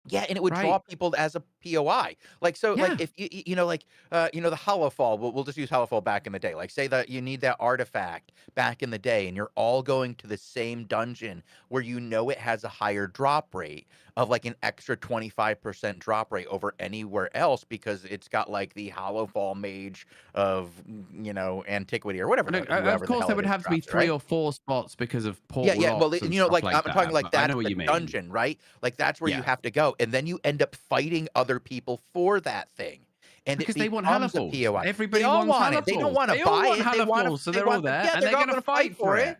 yeah, and it would draw right? people as a POI. Like so, like Yeah. if you know, like the Hollow Fall. We'll just use Hollow Fall back in the day. Like say that you need that artifact back in the day, and you're all going to the same dungeon where you know it has a higher drop rate of like an extra 25% drop rate over anywhere else because it's got like the Hollow Fall mage of antiquity or whatever Look, of whoever the course, hell there it would is have to be drops it, 3 right? or 4 spots because of Yeah, portal yeah. Well, locks and stuff like like I'm talking that. like But I that's know what the you mean. dungeon, right? Like that's where you Yeah, have to go, and then you end up fighting other people for that thing, and it because they want becomes a halifalls. POI. They Everybody all wants want it. They don't halifalls. want to They all buy want it. They want halifalls, to. so They they're all want the. there, Yeah, and they're they're all going going to to fight fight for for it. it.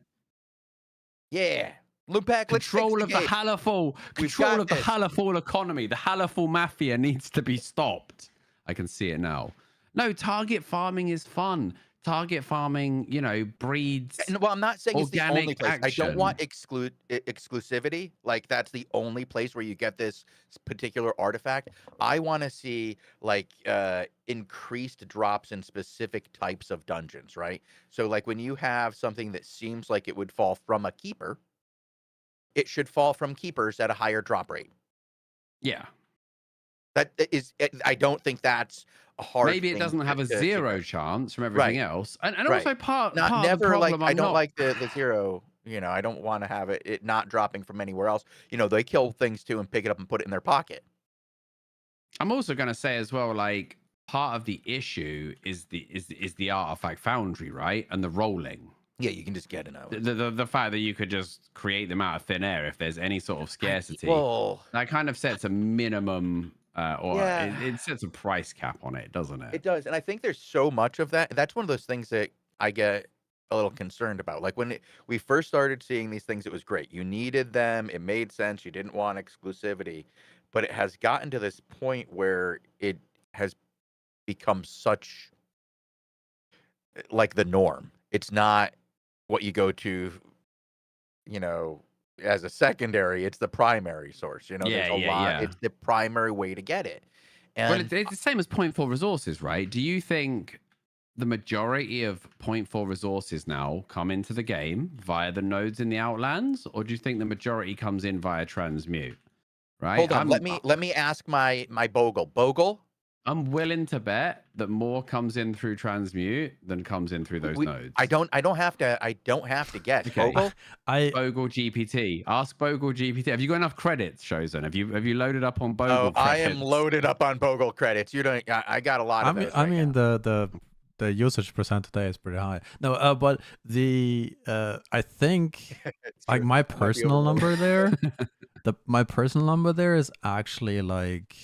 Yeah, Lupac, let's fix Control the of the game. halifal, We've control got of the this. halifal economy. The halifal mafia needs to be stopped. I can see it now. No, target farming is fun. Target farming, breeds And well, I'm not saying it's the only organic place. I don't want action. exclusivity. Like that's the only place where you get this particular artifact. I want to see like increased drops in specific types of dungeons, right? So like when you have something that seems like it would fall from a keeper, it should fall from keepers at a higher drop rate. Yeah. That is, I don't think that's a hard Maybe it thing doesn't have a to zero get. chance from everything Right, else. And right. also part Not of the never like problem I I'm don't not like the zero. I don't want to have it not dropping from anywhere else. They kill things too and pick it up and put it in their pocket. I'm also going to say as well, like part of the issue is the artifact foundry, right? And the rolling. Yeah, you can just get it out. The fact that you could just create them out of thin air if there's any sort of scarcity. Well, That kind of sets a minimum or yeah, it sets a price cap on it, doesn't it? it does, and I think there's so much of that. That's one of those things that I get a little concerned about. Like when we first started seeing these things, it was great. You needed them. It made sense. You didn't want exclusivity, but it has gotten to this point where it has become such like the norm. It's not what you go to, as a secondary. It's the primary source. There's Yeah, a yeah, lot. yeah. It's the primary way to get it. Well, And it's the same as point 4 resources, right? Do you think the majority of point 4 resources now come into the game via the nodes in the Outlands, or do you think the majority comes in via transmute? Right? hold on, let me ask my Bogle. Bogle, I'm willing to bet that more comes in through transmute than comes in through those nodes. I don't have to guess. Okay. Bogle, Bogle GPT. Ask Bogle GPT. Have you got enough credits, Chosen? Have you loaded up on Bogle oh, credits? I am loaded up on Bogle credits. You don't. I got a lot of those. I right mean now. the usage percent today is pretty high. No, but the I think like my personal number there, my personal number there is actually like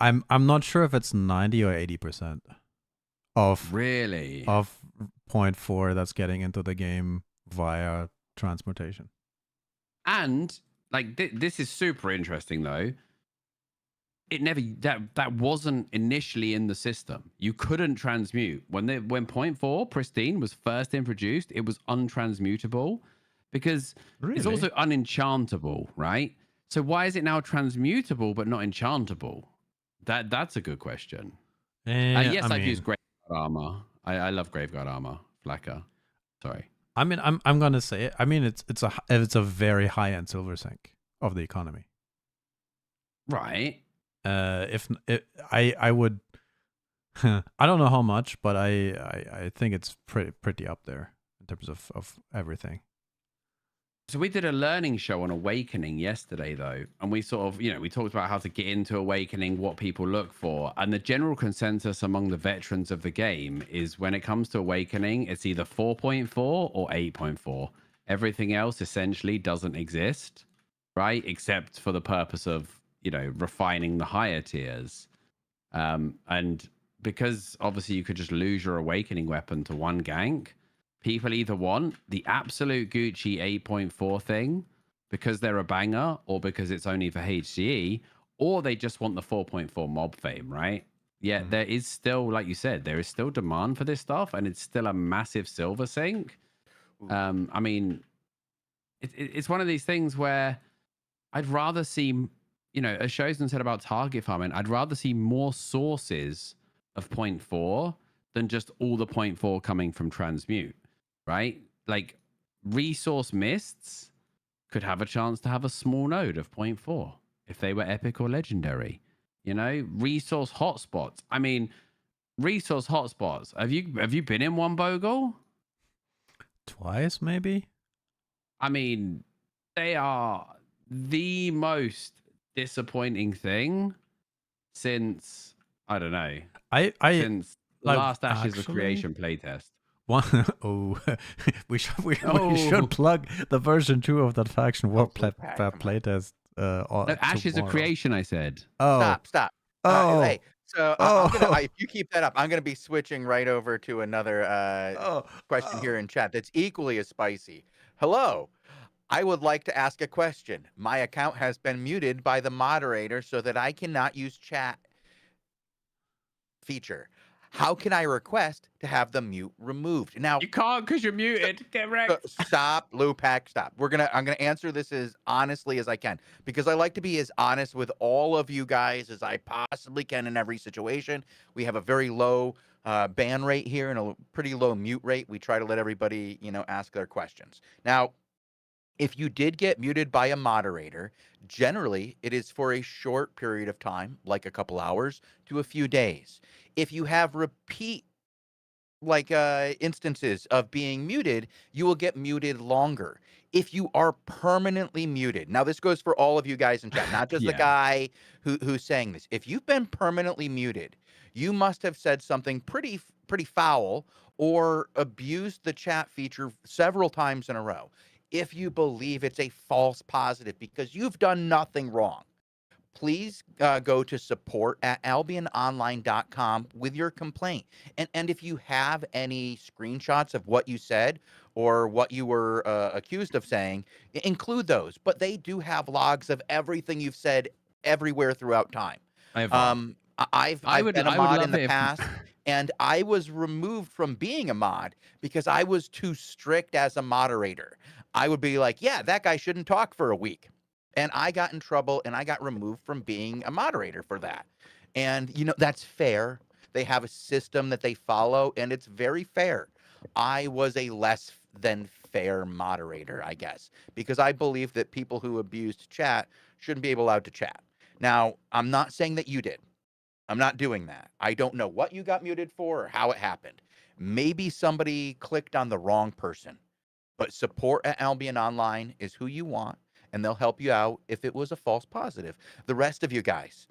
I'm not sure if it's 90 or 80% of Really? of 0.4 that's getting into the game via transmutation. And like this is super interesting though. It never that wasn't initially in the system. You couldn't transmute when 0.4 pristine was first introduced. It was untransmutable because it's also unenchantable, right? So why is it now transmutable but not enchantable? That's a good question. Yes, I've used Graveguard armor. I love Graveguard armor. Flacker. Sorry. I mean, I'm gonna say it. I mean, it's a very high end silver sink of the economy. Right. I would I don't know how much, but I think it's pretty up there in terms of everything. So we did a learning show on Awakening yesterday, though, and we sort of, we talked about how to get into Awakening, what people look for, and the general consensus among the veterans of the game is when it comes to Awakening, it's either 4.4 or 8.4. Everything else essentially doesn't exist, right? Except for the purpose of, refining the higher tiers. And because obviously you could just lose your Awakening weapon to one gank, people either want the absolute Gucci 8.4 thing because they're a banger or because it's only for HCE, or they just want the 4.4 mob fame, right? Yeah, there is still, like you said, there is still demand for this stuff, and it's still a massive silver sink. I mean, it's one of these things where I'd rather see, as Shozen said about target farming, I'd rather see more sources of 0.4 than just all the 0.4 coming from transmute, right? Like resource mists could have a chance to have a small node of 0.4 if they were epic or legendary. Resource hotspots. I mean, resource hotspots. Have you been in one, Bogle? Twice, maybe. I mean, they are the most disappointing thing since, I don't know, since like, last Ashes of Creation playtest. We should plug the version 2 of that faction war playtest. No, Ashes of Creation, I said. Oh, Stop. Oh, hey, so I'm gonna, if you keep that up, I'm gonna be switching right over to another question here in chat that's equally as spicy. Hello. I would like to ask a question. My account has been muted by the moderator so that I cannot use chat feature. How can I request to have the mute removed? Now you can't because you're muted. Get wrecked. Stop, Lupac, stop. I'm gonna answer this as honestly as I can because I like to be as honest with all of you guys as I possibly can in every situation. We have a very low ban rate here and a pretty low mute rate. We try to let everybody, ask their questions. Now, if you did get muted by a moderator, generally it is for a short period of time, like a couple hours to a few days. If you have repeat instances of being muted, you will get muted longer. If you are permanently muted, now this goes for all of you guys in chat, not just the guy who's saying this. If you've been permanently muted, you must have said something pretty foul or abused the chat feature several times in a row. If you believe it's a false positive because you've done nothing wrong, please go to support@albiononline.com with your complaint. And if you have any screenshots of what you said or what you were accused of saying, include those. But they do have logs of everything you've said everywhere throughout time. I've been a mod in the past, and I was removed from being a mod because I was too strict as a moderator. I would be like, yeah, that guy shouldn't talk for a week. And I got in trouble and I got removed from being a moderator for that. And, that's fair. They have a system that they follow, and it's very fair. I was a less than fair moderator, I guess, because I believe that people who abused chat shouldn't be allowed to chat. Now, I'm not saying that you did. I'm not doing that. I don't know what you got muted for or how it happened. Maybe somebody clicked on the wrong person. But support@Albion Online is who you want, and they'll help you out if it was a false positive. The rest of you guys,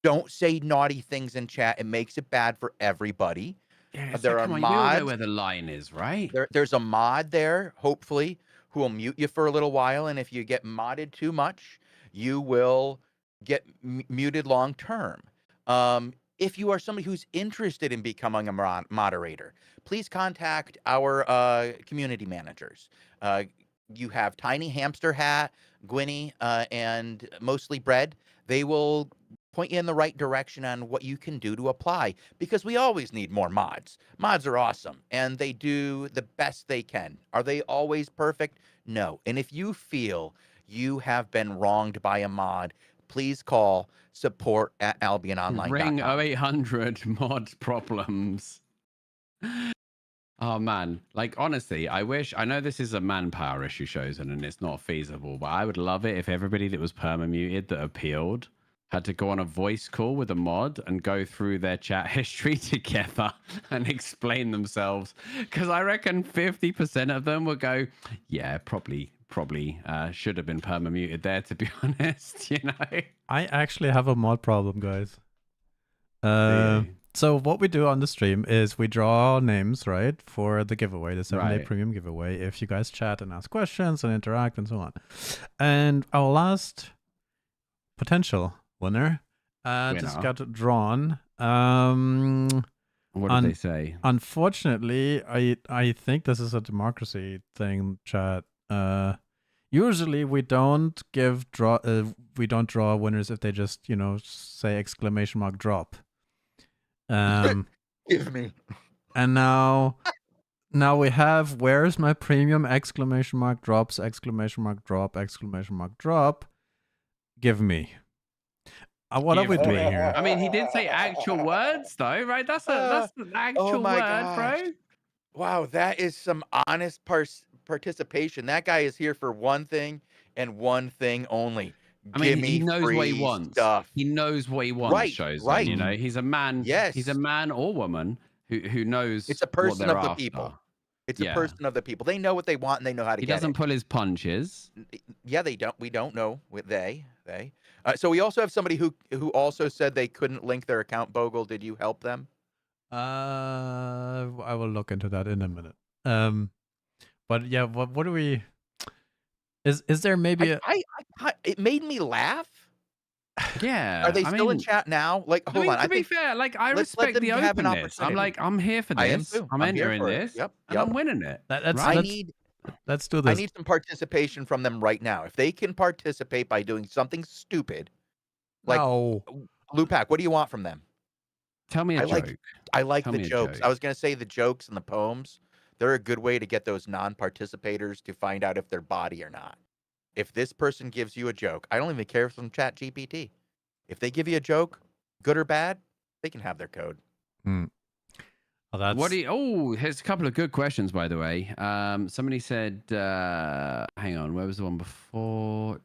don't say naughty things in chat. It makes it bad for everybody. Yeah, there are mods. We all know where the line is, right? There's a mod there, hopefully, who will mute you for a little while, and if you get modded too much, you will get muted long term. If you are somebody who's interested in becoming a moderator, please contact our community managers. You have Tiny Hamster Hat, Gwynny, and Mostly Bread. They will point you in the right direction on what you can do to apply, because we always need more mods. Mods are awesome, and they do the best they can. Are they always perfect? No. And if you feel you have been wronged by a mod, please call support@albiononline.com. Ring 0800 mod problems. Oh man, honestly, I know this is a manpower issue, Shozen, and it's not feasible, but I would love it if everybody that was perma muted that appealed had to go on a voice call with a mod and go through their chat history together and explain themselves. Because I reckon 50% of them would go, yeah, probably should have been perma-muted there, to be honest, you know? I actually have a mod problem, guys. Do you? So what we do on the stream is we draw names, right, for the giveaway, the 7-day Right. premium giveaway, if you guys chat and ask questions and interact and so on. And our last potential winner just Winner. got drawn. What did they say? Unfortunately, I think this is a democracy thing, chat. Usually we don't we don't draw winners if they just, you know, say exclamation mark drop. Give me. And now we have where's my premium exclamation mark drops exclamation mark drop exclamation mark drop. Give me. What are we Give me. doing here? I mean, he did say actual words though, right? That's an actual my word, gosh. bro. Wow, that is some honest participation. That guy is here for one thing and one thing only. I mean, Give me he knows free what he wants. stuff. He knows what he wants, Right, shows right. you know, he's a man. Yes. He's a man or woman who knows. It's a what person they're of the after. people. It's Yeah. a person of the people. They know what they want and they know how to He get doesn't it. pull his punches. Yeah, they don't. We don't know. They. So we also have somebody who also said they couldn't link their account. Bogle, did you help them? I will look into that in a minute. But yeah, what do we? Is there maybe it made me laugh. Yeah. Are they still in chat now? Like, hold on. To be fair, like I let's let respect them the have an openness. I'm opportunity. like, I'm here for I am this. too. I'm I'm here entering for it. this. Yep, And I'm winning it. let's do this. I need some participation from them right now. If they can participate by doing something stupid, like No. Lupac, what do you want from them? Tell me a joke. I like Tell the me a jokes. joke. I was going to say the jokes and the poems. They're a good way to get those non-participators to find out if they're body or not. If this person gives you a joke, I don't even care if it's from Chat GPT. If they give you a joke, good or bad, they can have their code. Oh, that's... What do you? Oh, here's a couple of good questions, by the way. Somebody said, hang on, where was the one before?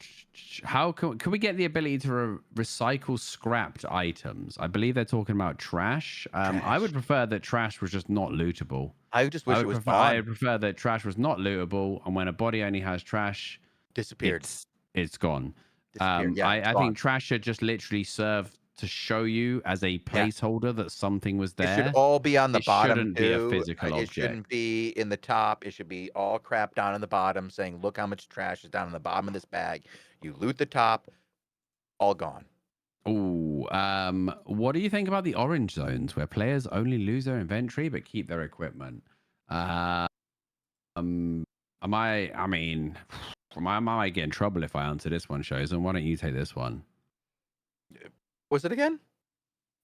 How can we get the ability to recycle scrapped items? I believe they're talking about trash. I would prefer that trash was just not lootable. I just wish it was gone. I would prefer that trash was not lootable, and when a body only has trash, disappeared. It's gone. Disappeared. Yeah, I think trash should just literally serve to show you as a placeholder that something was there. It should all be on the bottom. It shouldn't be a physical object. It shouldn't be in the top. It should be all crap down in the bottom, saying, "Look how much trash is down in the bottom of this bag." You loot the top, all gone. Oh, what do you think about the orange zones where players only lose their inventory but keep their equipment? I might get in trouble if I answer this one, shows. And why don't you take this one? Was it again?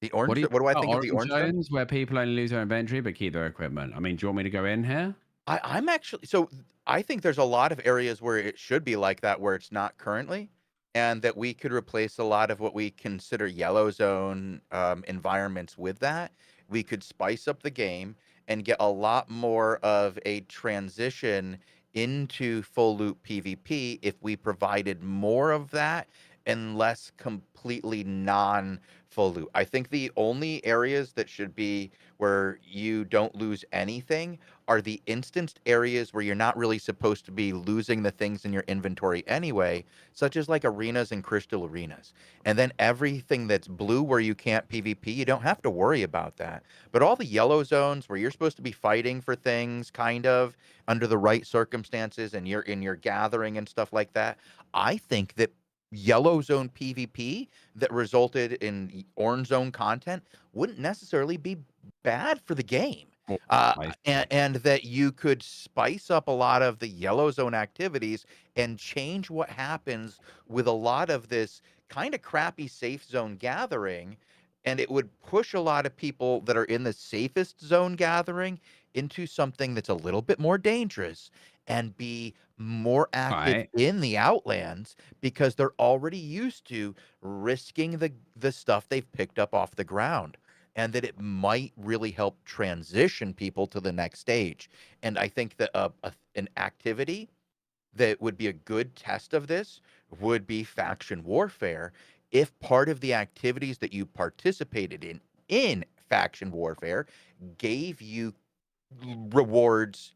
The orange. What do I think of the orange zones where people only lose their inventory but keep their equipment? I mean, do you want me to go in here? I'm actually I think there's a lot of areas where it should be like that where it's not currently, and that we could replace a lot of what we consider yellow zone environments with that. We could spice up the game and get a lot more of a transition into full loop PvP if we provided more of that and less completely non-full loop. I think the only areas that should be where you don't lose anything are the instanced areas where you're not really supposed to be losing the things in your inventory anyway, such as like arenas and crystal arenas. And then everything that's blue where you can't PvP, you don't have to worry about that. But all the yellow zones where you're supposed to be fighting for things kind of under the right circumstances and you're in your gathering and stuff like that, I think that yellow zone PvP that resulted in orange zone content wouldn't necessarily be bad for the game. And that you could spice up a lot of the yellow zone activities and change what happens with a lot of this kind of crappy safe zone gathering. And it would push a lot of people that are in the safest zone gathering into something that's a little bit more dangerous and be more active in the outlands because they're already used to risking the stuff they've picked up off the ground, and that it might really help transition people to the next stage. And I think that an activity that would be a good test of this would be faction warfare, if part of the activities that you participated in faction warfare gave you rewards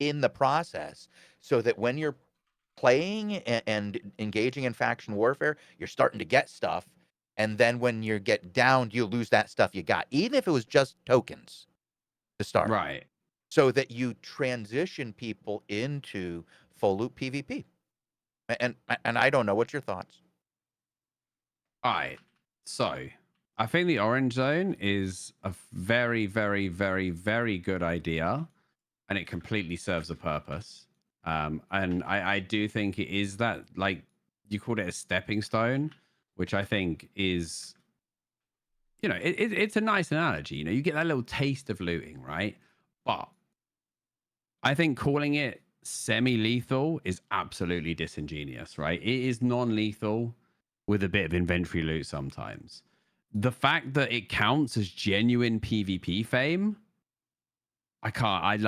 in the process, so that when you're playing and engaging in faction warfare, you're starting to get stuff, and then when you get downed, you lose that stuff you got, even if it was just tokens to start, Right. so that you transition people into full loop PvP. And I don't know, what's your thoughts? All right. So I think the orange zone is a very, very, very, very good idea, and it completely serves a purpose. And I do think it is that, like, you called it a stepping stone, which I think is, it's a nice analogy. You get that little taste of looting, right? But I think calling it semi-lethal is absolutely disingenuous, right? It is non-lethal with a bit of inventory loot sometimes. The fact that it counts as genuine PvP fame, I can't.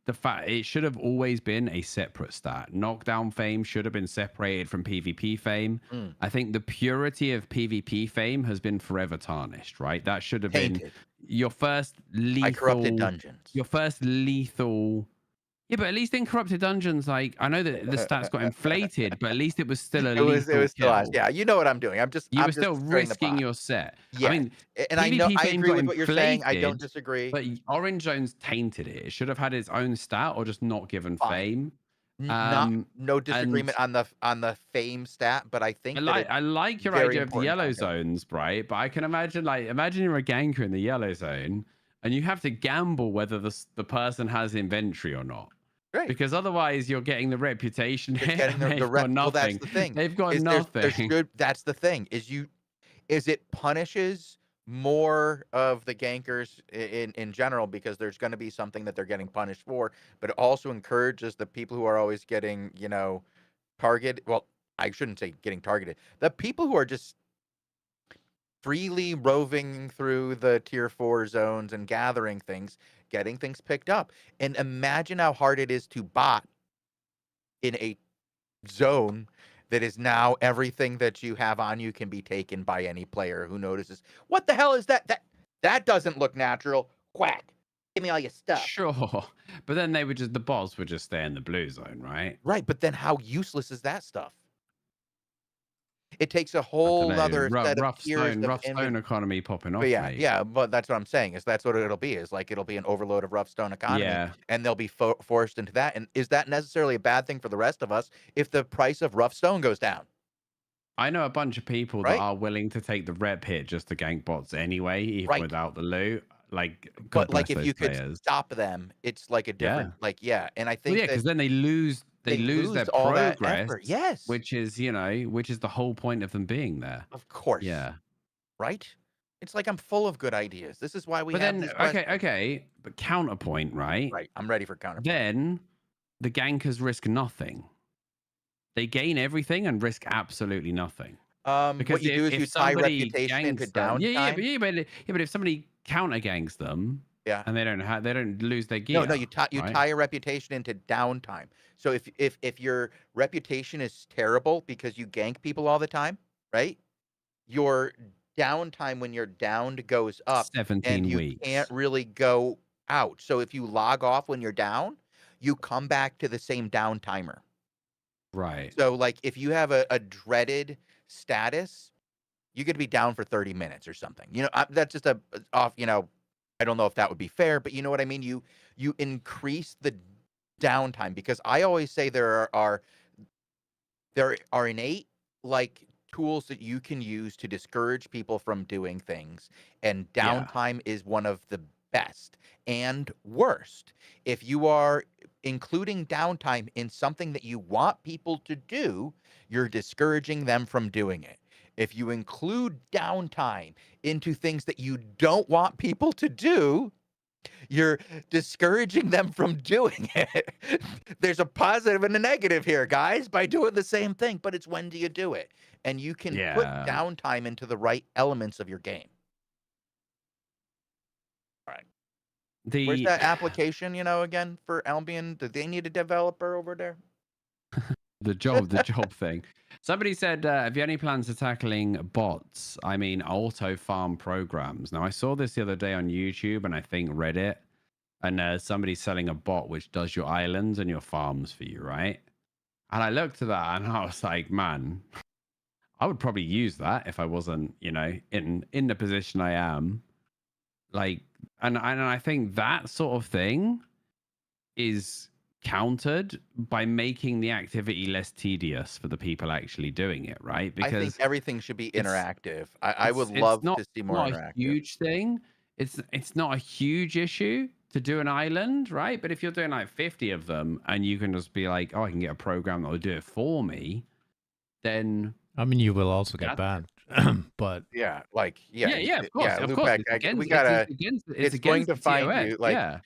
The fact it should have always been a separate stat. Knockdown fame should have been separated from PvP fame. Mm. I think the purity of PvP fame has been forever tarnished, right? That should have been Tainted your first by corrupted lethal, dungeons. your first lethal. Yeah, but at least in corrupted dungeons, like, I know that the stats got inflated, but at least it was still a It was lethal still us. kill. Yeah, you know what I'm doing. You I'm were just still stirring the risking pot. your set. I Yes. mean, And I know, PvP I fame agree got with what you're saying. I don't inflated, disagree. but Orange Zone's tainted it. It should have had its own stat or just not given Fine. fame. No And disagreement on the fame stat, but I think I like your very idea of the important yellow content. zones, right? But I can imagine, imagine you're a ganker in the yellow zone and you have to gamble whether the person has inventory or not. Right. Because otherwise you're getting the reputation Just hit getting and the they've rep. got Well, that's nothing. the thing. They've got Is nothing. that's the thing. Is it punishes more of the gankers in general, because there's going to be something that they're getting punished for, but it also encourages the people who are always getting, targeted. Well, I shouldn't say getting targeted. The people who are just freely roving through the tier 4 zones and gathering things, getting things picked up. And imagine how hard it is to bot in a zone that is now everything that you have on you can be taken by any player who notices, what the hell is that? That doesn't look natural. Quack. Give me all your stuff. Sure. But then the bots would just stay in the blue zone, right? Right, but then how useless is that stuff? It takes a whole other set of tiers of rough stone economy popping off, But mate. yeah, but that's what I'm saying, is that's what it'll be. Is like it'll be an overload of rough stone economy, Yeah. and they'll be forced into that. And is that necessarily a bad thing for the rest of us if the price of rough stone goes down? I know a bunch of people that are willing to take the rep hit just to gank bots anyway, even without the loot. Like, God But like, bless if you those could players. stop them, it's like a different, and I Well, think yeah, because then they lose their all that progress, effort. Yes, which is the whole point of them being there. of course. Yeah. Right. It's like I'm full of good ideas. This is why we But have then, these questions. okay, but counterpoint, right? Right. I'm ready for counterpoint. Then the gankers risk nothing. They gain everything and risk absolutely nothing. Because what you do is you tie reputation into downtime. But if somebody counter ganks them, Yeah. and they don't lose their gear. No, you tie a reputation into downtime. So if your reputation is terrible because you gank people all the time, right? Your downtime when you're downed goes up, 17 and you weeks. can't really go out. So if you log off when you're down, you come back to the same down timer. Right. So like if you have a dreaded status, you get to be down for 30 minutes or something. That's just off. I don't know if that would be fair, but you know what I mean. You increase the downtime, because I always say there are innate tools that you can use to discourage people from doing things, and downtime is one of the best and worst. If you are including downtime in something that you want people to do, you're discouraging them from doing it. If you include downtime into things that you don't want people to do, you're discouraging them from doing it. There's a positive and a negative here, guys, by doing the same thing, but it's when do you do it? And you can put downtime into the right elements of your game. All right. Where's that application, again, for Albion? Do they need a developer over there? The job thing. Somebody said, have you any plans to tackling bots? I mean, auto farm programs. Now, I saw this the other day on YouTube and I think Reddit, and somebody's selling a bot which does your islands and your farms for you, right? And I looked at that and I was like, man, I would probably use that if I wasn't, in the position I am. Like, and I think that sort of thing is countered by making the activity less tedious for the people actually doing it, right? I think Because everything should be interactive. I would love to see more not interactive. a huge thing. It's not a huge issue to do an island, right? But if you're doing like 50 of them and you can just be like, oh, I can get a program that will do it for me, then I mean, you will also get banned, but Yeah, of course. Loopback, we gotta. It's going to find you. Like,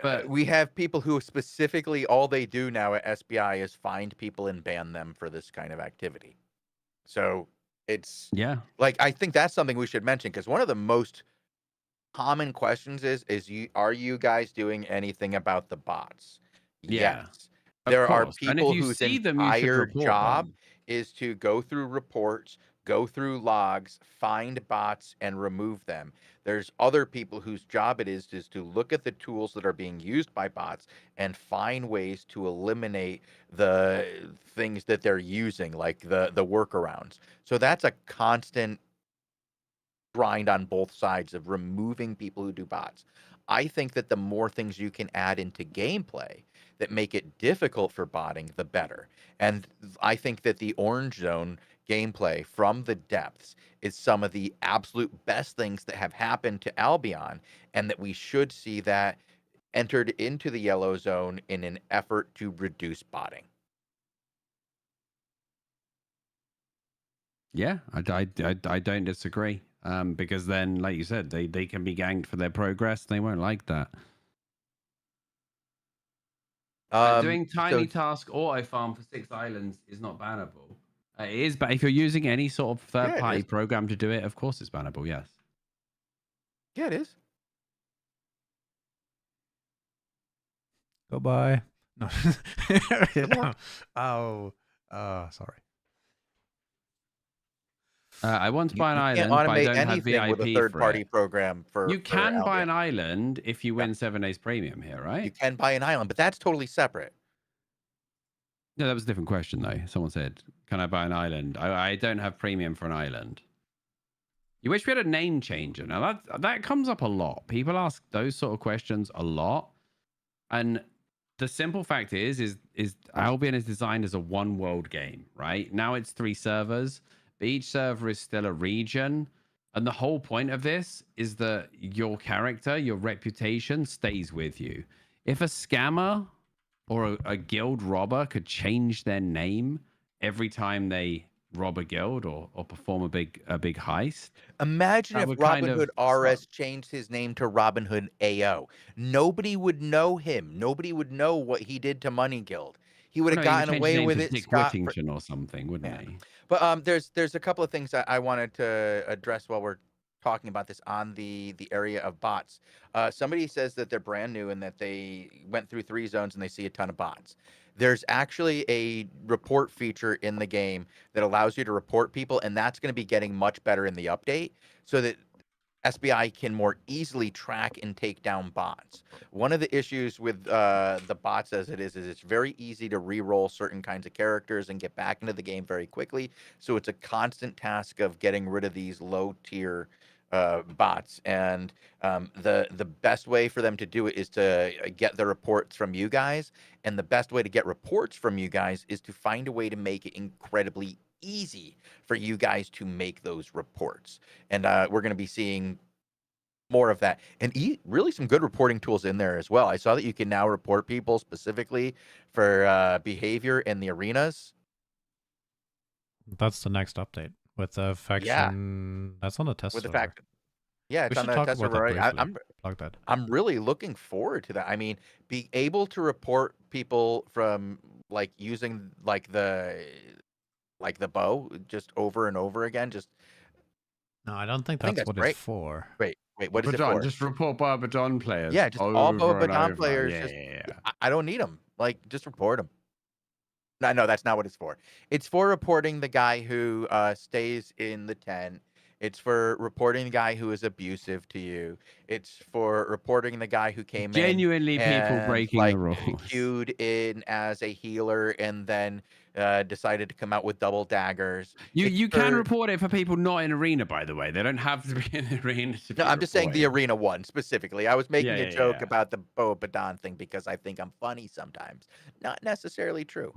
but we have people who specifically all they do now at SBI is find people and ban them for this kind of activity. So it's like, I think that's something we should mention, because one of the most common questions is are you guys doing anything about the bots? Yeah, yes. There are and if people you whose see them, you should entire report job them. is to go through reports, go through logs, find bots, and remove them. There's other people whose job it is to look at the tools that are being used by bots and find ways to eliminate the things that they're using, like the workarounds. So that's a constant grind on both sides of removing people who do bots. I think that the more things you can add into gameplay that make it difficult for botting, the better. And I think that the Orange Zone gameplay from the depths is some of the absolute best things that have happened to Albion, and that we should see that entered into the Yellow Zone in an effort to reduce botting. Yeah, I don't disagree. Because then, like you said, they can be ganked for their progress. They won't like that. Doing tiny task auto farm for 6 islands is not bannable. It is, but if you're using any sort of third-party program to do it, of course it's bannable. Yes. Yeah, it is. Goodbye. No. Sorry. I want to buy an island, but I don't have anything VIP with a third-party program for. You can buy Albion. an island if you win 7 days premium here, right? You can buy an island, but that's totally separate. No, that was a different question though. Someone said, "Can I buy an island?" I don't have premium for an island. You wish we had a name changer. Now that comes up a lot. People ask those sort of questions a lot, and the simple fact is Albion is designed as a one world game, right? Now it's 3 servers, but each server is still a region. And the whole point of this is that your character, your reputation stays with you. If a scammer or a guild robber could change their name every time they rob a guild or perform a big heist. Imagine if Robin Hood RS changed his name to Robin Hood AO. Nobody would know him. Nobody would know what he did to Money Guild. He would have gotten away with it. Dick Whittington or something, wouldn't he? But there's a couple of things that I wanted to address while we're talking about this on the area of bots. Somebody says that they're brand new and that they went through 3 zones and they see a ton of bots. There's actually a report feature in the game that allows you to report people, and that's going to be getting much better in the update so that SBI can more easily track and take down bots. One of the issues with the bots as it is it's very easy to re-roll certain kinds of characters and get back into the game very quickly. So it's a constant task of getting rid of these low-tier bots, and the best way for them to do it is to get the reports from you guys, and the best way to get reports from you guys is to find a way to make it incredibly easy for you guys to make those reports. And we're going to be seeing more of that, and really some good reporting tools in there as well. I saw that you can now report people specifically for behavior in the arenas. That's the next update with the faction. That's on the test server. The faction. Yeah, it's on the test server. I'm really looking forward to that. I mean, being able to report people from like using like the bow just over and over again. No, I don't think that's what it's for. Wait, what is it for? Just report Boa Baton players. Yeah, just all Boa Baton players. Yeah. I don't need them. Like, just report them. No, that's not what it's for. It's for reporting the guy who stays in the tent. It's for reporting the guy who is abusive to you. It's for reporting the guy who came in Genuinely people and breaking the rules. queued in as a healer and then decided to come out with double daggers. It's You can for report it for people not in arena, by the way. They don't have to be in the arena to No, be I'm just saying the reporting. arena one specifically. I was Yeah, making a yeah, joke yeah. about the Boa Badon thing because I think I'm funny sometimes. Not necessarily true.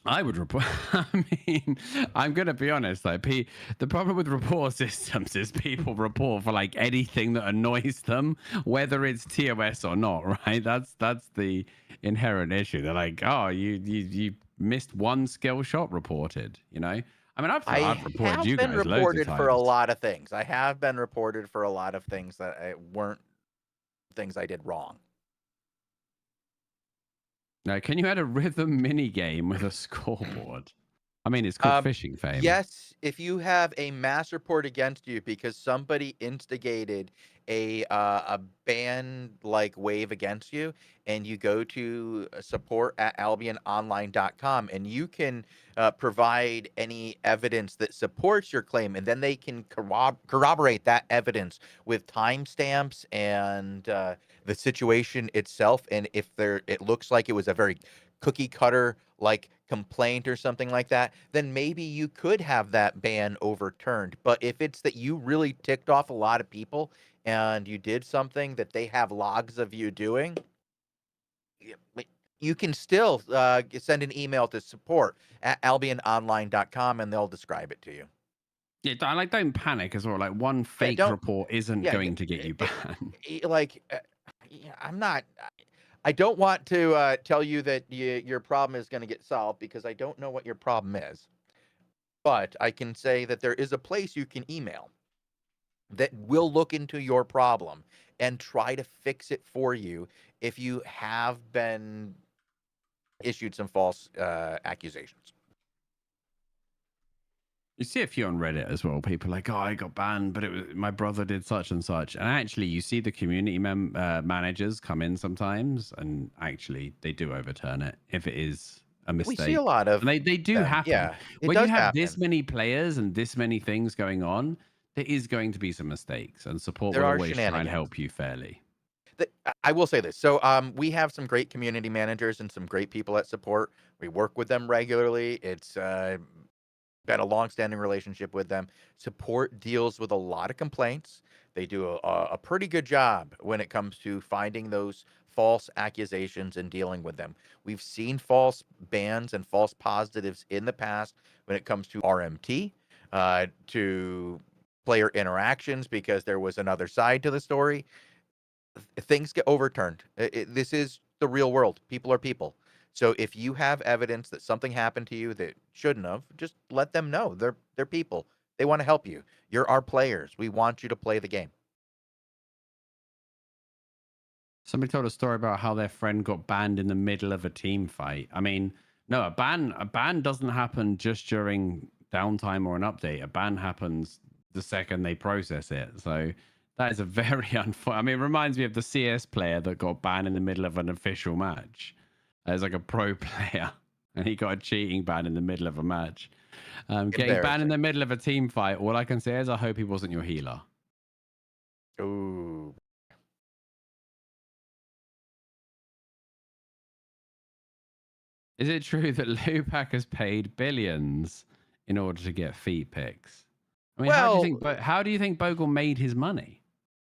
I would report. I mean, I'm gonna be honest. Like, the problem with report systems is people report for like anything that annoys them, whether it's TOS or not. Right? That's the inherent issue. They're like, oh, you missed one skill shot reported. You know. I mean, I've I reported have you been guys loads of reported for a times. lot of things. I have been reported for a lot of things that weren't things I did wrong. Now, can you add a rhythm mini game with a scoreboard? I mean, it's called fishing fame. Yes, if you have a mass report against you because somebody instigated a ban like wave against you, and you go to support at albiononline.com, and you can provide any evidence that supports your claim, and then they can corroborate that evidence with timestamps and the situation itself. And if it looks like it was a very cookie cutter like complaint or something like that, then maybe you could have that ban overturned. But if it's that you really ticked off a lot of people and you did something that they have logs of you doing, you can still send an email to support at albiononline.com and they'll describe it to you. Yeah, don't panic as well. Like one fake Don't, report isn't yeah, going to get you banned. I'm not. I don't want to tell you that your problem is going to get solved because I don't know what your problem is. But I can say that there is a place you can email that will look into your problem and try to fix it for you if you have been issued some false accusations. You see a few on Reddit as well. People like, oh, I got banned, but it was my brother did such and such. And actually, you see the community managers come in sometimes, and actually, they do overturn it if it is a mistake. We see a lot of and they do them. happen. Yeah, it When does you have happen. this many players and this many things going on, there is going to be some mistakes, and support There will are always try and shenanigans. help you fairly. I will say this. So we have some great community managers and some great people at support. We work with them regularly. It's been a long-standing relationship with them. Support deals with a lot of complaints. They do a pretty good job when it comes to finding those false accusations and dealing with them. We've seen false bans and false positives in the past when it comes to RMT, to player interactions because there was another side to the story. Things get overturned. This is the real world. People are people. So if you have evidence that something happened to you that shouldn't have, just let them know. They're people. They want to help you. You're our players. We want you to play the game. Somebody told a story about how their friend got banned in the middle of a team fight. I mean, no, a ban doesn't happen just during downtime or an update. A ban happens the second they process it. So that is a very unfortunate. I mean, it reminds me of the CS player that got banned in the middle of an official match. As like a pro player, and he got a cheating ban in the middle of a match. Getting banned in the middle of a team fight. All I can say is I hope he wasn't your healer. Ooh. Is it true that Lupac has paid billions in order to get feet pics? I mean, how do you think Bogle made his money?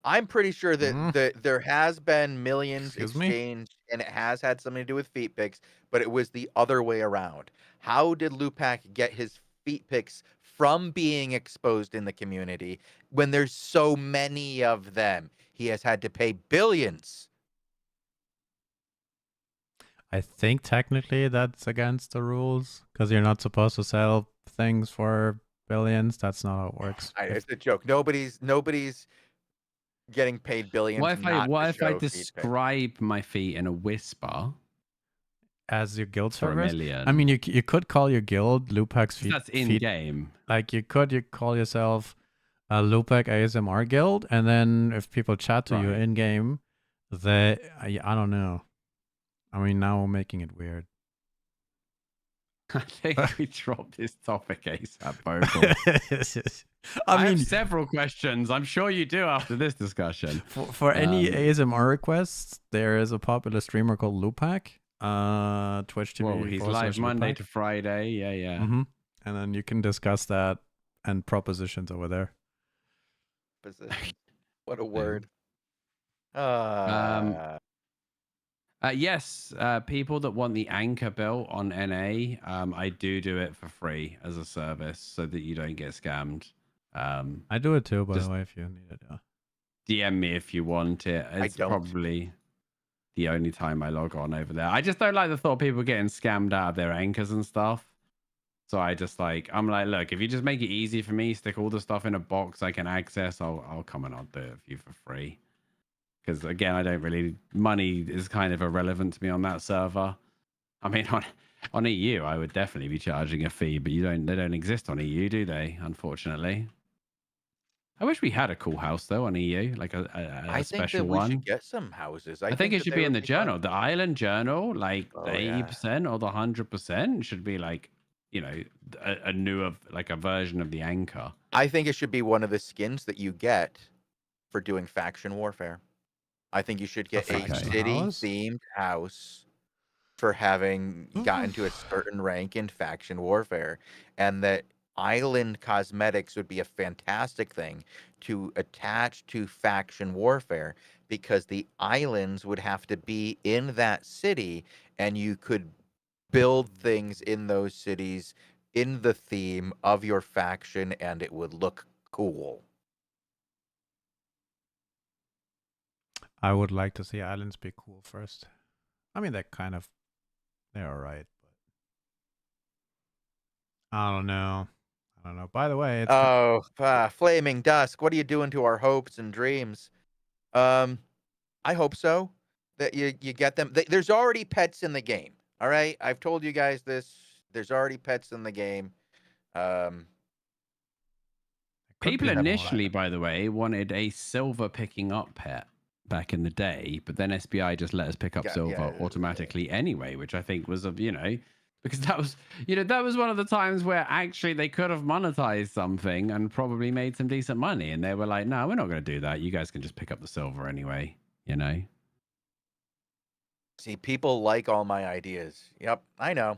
I'm pretty sure that there has been millions Excuse me? exchanged, and it has had something to do with feet pics, but it was the other way around. How did Lupac get his feet pics from being exposed in the community when there's so many of them? He has had to pay billions. I think technically that's against the rules because you're not supposed to sell things for billions. That's not how it works. It's a joke. Nobody's getting paid billions. What if I describe my feet in a whisper as your guild for servers? $1 million? I mean, you could call your guild Lupac's feet. That's in game. Like you call yourself a Lupac ASMR guild, and then if people chat to you in game, I don't know. I mean, now we're making it weird. I think we dropped this topic ASAP, Bogle. I I have mean, several questions. I'm sure you do after this discussion. for any ASMR requests, there is a popular streamer called Lupac. Twitch TV. Well, he's live Monday to Friday. Yeah, yeah. Mm-hmm. And then you can discuss that and propositions over there. Position. What a word. Yes, people that want the anchor built on NA, I do it for free as a service so that you don't get scammed. I do it too, by the way, if you need it. Yeah. DM me if you want it. It's probably the only time I log on over there. I just don't like the thought of people getting scammed out of their anchors and stuff. So I'm like, look, if you just make it easy for me, stick all the stuff in a box I can access, I'll come and I'll do it for you for free. Because again, I don't really, money is kind of irrelevant to me on that server. I mean, on EU, I would definitely be charging a fee, but they don't exist on EU, do they? Unfortunately. I wish we had a cool house though on EU, like a special one. I think we should get some houses. I think it should be in the journal, the island journal, like the 80% or the 100% should be like, a newer, like a version of the anchor. I think it should be one of the skins that you get for doing faction warfare. I think you should get a city-themed house for having gotten to a certain rank in faction warfare, and that island cosmetics would be a fantastic thing to attach to faction warfare, because the islands would have to be in that city, and you could build things in those cities in the theme of your faction, and it would look cool. I would like to see islands be cool first. I mean, they're alright, but I don't know. By the way, Flaming Dusk, what are you doing to our hopes and dreams? I hope so that you get them. There's already pets in the game. All right, I've told you guys this. There's already pets in the game. People initially, by the way, wanted a silver picking up pet back in the day, but then SBI just let us pick up silver automatically anyway, which I think was because that was one of the times where actually they could have monetized something and probably made some decent money, and they were like, no, we're not going to do that. You guys can just pick up the silver anyway, See, people like all my ideas. Yep, I know.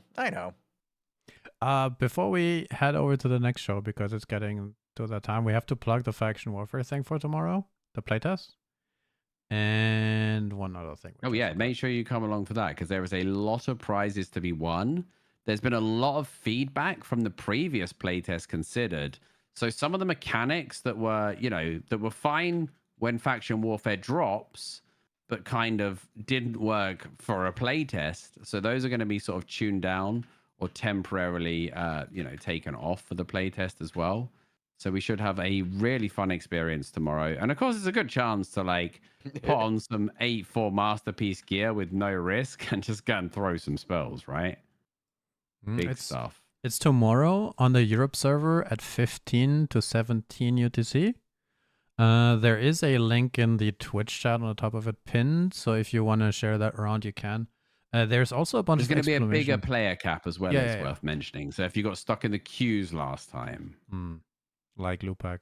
Before we head over to the next show, because it's getting to that time, we have to plug the faction warfare thing for tomorrow, the playtest. And one other thing. Oh yeah, make sure you come along for that, because there is a lot of prizes to be won. There's been a lot of feedback from the previous playtest considered. So some of the mechanics that were, that were fine when faction warfare drops, but kind of didn't work for a playtest. So those are going to be sort of tuned down or temporarily, taken off for the playtest as well. So we should have a really fun experience tomorrow. And of course, it's a good chance to put on some 8-4 masterpiece gear with no risk and just go and throw some spells, right? Big stuff. It's tomorrow on the Europe server at 15 to 17 UTC. There is a link in the Twitch chat on the top of it pinned. So if you want to share that around, you can. There's also a bunch of There's going to be a bigger player cap as well, worth mentioning. So if you got stuck in the queues last time. Like Lupac.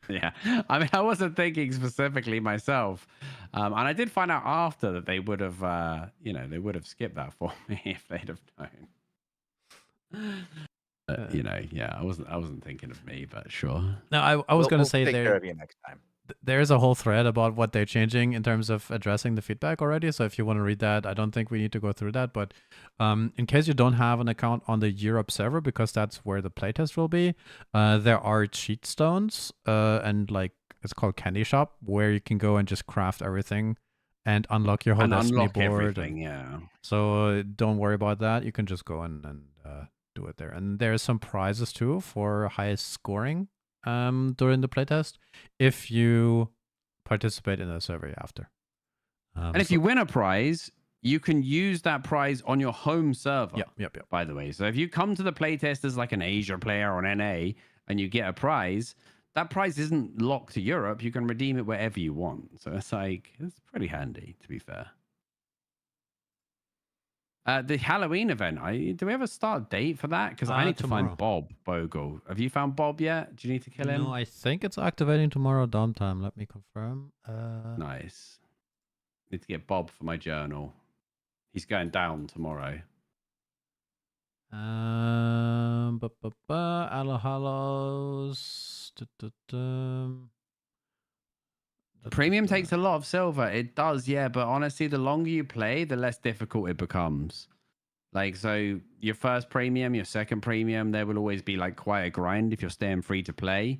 Yeah. I mean, I wasn't thinking specifically myself. And I did find out after that they would have, they would have skipped that for me if they'd have known. I wasn't thinking of me, but sure. No, I was going to say take care of you next time. There's a whole thread about what they're changing in terms of addressing the feedback already. So if you want to read that, I don't think we need to go through that. But in case you don't have an account on the Europe server, because that's where the playtest will be, there are cheat stones and it's called Candy Shop, where you can go and just craft everything and unlock your whole Destiny board. So don't worry about that. You can just go and do it there. And there's some prizes too for highest scoring during the playtest if you participate in the survey after. And if you win a prize, you can use that prize on your home server. Yep. By the way, so if you come to the playtest as like an Asia player or an NA and you get a prize, that prize isn't locked to Europe. You can redeem it wherever you want. So it's pretty handy, to be fair. The Halloween event. Do we have a start date for that? Because I need to Tomorrow. find Bob Bogle. Have you found Bob yet? Do you need to kill him? No, I think it's activating tomorrow downtime. Let me confirm. Nice. Need to get Bob for my journal. He's going down tomorrow. Hello, Hallows. Premium takes a lot of silver. It does, yeah. But honestly, the longer you play, the less difficult it becomes. Like, so your first premium, your second premium, there will always be like quite a grind if you're staying free to play.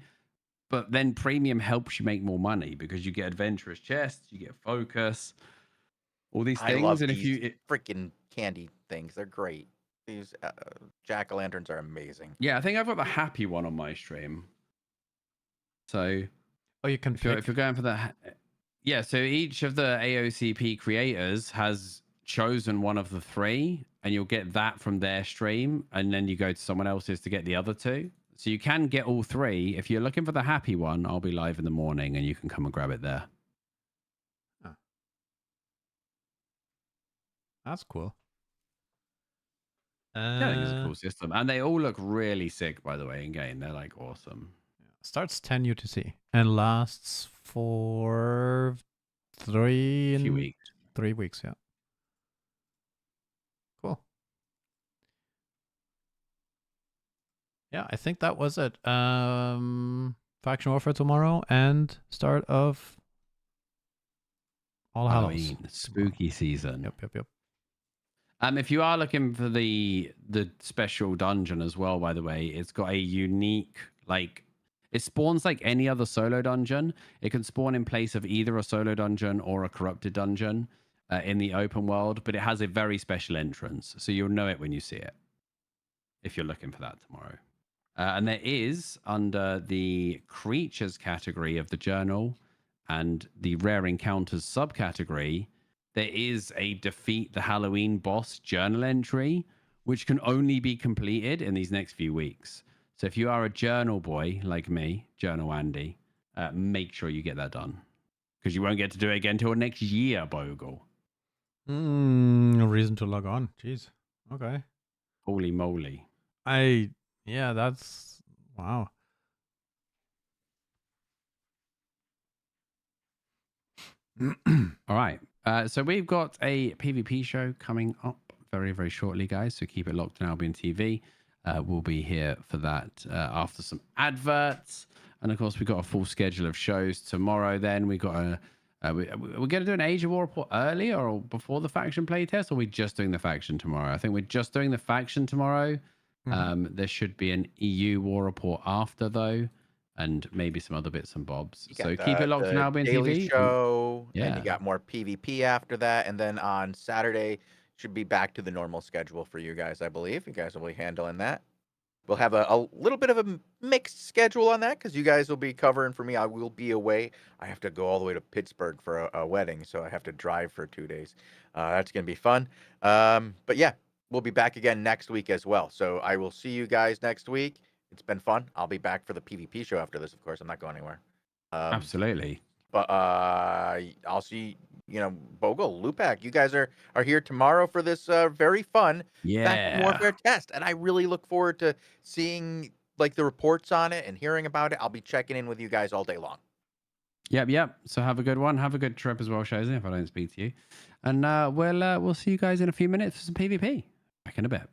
But then premium helps you make more money because you get adventurous chests, you get focus, all these things. I love and these if you freaking candy things. They're great. These jack-o'-lanterns are amazing. yeah, I think I've got the happy one on my stream. So Oh, you can if you're going for that, yeah. So each of the AOCP creators has chosen one of the three, and you'll get that from their stream, and then you go to someone else's to get the other two. So you can get all three. If you're looking for the happy one, I'll be live in the morning, and you can come and grab it there. Oh. That's cool. Yeah, I think it's a cool system, and they all look really sick. By the way, in game, they're like awesome. Starts 10 UTC and lasts for 3 weeks. 3 weeks, yeah. Cool. Yeah, I think that was it. Faction Warfare tomorrow and start of All Hallows. Halloween, spooky season. Yep. If you are looking for the special dungeon as well, by the way, it's got a unique, like, it spawns like any other solo dungeon. It can spawn in place of either a solo dungeon or a corrupted dungeon in the open world, but it has a very special entrance, so you'll know it when you see it if you're looking for that tomorrow. And there is, under the creatures category of the journal and the rare encounters subcategory, there is a defeat the Halloween boss journal entry, which can only be completed in these next few weeks. So if you are a journal boy like me, Journal Andy, make sure you get that done. Because you won't get to do it again until next year, Bogle. No reason to log on. Jeez. Okay. Holy moly. Yeah, that's... Wow. All right. So we've got a PvP show coming up very, very shortly, guys. So keep it locked on Albion TV. We'll be here for that after some adverts. And of course, we've got a full schedule of shows tomorrow. Then we got we're going to do an Age of War report early or before the faction playtest, or are we just doing the faction tomorrow? I think we're just doing the faction tomorrow. Mm-hmm. There should be an EU war report after, though, and maybe some other bits and bobs. So keep it locked on Albion Daily TV. Show, and you got more PvP after that. And then on Saturday, should be back to the normal schedule for you guys, I believe. You guys will be handling that. We'll have a little bit of a mixed schedule on that because you guys will be covering for me. I will be away. I have to go all the way to Pittsburgh for a wedding, so I have to drive for 2 days. That's going to be fun. But yeah, we'll be back again next week as well. So I will see you guys next week. It's been fun. I'll be back for the PvP show after this, of course. I'm not going anywhere. Absolutely. But I'll see, Bogle, Lupak, you guys are here tomorrow for this very fun Faction Warfare test. And I really look forward to seeing like the reports on it and hearing about it. I'll be checking in with you guys all day long. Yep. So have a good one. Have a good trip as well, Shazzy, if I don't speak to you. And we'll see you guys in a few minutes for some PvP. Back in a bit.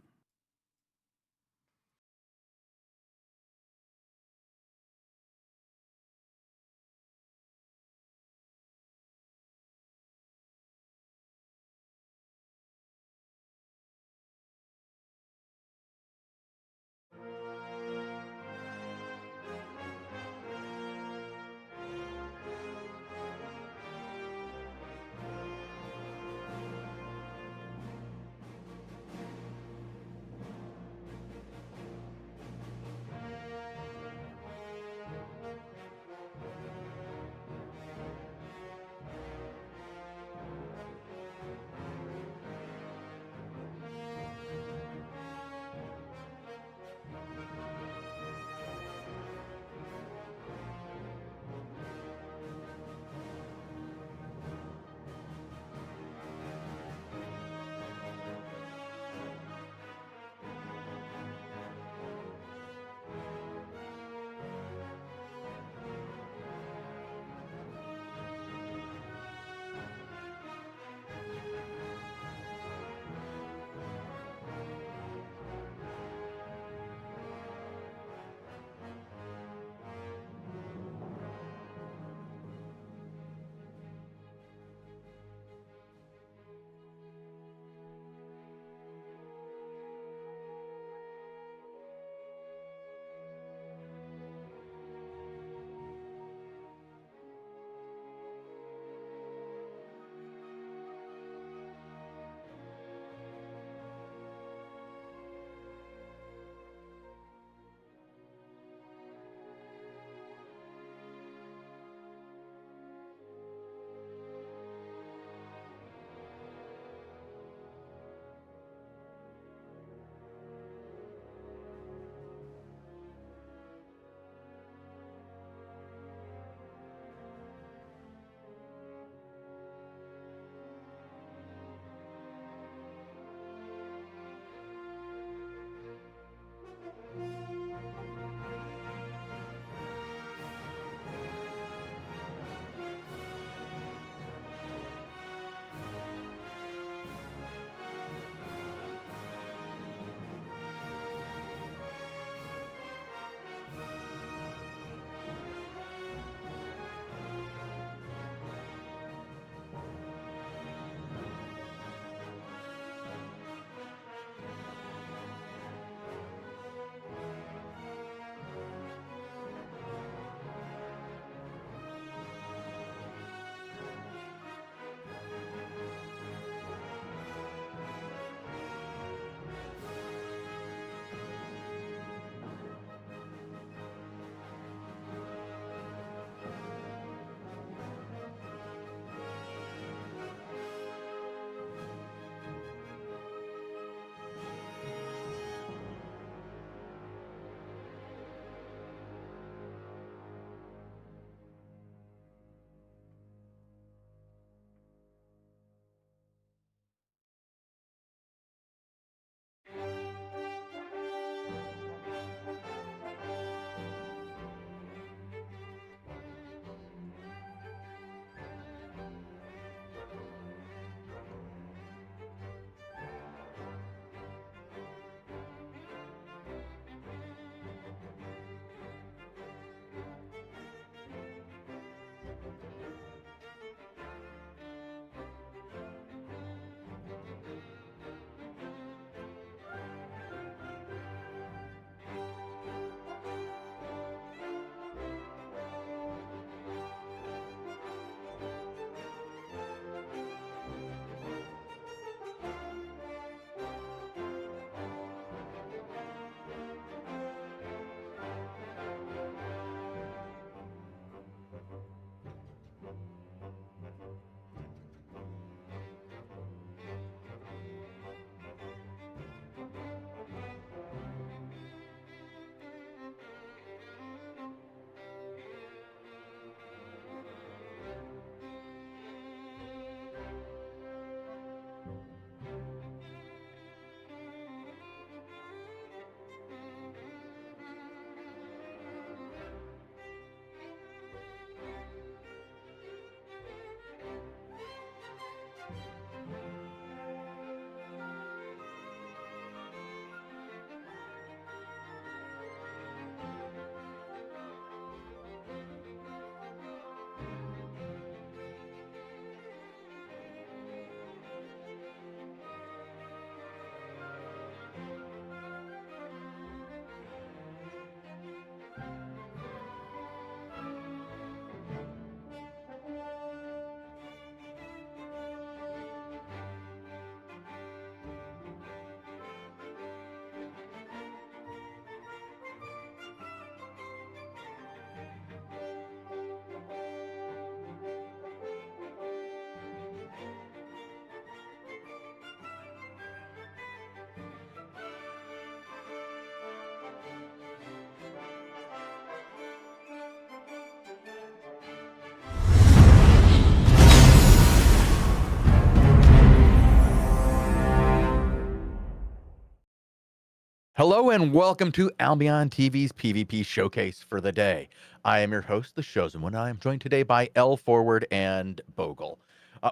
Hello and welcome to Albion TV's PvP showcase for the day. I am your host, The Chosen One. I am joined today by L Forward and Bogle.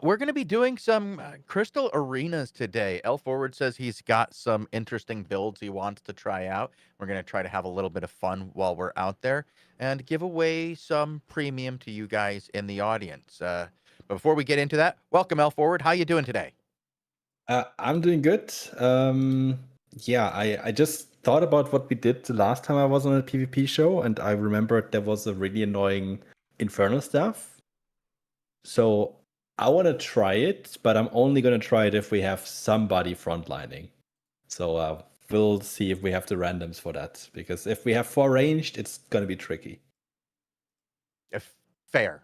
We're going to be doing some Crystal Arenas today. L Forward says he's got some interesting builds he wants to try out. We're going to try to have a little bit of fun while we're out there and give away some premium to you guys in the audience. But before we get into that, welcome L Forward. How you doing today? I'm doing good. Yeah, I just thought about what we did the last time I was on a PvP show, and I remembered there was a really annoying Infernal stuff. So I want to try it, but I'm only going to try it if we have somebody frontlining. So we'll see if we have the randoms for that, because if we have 4 ranged, it's going to be tricky. Fair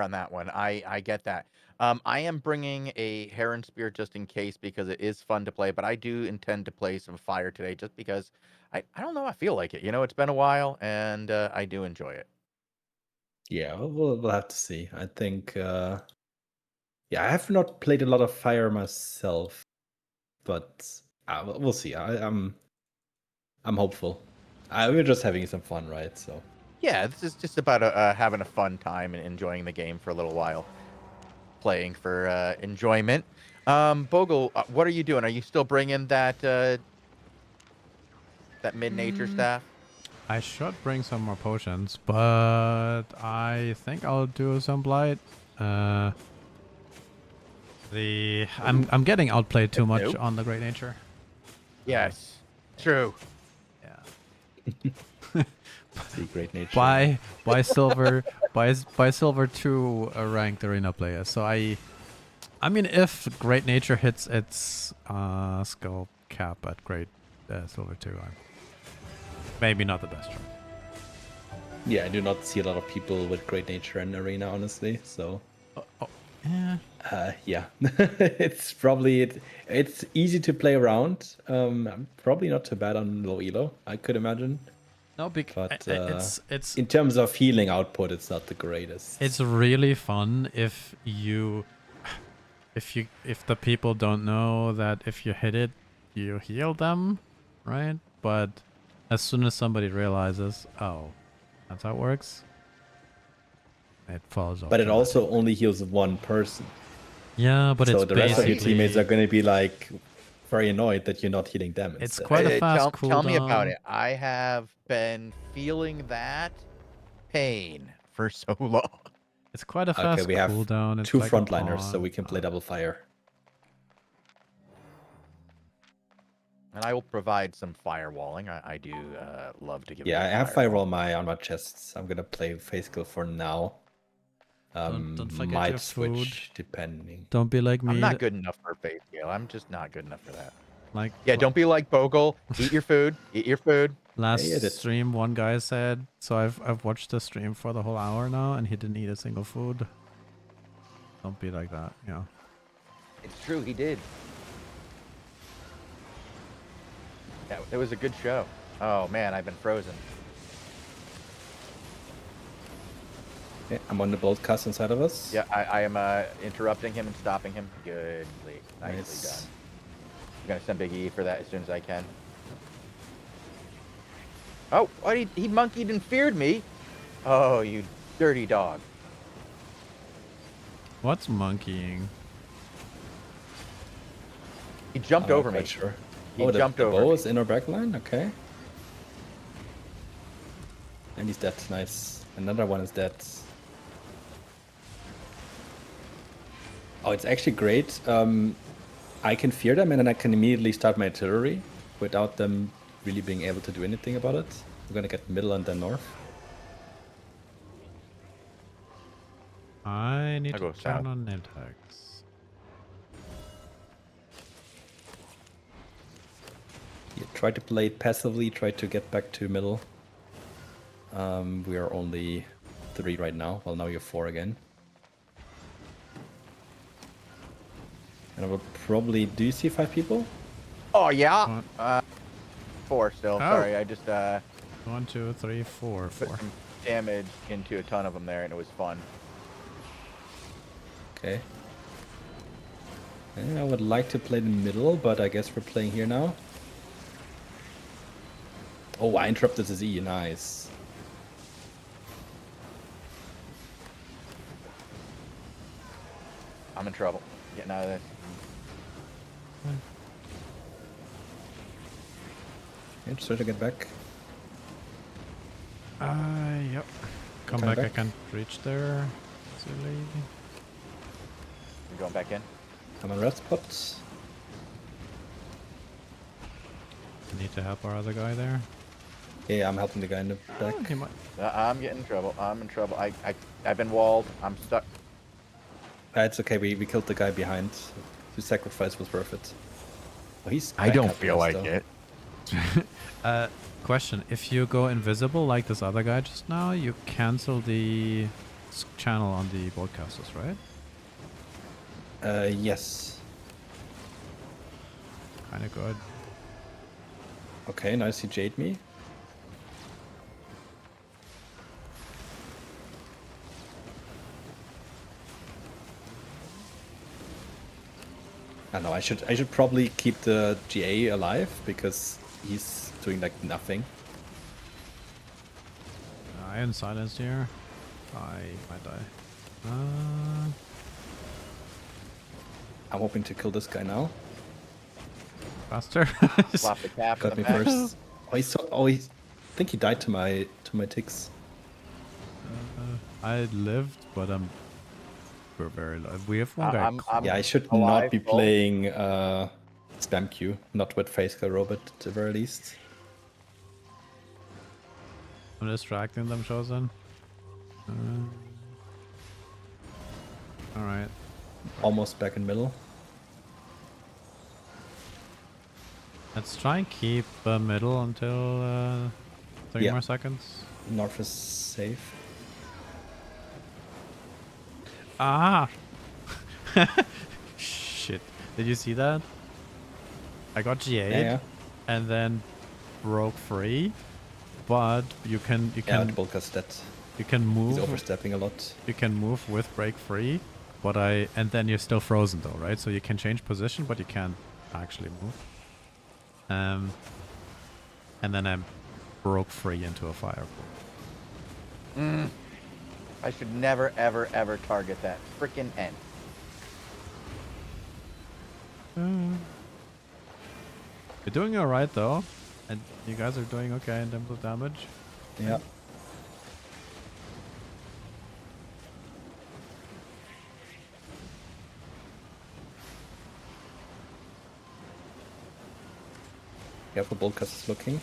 on that one. I get that. I am bringing a Heron Spear just in case because it is fun to play, but I do intend to play some Fire today just because I don't know, I feel like it. You know, it's been a while and I do enjoy it. Yeah, we'll have to see. I think, yeah, I have not played a lot of Fire myself, but we'll see. I'm hopeful. We're just having some fun, right? So. Yeah, this is just about having a fun time and enjoying the game for a little while. Playing for enjoyment. Bogle, what are you doing? Are you still bringing that mid-nature staff? I should bring some more potions, but I think I'll do some blight. I'm getting outplayed too much on the Great Nature. Yes, true. Yeah. See Great Nature. By silver by silver 2 ranked arena player. So I mean, if Great Nature hits its skill cap at Great silver 2, I'm maybe not the best choice. Yeah, I do not see a lot of people with Great Nature in arena, honestly. So Yeah. Yeah, it's probably it's easy to play around. Probably not too bad on low elo, I could imagine. No, But it's in terms of healing output, it's not the greatest. It's really fun if the people don't know that if you hit it, you heal them, right? But as soon as somebody realizes, oh, that's how it works, it falls off. But it also only heals one person. Yeah, but so it's the rest of your basically teammates are going to be like very annoyed that you're not healing them. It's instead. quite a fast cooldown. Tell me about it. I have been feeling that pain for so long. It's quite a fast Okay, we have cooldown. It's 2 like frontliners, so we can play double fire. And I will provide some firewalling. I do love to give. Yeah, I have firewall on my chests. I'm gonna play face kill for now. Don't forget might your food. switch depending. Don't be like me. I'm not good enough for face kill. I'm just not good enough for that. Like Yeah, don't be like Bogle. Eat your food. Eat your food. last Yeah, stream, one guy said. So I've watched the stream for the whole hour now, and he didn't eat a single food. Don't be like that. Yeah. It's true, he did. Yeah, it was a good show. Oh man, I've been frozen. Okay, I'm on the broadcast inside of us. Yeah, I am interrupting him and stopping him. Nicely Nice. done. I'm gonna send Big E for that as soon as I can. Oh, what? He monkeyed and feared me. Oh, you dirty dog. What's monkeying? He jumped I'm not over me. quite Sure. He Oh, jumped the over bow me. is in our backline. Okay. And he's dead. Nice. Another one is dead. Oh, it's actually great. I can fear them, and then I can immediately start my artillery without them really being able to do anything about it. We're gonna get middle and then north. I need I'll to go turn south. on name tags. Yeah, try to play it passively. Try to get back to middle. We are only 3 right now. Well, now you're 4 again. And I will probably... Do you see 5 people? Oh yeah. 4 still. Oh. Sorry, I just 1, 2, 3, 4, put 4. some damage into a ton of them there, and it was fun. Okay. I would like to play the middle, but I guess we're playing here now. Oh, I interrupted the Z. Nice. I'm in trouble. Getting out of this. Yeah, just try to get back. Yep. Come Coming back, I back. can't reach there. Silly. You're going back in? I'm on red spot. I need to help our other guy there. Yeah, I'm helping the guy in the back. He might. I'm getting in trouble. I'm in trouble. I've been walled. I'm stuck. It's okay, we killed the guy behind. The sacrifice was worth it. Oh, he's I don't back up feel us, like though. it. Question: if you go invisible like this other guy just now, you cancel the channel on the broadcasters, right? Yes. Kind of good. Okay, nice, he jade me. I know, I should probably keep the GA alive because he's doing like nothing. I am silenced here. I might die. I'm hoping to kill this guy now. Faster. Flop the cap. Got in me the back. first. I think he died to my ticks. I lived, but we're very low. We have one guy. Yeah, I should alive, not be full. playing spam queue, not with Facecare Robot at the very least. I'm distracting them, Chosen. All right. Almost back in middle. Let's try and keep middle until 30 Yeah. more seconds. North is safe. Ah! Shit. Did you see that? I got GA'd Yeah. and then broke free, but you can Yeah, the Bulka's dead. you can He's move overstepping a lot. you can move with break free, but and then you're still frozen though, right? So you can change position, but you can't actually move. And then I broke free into a fireball. I should never, ever, ever target that freaking end. You're doing all right though, and you guys are doing okay in terms of damage. Yeah. Careful, Bulkas is looking.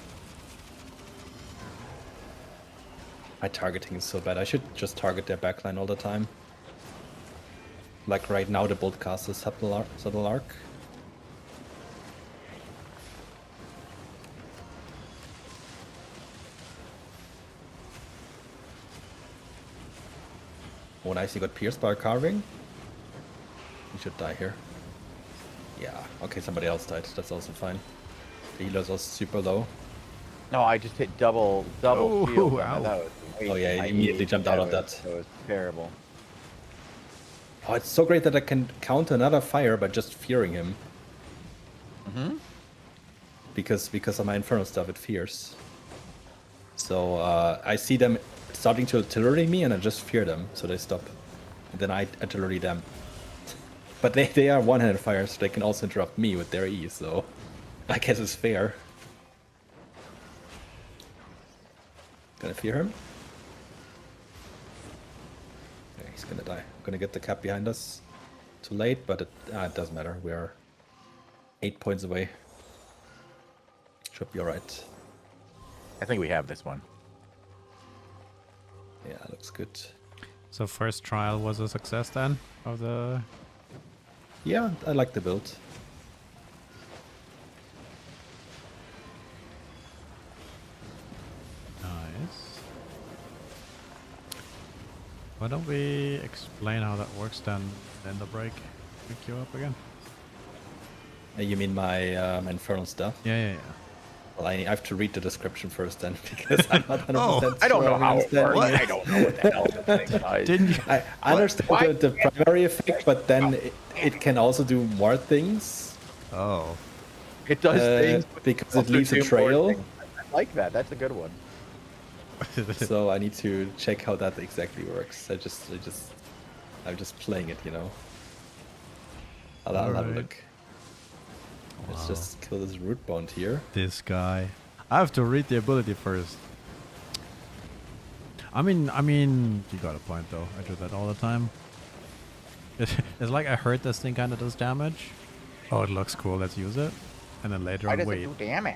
My targeting is so bad. I should just target their backline all the time. Like right now, the bolt cast is subtle arc. Oh, nice. He got pierced by a carving. He should die here. Yeah. Okay, somebody else died. That's also fine. The healer's also super low. No, I just hit double Oh, shield. ow. That was Oh, yeah, he I immediately hated jumped out of was- that. That was terrible. Oh, it's so great that I can counter another fire by just fearing him. Mm-hmm. Because of my infernal stuff, it fears. So I see them starting to artillery me, and I just fear them, so they stop. And then I artillery them. But they are one-handed fire, so they can also interrupt me with their E. So I guess it's fair. Gonna fear him. Okay, he's gonna die. I'm gonna get the cap behind us. Too late, but it doesn't matter. We are 8 points away. Should be alright. I think we have this one. Yeah, looks good. So first trial was a success then of the. Yeah, I like the build. Nice. Why don't we explain how that works then in the break? Pick you up again. You mean my infernal stuff? Yeah. Well, I have to read the description first then, because I'm not 100% I don't sure know I'm how it understanding works. it. I don't know what the hell this thing does. Didn't you? I understand the primary effect, but then it can also do more things. Oh. It does things, Because it also leaves a do more trail. things. like that. That's a good one. So I need to check how that exactly works. I'm just playing it, you know. I'll have a Alright. look. Let's just kill this root bond here. This guy. I have to read the ability first. I mean, you got a point though. I do that all the time. It's like I heard this thing kind of does damage. Oh, it looks cool. Let's use it. And then later Why on, does wait. it do damage?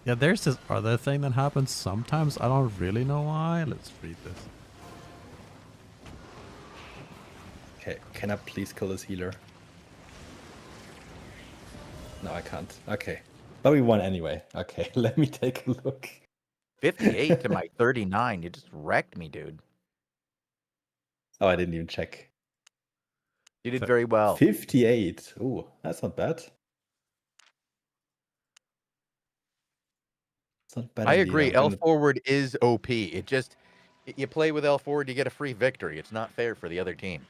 Yeah, there's this other thing that happens sometimes. I don't really know why. Let's read this. Okay, can I please kill this healer? No, I can't. Okay. But we won anyway. Okay, let me take a look. 58 to my 39. You just wrecked me, dude. Oh, I didn't even check. You did very well. 58. Ooh, that's not bad. It's not bad. I indeed. agree. I'm L gonna- forward is OP. It just you play with L forward, you get a free victory. It's not fair for the other team.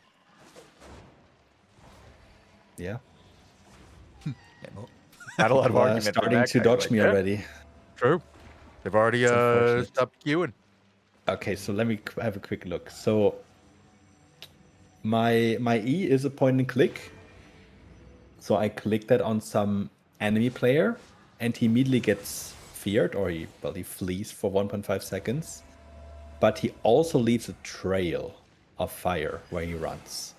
Yeah. Not a lot of People are argument. for starting that to guy, dodge but me yeah, already. True. They've already It's unfortunate. stopped queuing. Okay, so let me have a quick look. So my E is a point and click. So I click that on some enemy player, and he immediately gets feared, or he flees for 1.5 seconds. But he also leaves a trail of fire where he runs,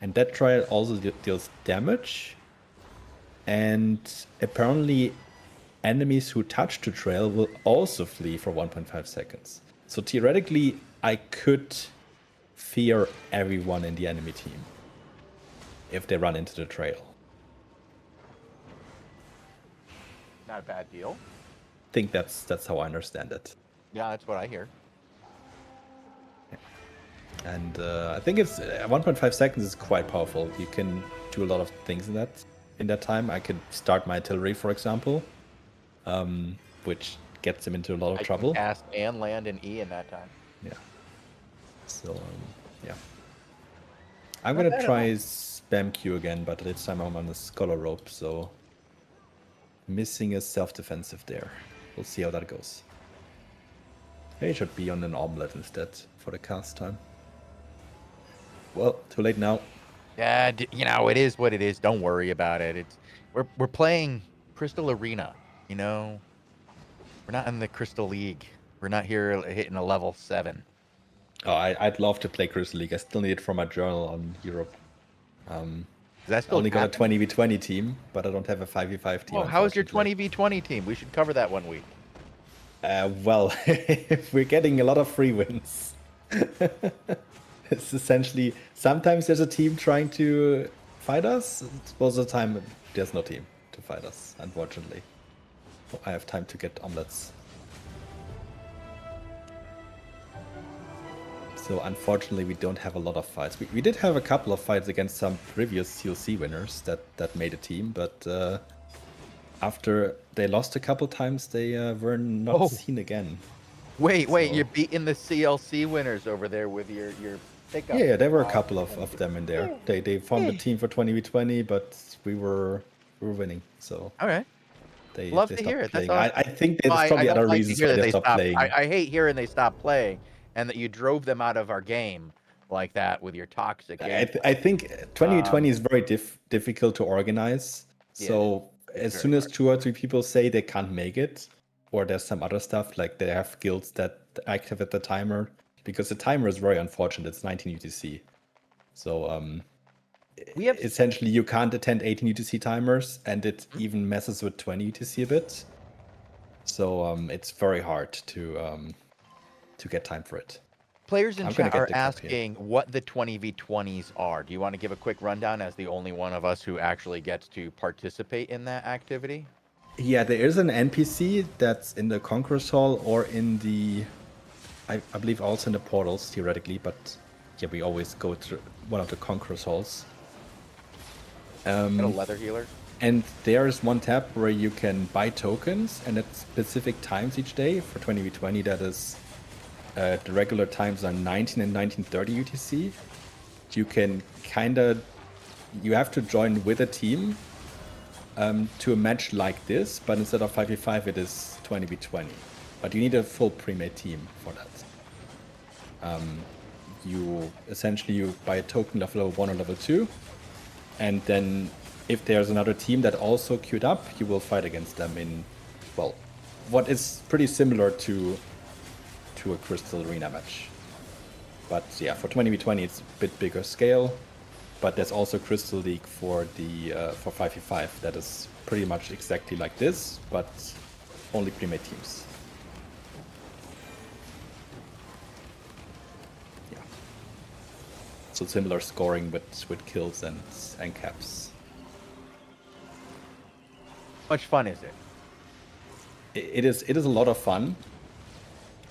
and that trail also deals damage. And apparently, enemies who touch the trail will also flee for 1.5 seconds. So theoretically, I could fear everyone in the enemy team if they run into the trail. Not a bad deal. I think that's how I understand it. Yeah, that's what I hear. And I think it's 1.5 seconds is quite powerful. You can do a lot of things in that time. I could start my artillery, for example, which gets him into a lot of I trouble. can cast and land an E in that time. Yeah. So yeah, I'm Not gonna bad at try all. spam Q again, but this time I'm on the scholar rope, so missing a self-defensive there. We'll see how that goes. Maybe it should be on an omelet instead for the cast time. Well, too late now. Yeah, you know, it is what it is. Don't worry about it. We're playing Crystal Arena, you know. We're not in the Crystal League. We're not here hitting a level 7. Oh, I'd love to play Crystal League. I still need it for my journal on Europe. Is that I still only got a happening? 20v20 team, but I don't have a 5v5 team. Oh, how's your unfortunately. 20v20 team? We should cover that one week. Well, we're getting a lot of free wins. It's essentially, sometimes there's a team trying to fight us. Most of the time, there's no team to fight us, unfortunately. I have time to get omelets. So unfortunately, we don't have a lot of fights. We did have a couple of fights against some previous CLC winners that made a team, but after they lost a couple times, they were not seen again. Wait, So- you're beating the CLC winners over there with your pickup. Yeah, there were a couple of them in there. They formed a team for 20v20, but we were winning. So All right. they Love they to stopped hear it. That's playing. awesome. I think Well, there's probably I don't other like to reasons hear why that they stopped playing. I hate hearing they stopped playing and that you drove them out of our game like that with your toxic game. I think 2020 is very difficult to organize. Yeah, So it's as very soon as hard. 2 or 3 people say they can't make it, or there's some other stuff like they have guilds that activate the timer, because the timer is very unfortunate. It's 19 UTC. So We have essentially you can't attend 18 UTC timers, and it even messes with 20 UTC a bit. So it's very hard to get time for it. players in I'm gonna chat get are the cup here. asking what the 20v20s are. Do you want to give a quick rundown as the only one of us who actually gets to participate in that activity? Yeah, there is an NPC that's in the Conqueror's Hall or in the, I believe also in the portals theoretically, but yeah, we always go to one of the Conqueror's Halls. Got a leather healer? And there is one tab where you can buy tokens, and at specific times each day. For 20v20, that is the regular times are 19 and 19:30 UTC. You can you have to join with a team to a match like this, but instead of 5v5, it is 20v20. But you need a full pre-made team for that. You essentially buy a token of level 1 or level 2, and then if there's another team that also queued up, you will fight against them in, well, what is pretty similar to a Crystal Arena match. But yeah, for 20v20 it's a bit bigger scale, but there's also Crystal League for the for 5v5 that is pretty much exactly like this, but only pre-made teams. Yeah. So similar scoring with kills and caps. How much fun is it? It is a lot of fun,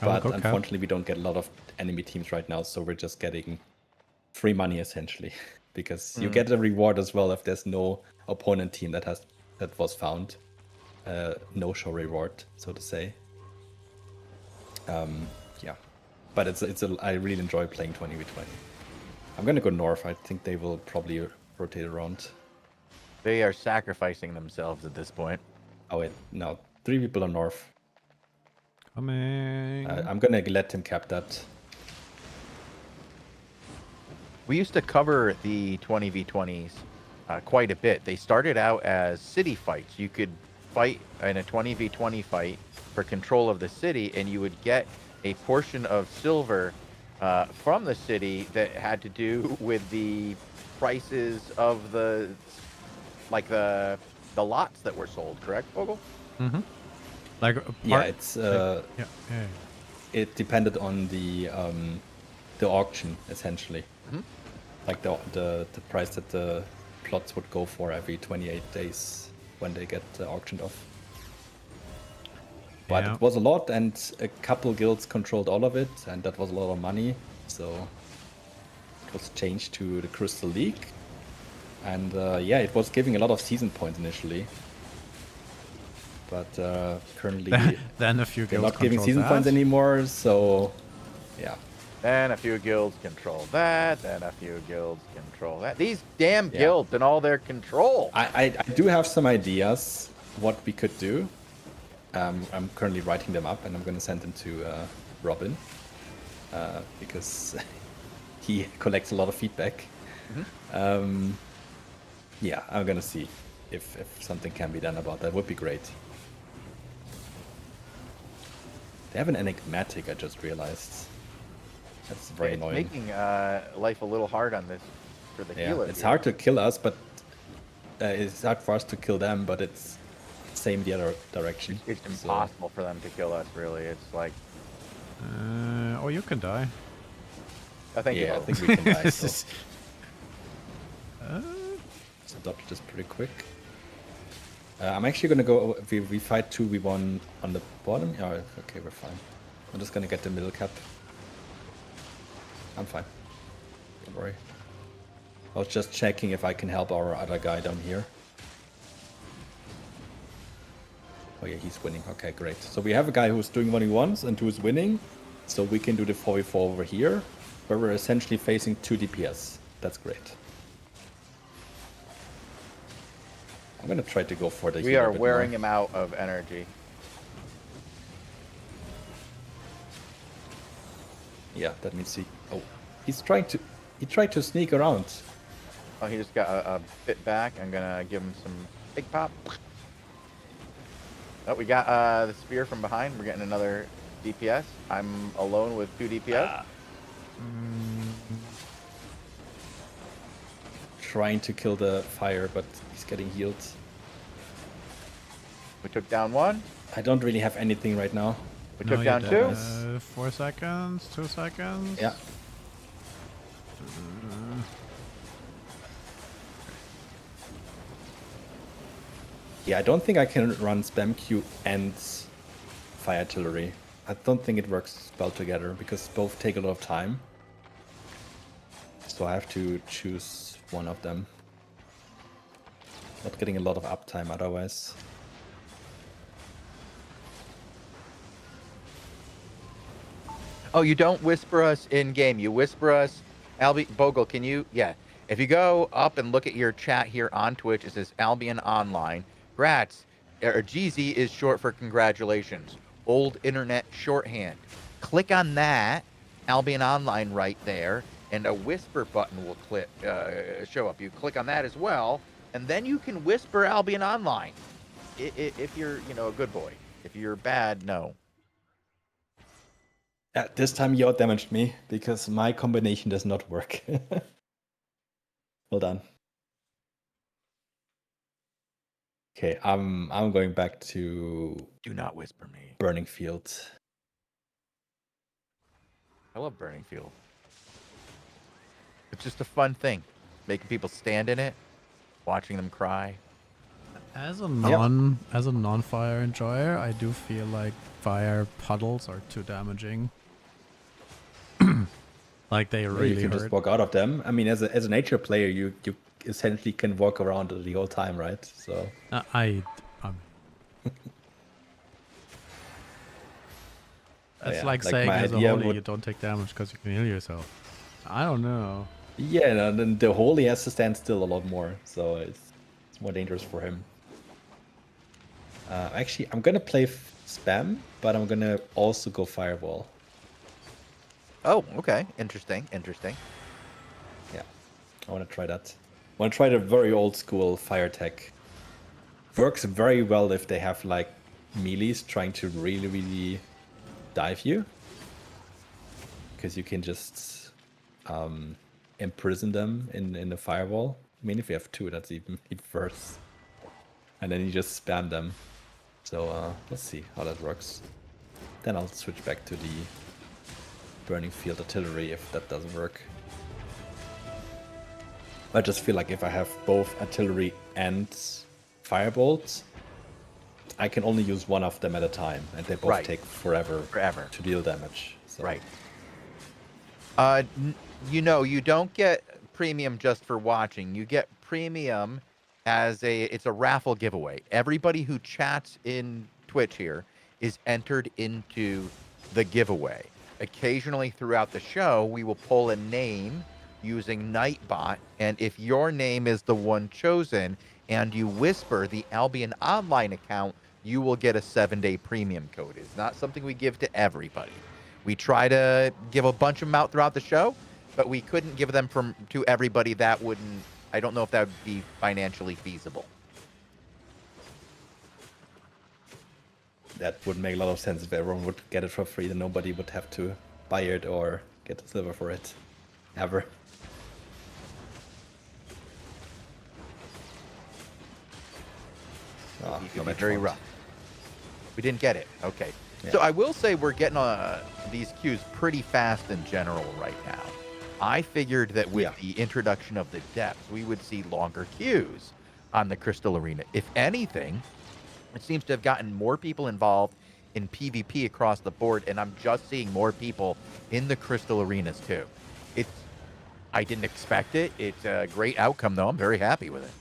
but go unfortunately we don't get a lot of enemy teams right now, so we're just getting free money essentially, because you get a reward as well if there's no opponent team that was found, no show reward, so to say. Yeah, but I really enjoy playing 20v20. I'm gonna go north. I think they will probably rotate around. They are sacrificing themselves at this point. Oh wait, no, 3 people are north. Coming. I'm gonna let him cap that. We used to cover the 20v20s quite a bit. They started out as city fights. You could fight in a 20v20 fight for control of the city, and you would get a portion of silver from the city that had to do with the prices of the lots that were sold. Correct, Vogel? Mm-hmm. Like Yeah, it's yeah. it depended on the auction essentially. Mhm. Like the price that the plots would go for every 28 days when they get auctioned off. But Yeah. it was a lot, and a couple guilds controlled all of it, and that was a lot of money. So it was changed to the Crystal League, and yeah, it was giving a lot of season points initially. But currently then a few they're guilds not giving control season that. points anymore. So yeah. Then a few guilds control that. Then a few guilds control that. These damn Yeah. guilds and all their control. I do have some ideas what we could do. I'm currently writing them up, and I'm going to send them to Robin because he collects a lot of feedback. Yeah, I'm going to see if something can be done about that. Would be great. They have an enigmatic, I just realized. That's very It's annoying. making life a little hard on this for the Yeah, healer. it's here. hard to kill us, but it's hard for us to kill them, but it's same the other direction. It's So, impossible for them to kill us, really. It's like, Oh, you can die. I think yeah, I you think we can die. This So, is- so dodge this pretty quick. I'm actually gonna go. We fight 2v1 on the bottom. Yeah, okay, we're fine. I'm just gonna get the middle cap. I'm fine. Don't worry. I was just checking if I can help our other guy down here. Oh yeah, he's winning. Okay, great. So we have a guy who's doing what he wants and who's winning. So we can do the 4v4 over here, where we're essentially facing 2 DPS. That's great. I'm gonna try to go for the We healer are a bit wearing more. him out of energy. Yeah, that means he. Oh, he's trying to. He tried to sneak around. Oh, he just got a bit back. I'm gonna give him some big pop. Oh, we got the spear from behind. We're getting another DPS. I'm alone with 2 DPS. Trying to kill the fire, but he's getting healed. We took down 1. I don't really have anything right now. We No, took you down don't. 2. 4 seconds, 2 seconds. Yeah. Yeah, I don't think I can run spam Q and fire artillery. I don't think it works well together because both take a lot of time. So I have to choose one of them. Not getting a lot of uptime otherwise. Oh, you don't whisper us in game. You whisper us. Bogle, can you? Yeah. If you go up and look at your chat here on Twitch, it says Albion Online. Grats, or GZ is short for congratulations. Old internet shorthand. Click on that, Albion Online right there, and a whisper button will show up. You click on that as well, and then you can whisper Albion Online. If you're, a good boy. If you're bad, no. This time you outdamaged me because my combination does not work. Well done. Okay, I'm going back to Do not whisper me. Burning Field. I love Burning Field. It's just a fun thing. Making people stand in it, watching them cry. As a non-fire enjoyer, I do feel like fire puddles are too damaging. Like they really you can hurt. just walk out of them. I mean, as a nature player, you essentially can walk around the whole time, right? So that's like saying as a holy you don't take damage because you can heal yourself. I don't know. Yeah, no, then the holy has to stand still a lot more, so it's more dangerous for him. Actually, I'm gonna play spam, but I'm gonna also go fireball. Oh, okay. Interesting. Yeah, I want to try that. I want to try the very old school fire tech. Works very well if they have like melees trying to really dive you, because you can just imprison them in the fireball. I mean, if you have two, that's even worse. And then you just spam them. So let's see how that works. Then I'll switch back to the Burning Field artillery if that doesn't work. I just feel like if I have both artillery and firebolts, I can only use one of them at a time, and they both take forever to deal damage. So. Right. You don't get premium just for watching. You get premium as it's a raffle giveaway. Everybody who chats in Twitch here is entered into the giveaway. Occasionally throughout the show, we will pull a name using Nightbot, and if your name is the one chosen and you whisper the Albion Online account, you will get a 7-day premium code. It's not something we give to everybody. We try to give a bunch of them out throughout the show, but we couldn't give them to everybody. That wouldn't, I don't know if that would be financially feasible. That would make a lot of sense if everyone would get it for free, then nobody would have to buy it or get the silver for it. Ever. Oh, It could be very rough. We didn't get it. Okay. Yeah. So I will say we're getting these queues pretty fast in general right now. I figured that with the introduction of the depths, we would see longer queues on the Crystal Arena. If anything, it seems to have gotten more people involved in PvP across the board, and I'm just seeing more people in the Crystal Arenas too. I didn't expect it. It's a great outcome, though. I'm very happy with it.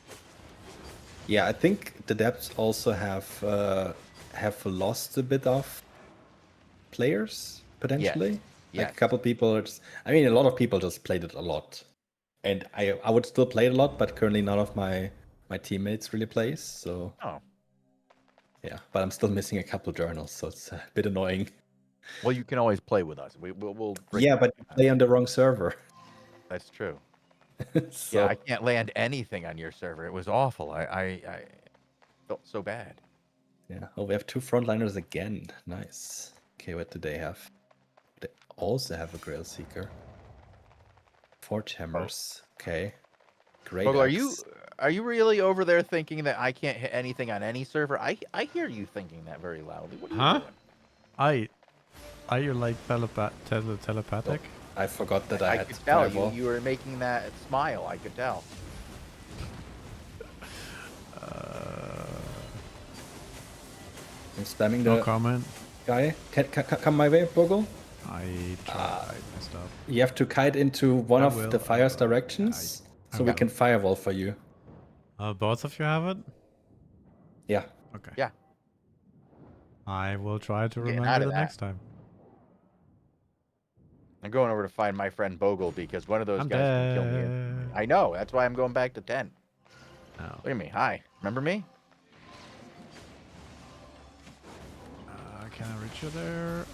Yeah, I think the depths also have lost a bit of players potentially. Yeah. Like a couple people. I mean, a lot of people just played it a lot, and I would still play it a lot, but currently none of my teammates really plays. So. Oh. Yeah, but I'm still missing a couple journals, so it's a bit annoying. Well, you can always play with us. We'll yeah, but you play on the wrong server. That's true. So... Yeah, I can't land anything on your server. It was awful. I felt so bad. Yeah. Oh, we have 2 frontliners again. Nice. Okay, what do they have? They also have a Grail Seeker. 4 Hammers. Okay. Great. Bogle, are you really over there thinking that I can't hit anything on any server? I hear you thinking that very loudly. What are you doing? Are you like telepathic? Oh, I forgot that I had could tell fireball. you were making that smile. I could tell. I'm spamming the comment. Guy. Come my way, Bogle. I tried. Messed up. You have to kite into one of the fire's directions, so we can firewall for you. Both of you have it? Yeah. Okay. Yeah. I will try to remember the next time. I'm going over to find my friend Bogle because one of those guys can kill me. I know. That's why I'm going back to 10. Oh. Look at me. Hi. Remember me? Can I reach you there?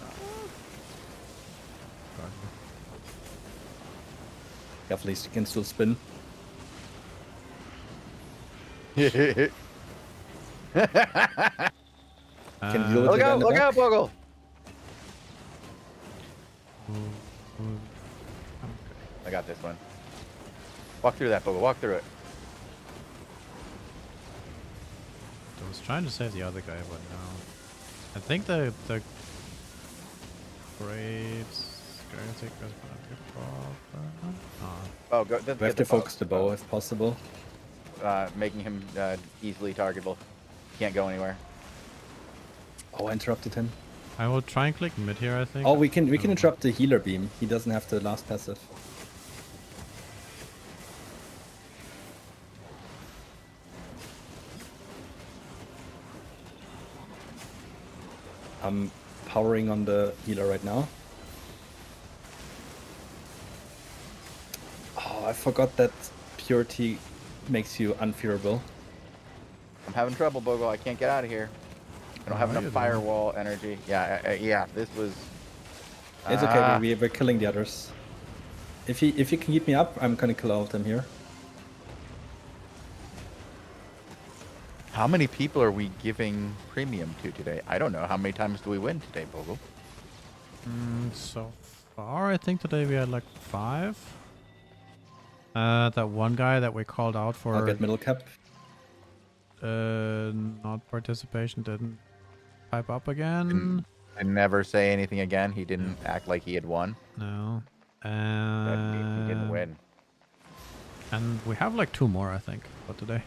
At least you can still spin. Look Can you deal with the guy in out, the look back? out, Bogle. I got this one. Walk through that, Bogle. Walk through it. I was trying to save the other guy, but no. I think the Graves gonna take us back. Oh, go. We have to focus the bow if possible. Making him easily targetable. Can't go anywhere. Oh, I interrupted him. I will try and click mid here, I think. Oh, we can interrupt the healer beam. He doesn't have the last passive. I'm powering on the healer right now. Oh, I forgot that purity makes you unfearable. I'm having trouble, Bogle. I can't get out of here. I don't have enough firewall energy. Yeah, yeah. This was. It's okay. We're killing the others. If he can keep me up, I'm gonna kill all of them here. How many people are we giving premium to today? I don't know. How many times do we win today, Bogle? So far, I think today we had like 5. That one guy that we called out for I'll get middle cap. not participation didn't pipe up again. And never say anything again. He didn't act like he had won. No. That means he didn't win. And we have like 2 more, I think, for today.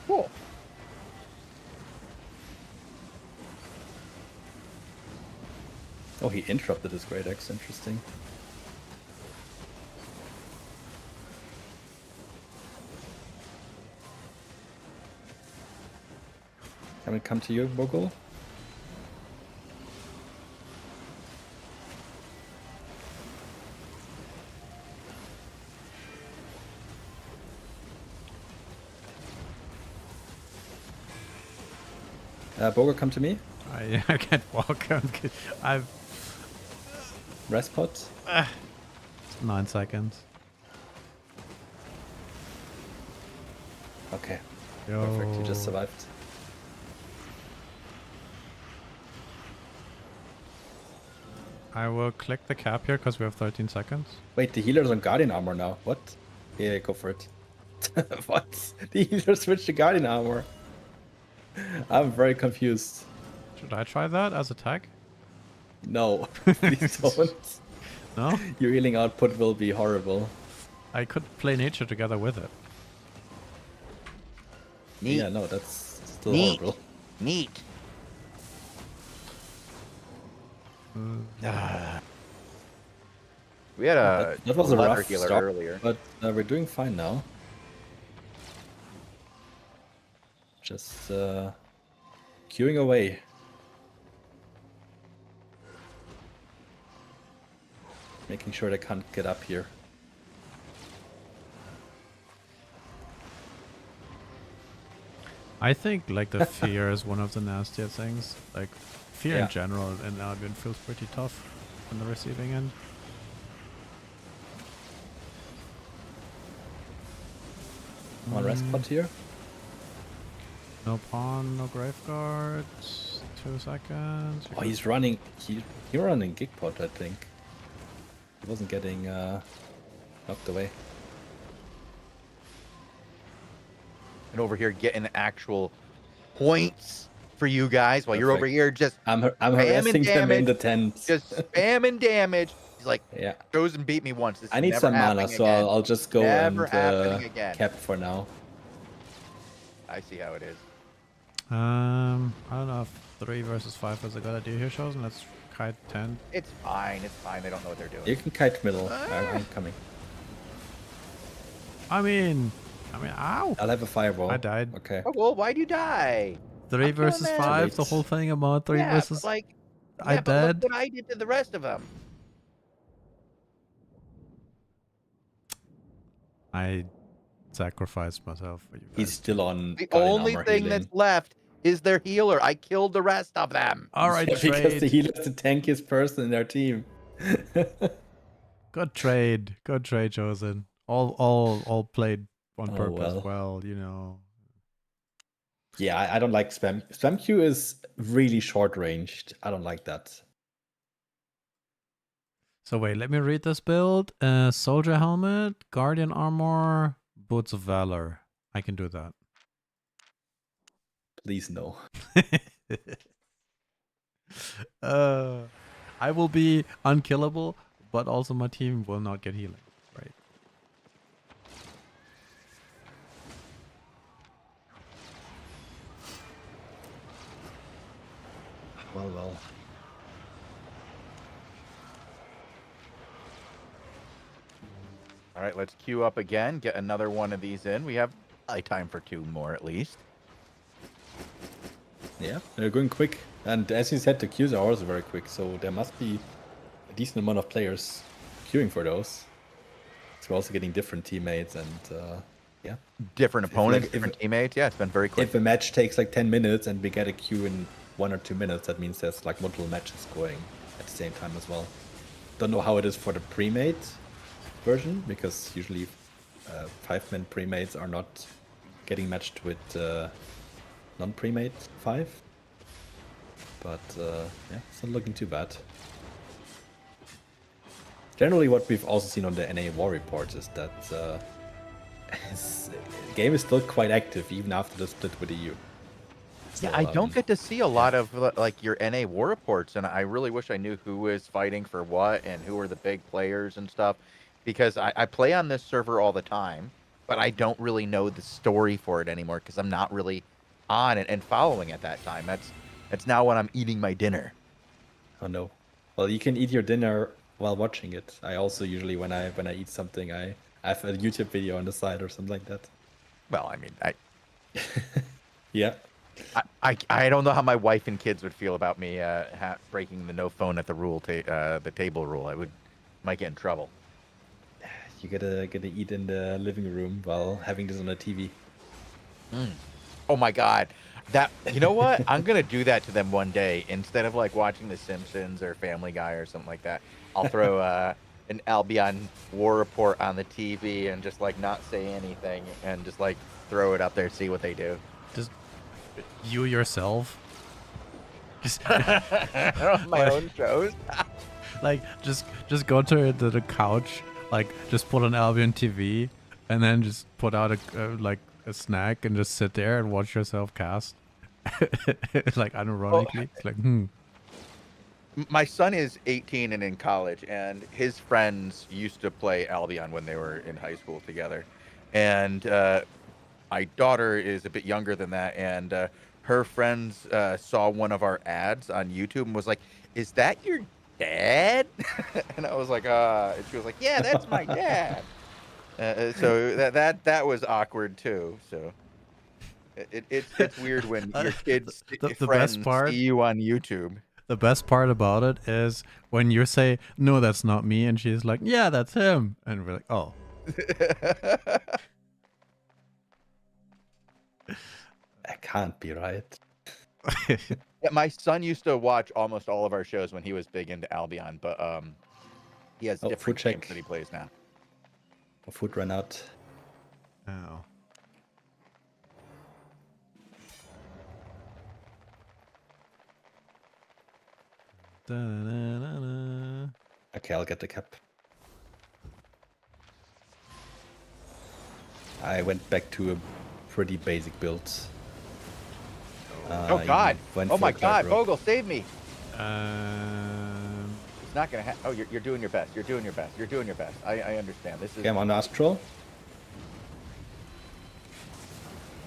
Cool. Oh, he interrupted his Great Axe. Interesting. Can we come to you, Bogle? Bogle, come to me. I can't walk. I've Rest pot. 9 seconds. Okay. Yo. Perfect. You just survived. I will click the cap here because we have 13 seconds. Wait, the healer's on Guardian armor now. What? Yeah, go for it. What? The healer switched to Guardian armor. I'm very confused. Should I try that as a tag? No, please don't. No? Your healing output will be horrible. I could play nature together with it. Neat. Yeah, no, that's still Neat. horrible. Neat. We had a That was a leather rough healer start, earlier. but we're doing fine now. Just queuing away. Making sure they can't get up here. I think like the fear is one of the nastier things. Like fear Yeah. in general in Albion feels pretty tough on the receiving end. One rest pot here. No pawn, no graveguard. 2 seconds. Oh, he's running. He's running gig pot, I think. He wasn't getting knocked away. And over here getting actual points for you guys while you're over Perfect. here just I'm spamming harassing them in damage. the tent. Just spamming damage. He's like, Yeah. goes and beat me once. This I is need never some mana, happening so again. I'll just go Never and happening again. cap for now. I see how it is. I don't know if 3 versus 5 is a good idea here, Chosen. Let's kite 10. It's fine. It's fine. They don't know what they're doing. You can kite middle. I'm coming. I mean, ow! I'll have a fireball. I died. Okay. Oh, well, why'd you die? 3 I'm versus killing 5, the it. whole thing about 3 Yeah, versus... but like, I yeah, but died. look what I did to the rest of them. I sacrificed myself for you guys. He's still on. The Guardian only armor thing healing. that's left is their healer. I killed the rest of them. All right, Yeah, because the trade. healer is the tankiest person in their team. Good trade, Chosen. All played on Oh, purpose. well. Well, you know. Yeah, I don't like spam. Spam Q is really short ranged. I don't like that. So wait, let me read this build. Soldier helmet, guardian armor, boots of valor. I can do that. Please no. I will be unkillable, but also my team will not get healing. Right. Well. All right, let's queue up again. Get another one of these in. We have time for 2 more at least. Yeah, they're going quick. And as you said, the queues are also very quick, so there must be a decent amount of players queuing for those. So we're also getting different teammates and yeah. Different opponents, if- different teammates. Yeah, it's been very quick. If a match takes like 10 minutes and we get a queue in 1 or 2 minutes, that means there's like multiple matches going at the same time as well. Don't know how it is for the pre-made version, because usually 5-man pre-mates are not getting matched with non-pre-made 5. But yeah, it's not looking too bad. Generally, what we've also seen on the NA War reports is that the game is still quite active even after the split with EU. So, Yeah, I don't get to see a lot of like your NA war reports, and I really wish I knew who was fighting for what and who are the big players and stuff, because I play on this server all the time, but I don't really know the story for it anymore because I'm not really on it and following at that time. That's now when I'm eating my dinner. Oh no. Well, you can eat your dinner while watching it. I also usually when I eat something, I have a YouTube video on the side or something like that. Well, I mean, Yeah. I don't know how my wife and kids would feel about me breaking the no phone at the the table rule. Might get in trouble. You gotta eat in the living room while having this on the TV. Oh my God. You know what? I'm going to do that to them one day. Instead of like watching The Simpsons or Family Guy or something like that, I'll throw an Albion war report on the TV and just like not say anything and just like throw it up there, see what they do. Just you yourself. Just My own shows. like just go to the couch, like just put on Albion TV, and then just put out a snack and just sit there and watch yourself cast. Like unironically, it's like My son is 18 and in college, and his friends used to play Albion when they were in high school together. And my daughter is a bit younger than that, and her friends saw one of our ads on YouTube and was like, "Is that your dad?" And I was like, and she was like, "Yeah, that's my dad." So that was awkward too. So it's weird when your kids the friends best part, see you on YouTube. the best part about it is when you say, "No, that's not me," and she's like, "Yeah, that's him," and we're like, "Oh." That can't be right. Yeah, my son used to watch almost all of our shows when he was big into Albion, but he has different food check. games that he plays now. My food ran out. Oh. Da-na-na-na. Okay, I'll get the cap. I went back to a pretty basic build. Oh God! Oh my God! Bogle. Bogle, save me! Um, It's not gonna happen. Oh, you're doing your best. You're doing your best. You're doing your best. I understand. This is Okay, I'm on Astral.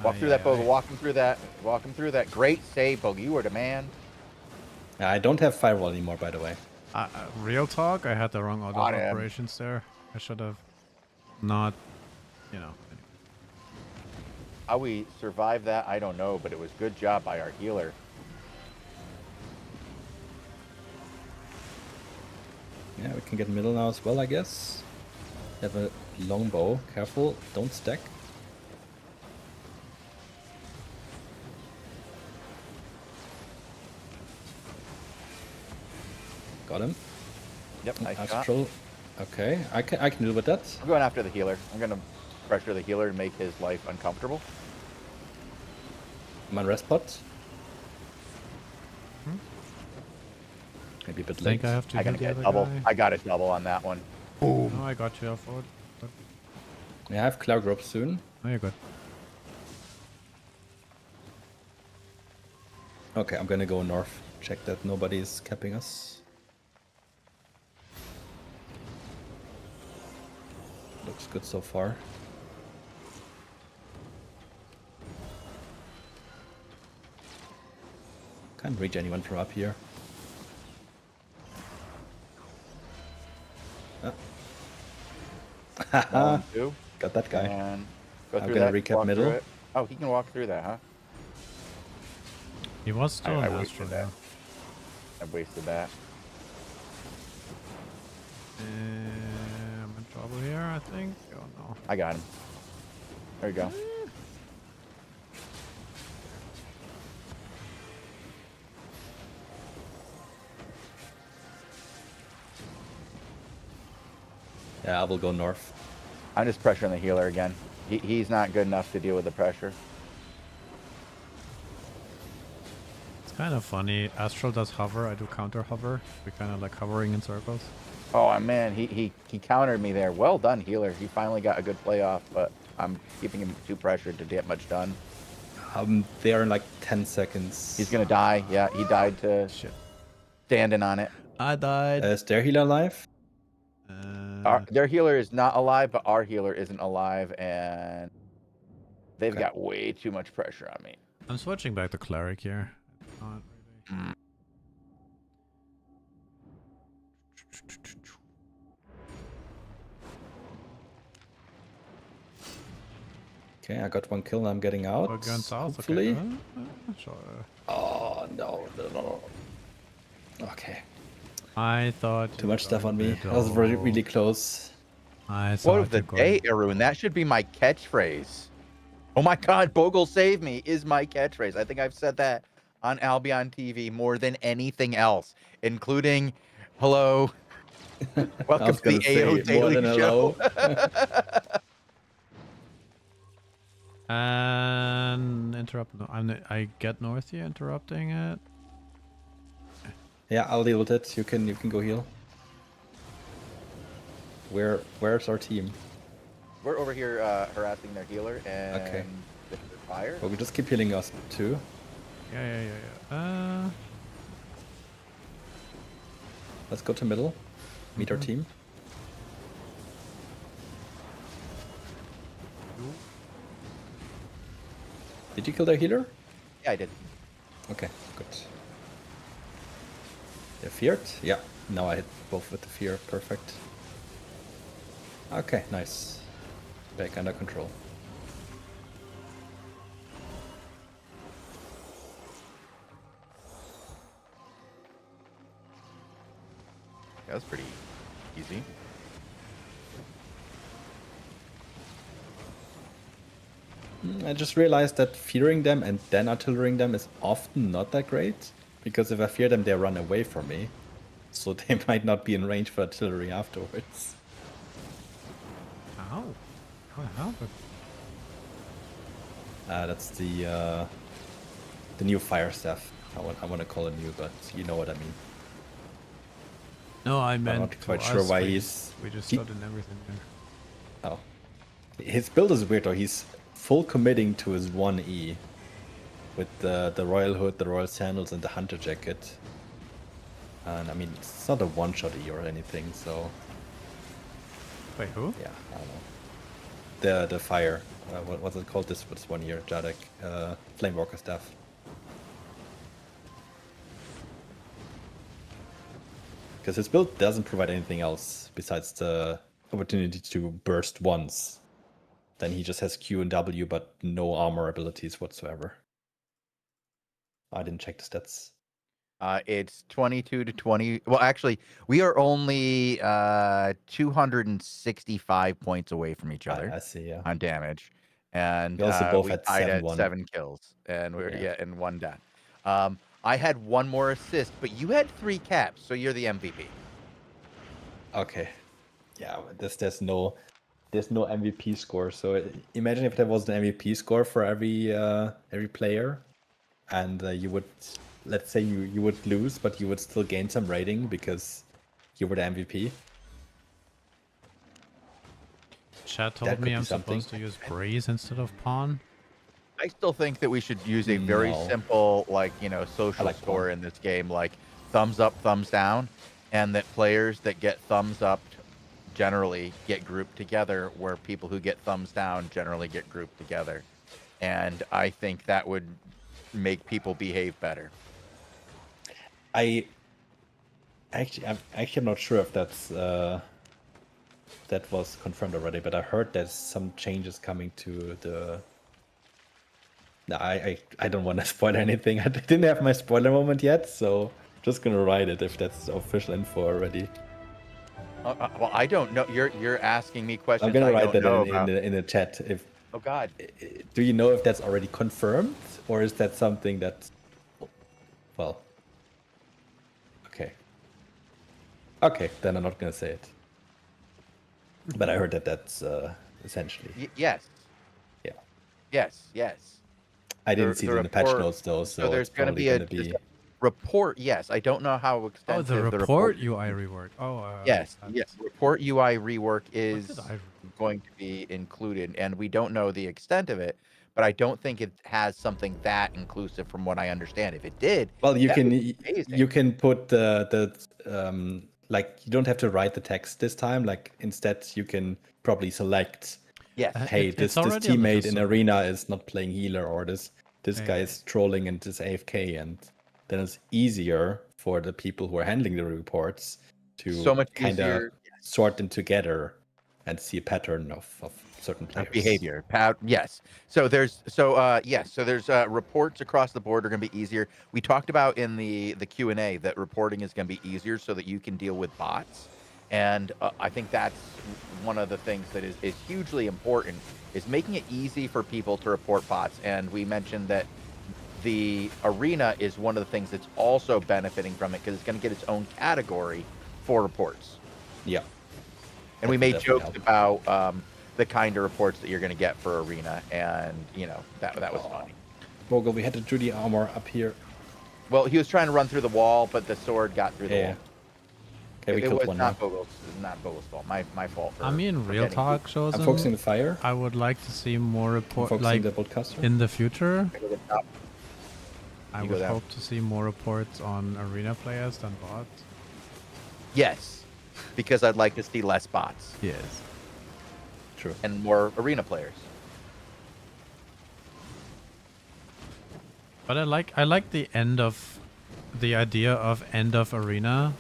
walk through that, Bogle. Walk him through that. Walk him through that. Great save, Bogle. You are the man. I don't have firewall anymore, by the way. real talk, I had the wrong order of Got him. operations there. I should have not, you know. How we survived that, I don't know, but it was good job by our healer. Yeah, we can get middle now as well, I guess. Have a long bow. Careful, don't stack. Got him. Yep, nice shot. Astral. Okay, I can deal with that. I'm going after the healer. I'm going to pressure the healer and make his life uncomfortable. I'm on rest pot. Maybe a bit I late. think I have to I do got the a other double. guy. I got a double on that one. Boom. No, I got you off forward. But... Yeah, I have Cloud Rope soon. Oh, you're good. Okay, I'm gonna go north. Check that nobody's capping us. Looks good so far. Can't reach anyone from up here. One, two. Got that guy. And go I'm through gonna that, recap walk middle. through it. Oh, he can walk through that, huh? He was still I an wasted Astral. that. I wasted that. I'm in trouble here, I think. Oh no. I got him. There you go. Yeah, I will go north. I'm just pressuring the healer again. He's not good enough to deal with the pressure. It's kind of funny. Astral does hover, I do counter hover. We're kind of like hovering in circles. Oh man, he countered me there. Well done, healer. He finally got a good play off, but I'm keeping him too pressured to get much done. They are in like 10 seconds. He's gonna die. Yeah, he died to Shit. standing on it. I died. Is their healer alive? Their healer is not alive, but our healer isn't alive, and they've Okay. got way too much pressure on me. I'm switching back to Cleric here. Not really. Okay, I got one kill and I'm getting out. We're going south, hopefully. okay. Sure. Oh, no. Okay. I thought Too much stuff on me. That was really, really close. I Quote of the thought day, Arun. That should be my catchphrase. Oh my God, Bogle save me is my catchphrase. I think I've said that on Albion TV more than anything else, including hello. Welcome to the AO Daily Show. And interrupt. No, I get north here, interrupting it. Yeah, I'll deal with it. You can go heal. Where's our team? We're over here harassing their healer and Okay. the fire. Well, we just keep healing us too. Yeah. Let's go to middle. Meet our team. Did you kill their healer? Yeah, I did. Okay, good. They're feared? Yeah. Now I hit both with the fear. Perfect. Okay, nice. Back under control. That was pretty easy. I just realized that fearing them and then artillering them is often not that great. Because if I fear them, they run away from me. So they might not be in range for artillery afterwards. How? What happened? That's the new fire staff. I want to call it new, but you know what I mean. No, I I'm meant. not quite to sure us, why we he's. just he- started everything there. Oh. His build is weird though. He's full committing to his 1E. With the royal hood, the royal sandals, and the hunter jacket. And I mean, it's not a one-shot E or anything, so Wait, who? yeah, I don't know. The fire, what's it called? This 1 year, Jadek, Flamewalker staff. Because his build doesn't provide anything else besides the opportunity to burst once. Then he just has Q and W, but no armor abilities whatsoever. I didn't check the stats. It's 22 to 20. Well, actually, we are only 265 points away from each other I see, yeah. on damage, and We also both we had tied at 7-1. 7 kills, and we're Yeah. and 1 death. I had 1 more assist, but you had 3 caps, so you're the MVP. Okay. Yeah, there's no MVP score. So imagine if there was an MVP score for every player, and you would, let's say you would lose, but you would still gain some rating because you were the MVP. Chat That told could me be I'm something. supposed to use Breeze instead of Pawn. I still think that we should use a very No. simple, like, social like score Pawn. in this game, like thumbs up, thumbs down, and that players that get thumbs up generally get grouped together, where people who get thumbs down generally get grouped together. And I think that would make people behave better. I'm not sure if that was confirmed already, but I heard there's some changes coming to the. No, I don't want to spoil anything. I didn't have my spoiler moment yet, so just gonna write it if that's official info already. Well, I don't know. You're asking me questions I'm gonna I write don't that know in about. the chat. If Oh God. do you know if that's already confirmed, or is that something that? Well. Okay, then I'm not gonna say it. But I heard that that's essentially. Yes. Yeah. Yes. I didn't see it in the patch report- notes though, so there's it's going to probably be gonna be. report. Yes, I don't know how Oh, extensive the report UI rework. Oh, Yes, that's- report UI rework is did I- going to be included, and we don't know the extent of it. But I don't think it has something that inclusive, from what I understand. If it did, Well, you that can would be amazing. you can put the like, you don't have to write the text this time. Like, instead you can probably select, Yes. hey, it's this already on the teammate in system. arena is not playing healer, or this guy Yeah. is trolling and is AFK, and then it's easier for the people who are handling the reports to So much kind of easier. sort them together and see a pattern of certain players. Behavior. Yes. So there's reports across the board are going to be easier. We talked about in the Q&A that reporting is going to be easier so that you can deal with bots. And I think that's one of the things that is hugely important, is making it easy for people to report bots. And we mentioned that the arena is one of the things that's also benefiting from it, because it's going to get its own category for reports. Yeah. And we That made would jokes definitely about the kind of reports that you're going to get for arena, and that was funny. Bogle, we had to do the armor up here. Well, he was trying to run through the wall, but the sword got through the wall. Okay, we It killed was one not now. Bogel's fault. My fault. I mean, real talk shows. I'm focusing the fire. I would like to see more I'm report, focusing like the broadcaster. in the future. I You go would down. hope to see more reports on arena players than bots. Yes, because I'd like to see less bots Yes. True. and more arena players. But I like the idea of end of arena.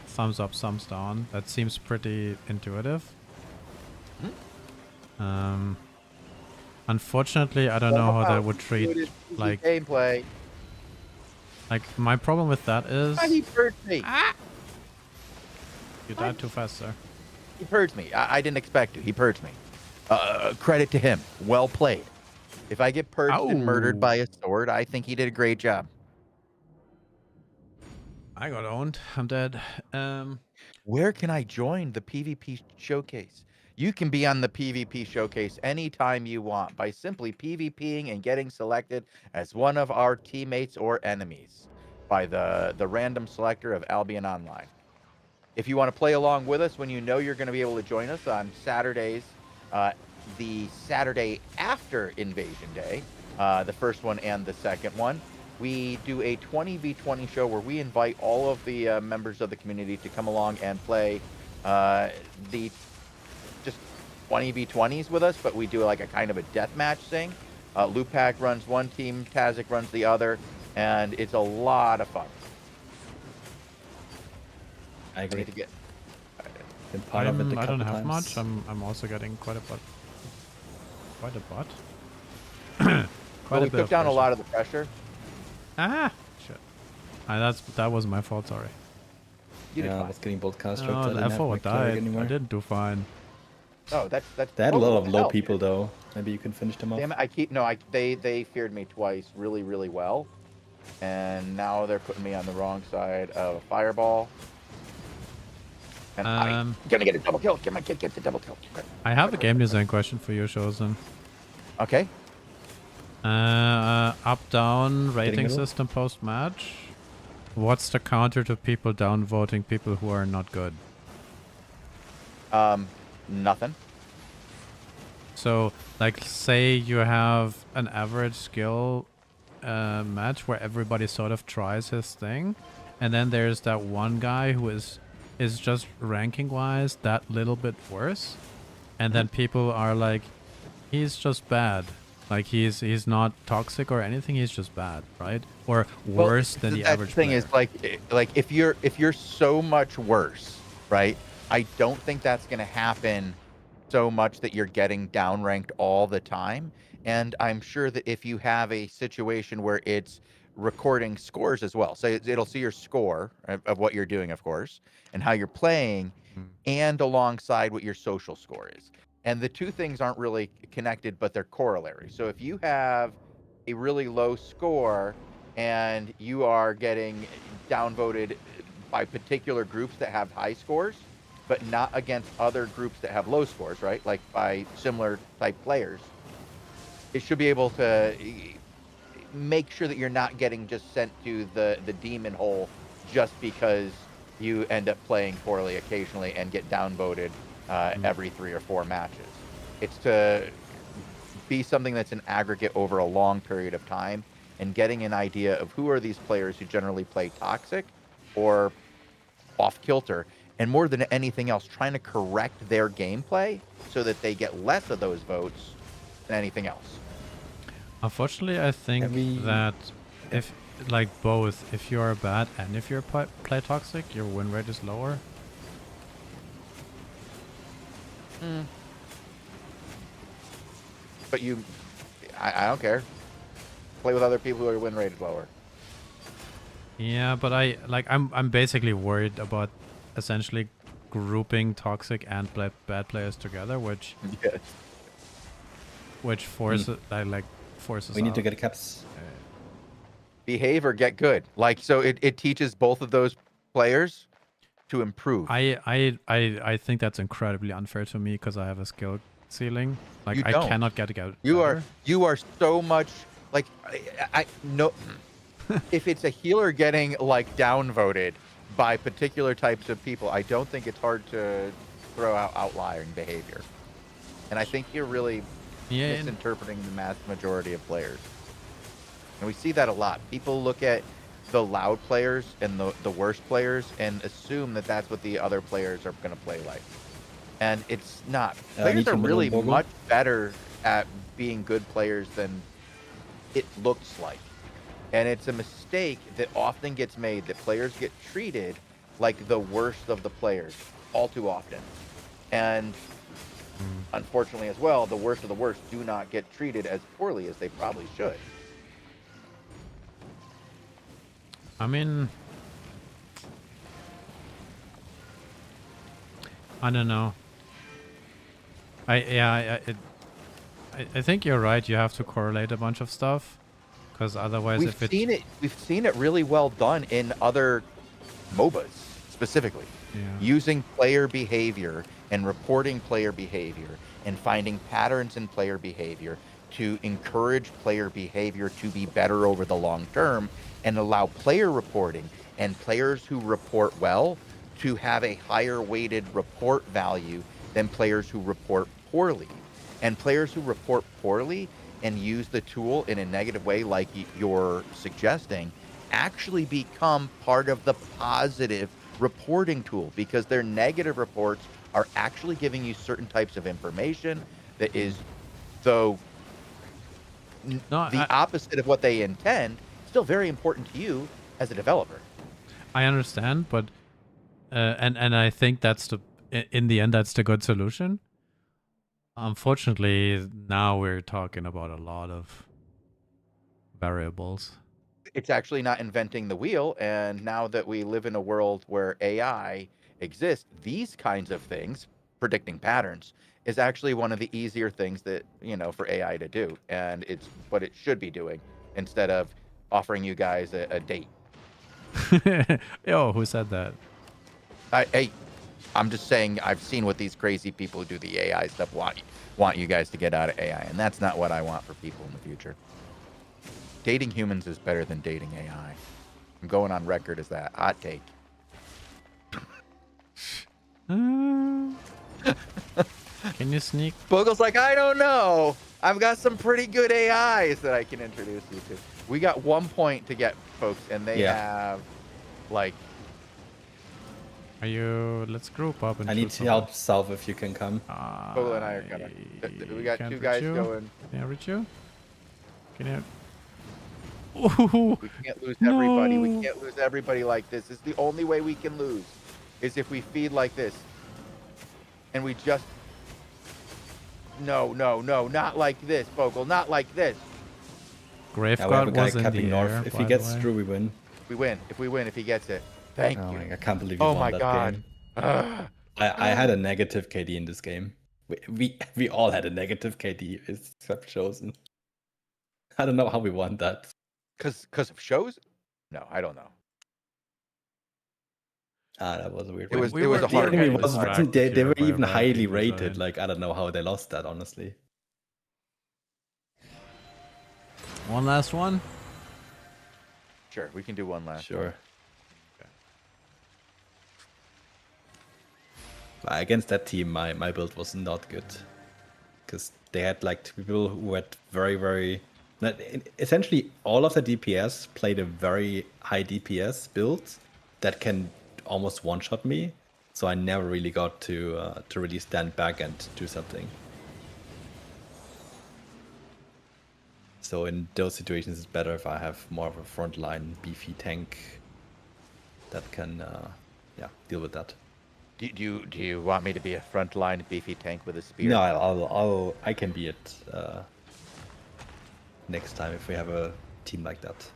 Thumbs up, thumbs down. That seems pretty intuitive. Unfortunately, I don't know how that would treat like gameplay. my problem with that is He purged me. you died too fast, sir. He purged me. I didn't expect to. He purged me. Credit to him. Well played. If I get purged and murdered by a sword, I think he did a great job. I got owned. I'm dead. Where can I join the PvP showcase? You can be on the PvP showcase anytime you want by simply PvPing and getting selected as one of our teammates or enemies by the random selector of Albion Online. If you want to play along with us when you know you're going to be able to join us on Saturdays, the Saturday after Invasion Day, the first one and the second one, we do a 20v20 show where we invite all of the members of the community to come along and play the just 20v20s with us, but we do like a kind of a deathmatch thing. Lupac runs one team, Tazik runs the other, and it's a lot of fun. I I agree. need to get Been part of it a I don't couple have times. much. I'm also getting quite a bot. Quite a bot. well, we bit took of down a pressure. lot of the pressure. Ah, shit. That was my fault. Sorry. You did Yeah, I fine. was getting broadcast. Oh, I didn't I have thought my I cleric died. anymore. I didn't do fine. Oh, that's They had a lot of low hell, people dude. though. Maybe you can finish them off. Damn it! They feared me twice, really well. And now they're putting me on the wrong side of a fireball. And I'm gonna get a double kill. Get the double kill. I have a game design question for you, Shozen. Okay. Up-down rating middle? system post-match. What's the counter to people downvoting people who are not good? Nothing. So, like, say you have an average skill match where everybody sort of tries his thing, and then there's that one guy who is just ranking-wise that little bit worse, and then people are like, he's just bad. Like, he's not toxic or anything, he's just bad, right? Or worse than the average thing player. is like if you're so much worse, right? I don't think that's going to happen so much that you're getting downranked all the time. And I'm sure that if you have a situation where it's recording scores as well, so it'll see your score of what you're doing, of course, and how you're playing, and alongside what your social score is. And the two things aren't really connected, but they're corollary. So if you have a really low score and you are getting downvoted by particular groups that have high scores, but not against other groups that have low scores, right? Like by similar type players, it should be able to make sure that you're not getting just sent to the demon hole just because you end up playing poorly occasionally and get downvoted every 3 or 4 matches. It's to be something that's an aggregate over a long period of time and getting an idea of who are these players who generally play toxic or off kilter, and more than anything else, trying to correct their gameplay so that they get less of those votes than anything else. Unfortunately, I think that if, like, both, if you're bad and if you're play toxic, your win rate is lower. But I don't care. Play with other people who are win rate is lower. Yeah, but I'm basically worried about essentially grouping toxic and bad players together, which forces forces. We need to get caps. Behave or get good. Like, so it teaches both of those players to improve. I think that's incredibly unfair to me because I have a skill ceiling. Like, I cannot get better. You are so much like I know. If it's a healer getting like downvoted by particular types of people, I don't think it's hard to throw out outlying behavior. And I think you're really misinterpreting the mass majority of players. And we see that a lot. People look at the loud players and the worst players and assume that that's what the other players are going to play like. And it's not. Players are really much better at being good players than it looks like. And it's a mistake that often gets made, that players get treated like the worst of the players all too often. And unfortunately as well, the worst of the worst do not get treated as poorly as they probably should. I mean, I don't know. I think you're right. You have to correlate a bunch of stuff. Because otherwise, we've seen it really well done in other MOBAs specifically, using player behavior and reporting player behavior and finding patterns in player behavior to encourage player behavior to be better over the long term and allow player reporting and players who report well to have a higher weighted report value than players who report poorly. And players who report poorly and use the tool in a negative way like you're suggesting actually become part of the positive reporting tool, because their negative reports are actually giving you certain types of information that is, though the opposite of what they intend, still very important to you as a developer. I understand, but and I think that's in the end that's the good solution. Unfortunately, now we're talking about a lot of variables. It's actually not inventing the wheel, and now that we live in a world where AI exists, these kinds of things, predicting patterns, is actually one of the easier things that, for AI to do, and it's what it should be doing instead of offering you guys a date. Yo, who said that? Hey, I'm just saying I've seen what these crazy people who do the AI stuff want you guys to get out of AI, and that's not what I want for people in the future. Dating humans is better than dating AI. I'm going on record as that hot take. Can you sneak? Bogle's like, I don't know. I've got some pretty good AIs that I can introduce you to. We got 1 point to get folks, and they have like. Are you? Let's group up and. I need to help South if you can come. Bogle and I are gonna. We got two guys going. Can I reach you? Can you? Ooh, We can't lose everybody. no. We can't lose everybody like this. It's the only way we can lose, is if we feed like this. And we just. No, not like this, Bogle. Not like this. Graveguard was in the north. air, If by he the gets way. through, we win. We win. If we win, if he gets it. Thank Oh you. my God, I can't believe we Oh won my that God. game. Ugh. I had a negative KD in this game. We all had a negative KD except Chosen. I don't know how we won that. Cause of shows? No, I don't know. That was a weird. It was win. it was a The hard enemy game. was, distracted they here were by a even bad highly team rated. design. Like, I don't know how they lost that, honestly. One last one. Sure, we can do one last. Sure. Against that team, my build was not good. Because they had like two people who had very... Essentially, all of the DPS played a very high DPS build that can almost one-shot me. So I never really got to really stand back and do something. So in those situations, it's better if I have more of a frontline beefy tank that can, deal with that. Do you want me to be a frontline beefy tank with a spear? No, I can be it next time if we have a team like that.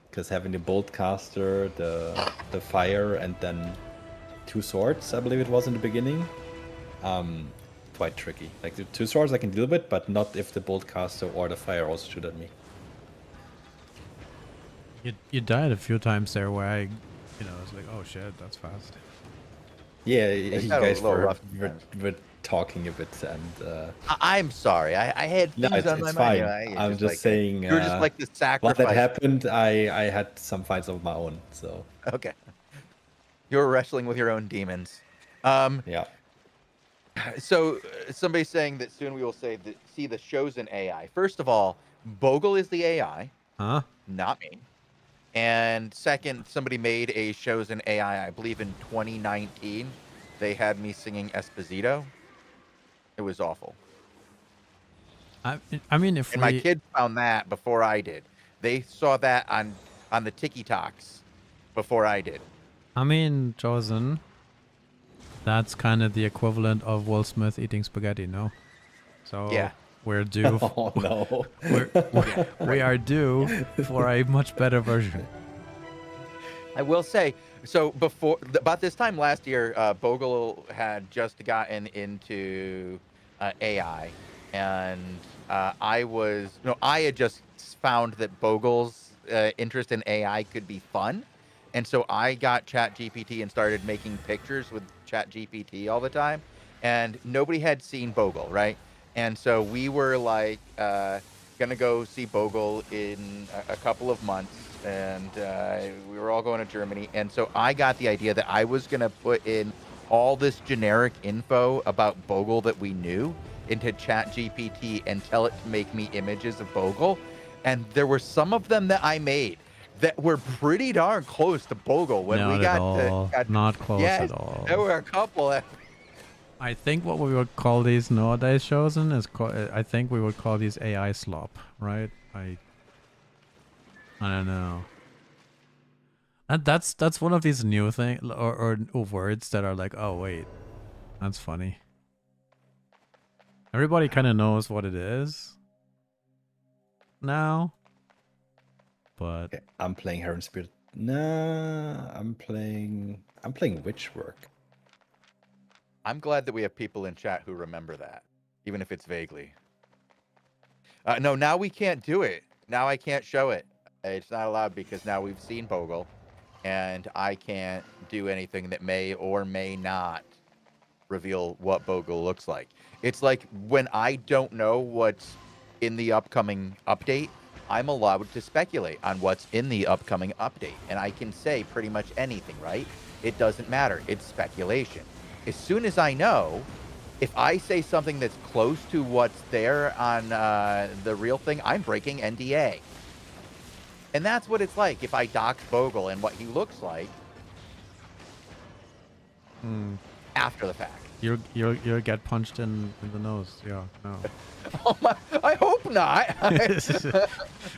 Because having the bolt caster, the fire, and then 2 swords, I believe it was in the beginning, quite tricky. Like the 2 swords I can deal with, but not if the bolt caster or the fire also shoot at me. You died a few times there where I was like, oh shit, that's fast. Yeah, you had a guys little were rough talking a bit, and I'm sorry. I had no, things on it's my fine. mind. I'm just saying. You're just like the While sacrifice. that happened, I had some fights of my own. So Okay. You're wrestling with your own demons. yeah. So somebody's saying that soon we will see the shows in AI. First of all, Bogle is the AI, Huh? not me. And second, somebody made a shows in AI, I believe in 2019. They had me singing Esposito. It was awful. I mean, if And my kids found that before I did. They saw that on the TikToks before I did. I mean, Chosen, that's kind of the equivalent of Will Smith eating spaghetti, no? So Yeah. we're due. Oh no. We are due for a much better version. I will say, so about this time last year, Bogle had just gotten into AI, and I had just found that Bogle's interest in AI could be fun, and so I got ChatGPT and started making pictures with ChatGPT all the time, and nobody had seen Bogle, right? And so we were like gonna go see Bogle in a couple of months, and we were all going to Germany. And so I got the idea that I was gonna put in all this generic info about Bogle that we knew into ChatGPT and tell it to make me images of Bogle. And there were some of them that I made that were pretty darn close to Bogle when Not we at got all. to Not close yes, at all. There were a couple that I think what we would call these nowadays, Chosen, I think we would call these AI slop, right? I don't know. And that's one of these new things or words that are like, oh wait, that's funny. Everybody kind of knows what it is now, but Okay, I'm playing Heron Spirit. Nah, I'm playing Witchwork. I'm glad that we have people in chat who remember that, even if it's vaguely. No, now we can't do it. now I can't show it. It's not allowed because now we've seen Bogle, and I can't do anything that may or may not reveal what Bogle looks like. It's like when I don't know what's in the upcoming update, I'm allowed to speculate on what's in the upcoming update, and I can say pretty much anything, right? It doesn't matter. It's speculation. As soon as I know, if I say something that's close to what's there on the real thing, I'm breaking NDA. And that's what it's like if I dox Bogle and what he looks like after the fact. You'll get punched in the nose. Yeah, no. Oh my, I hope not.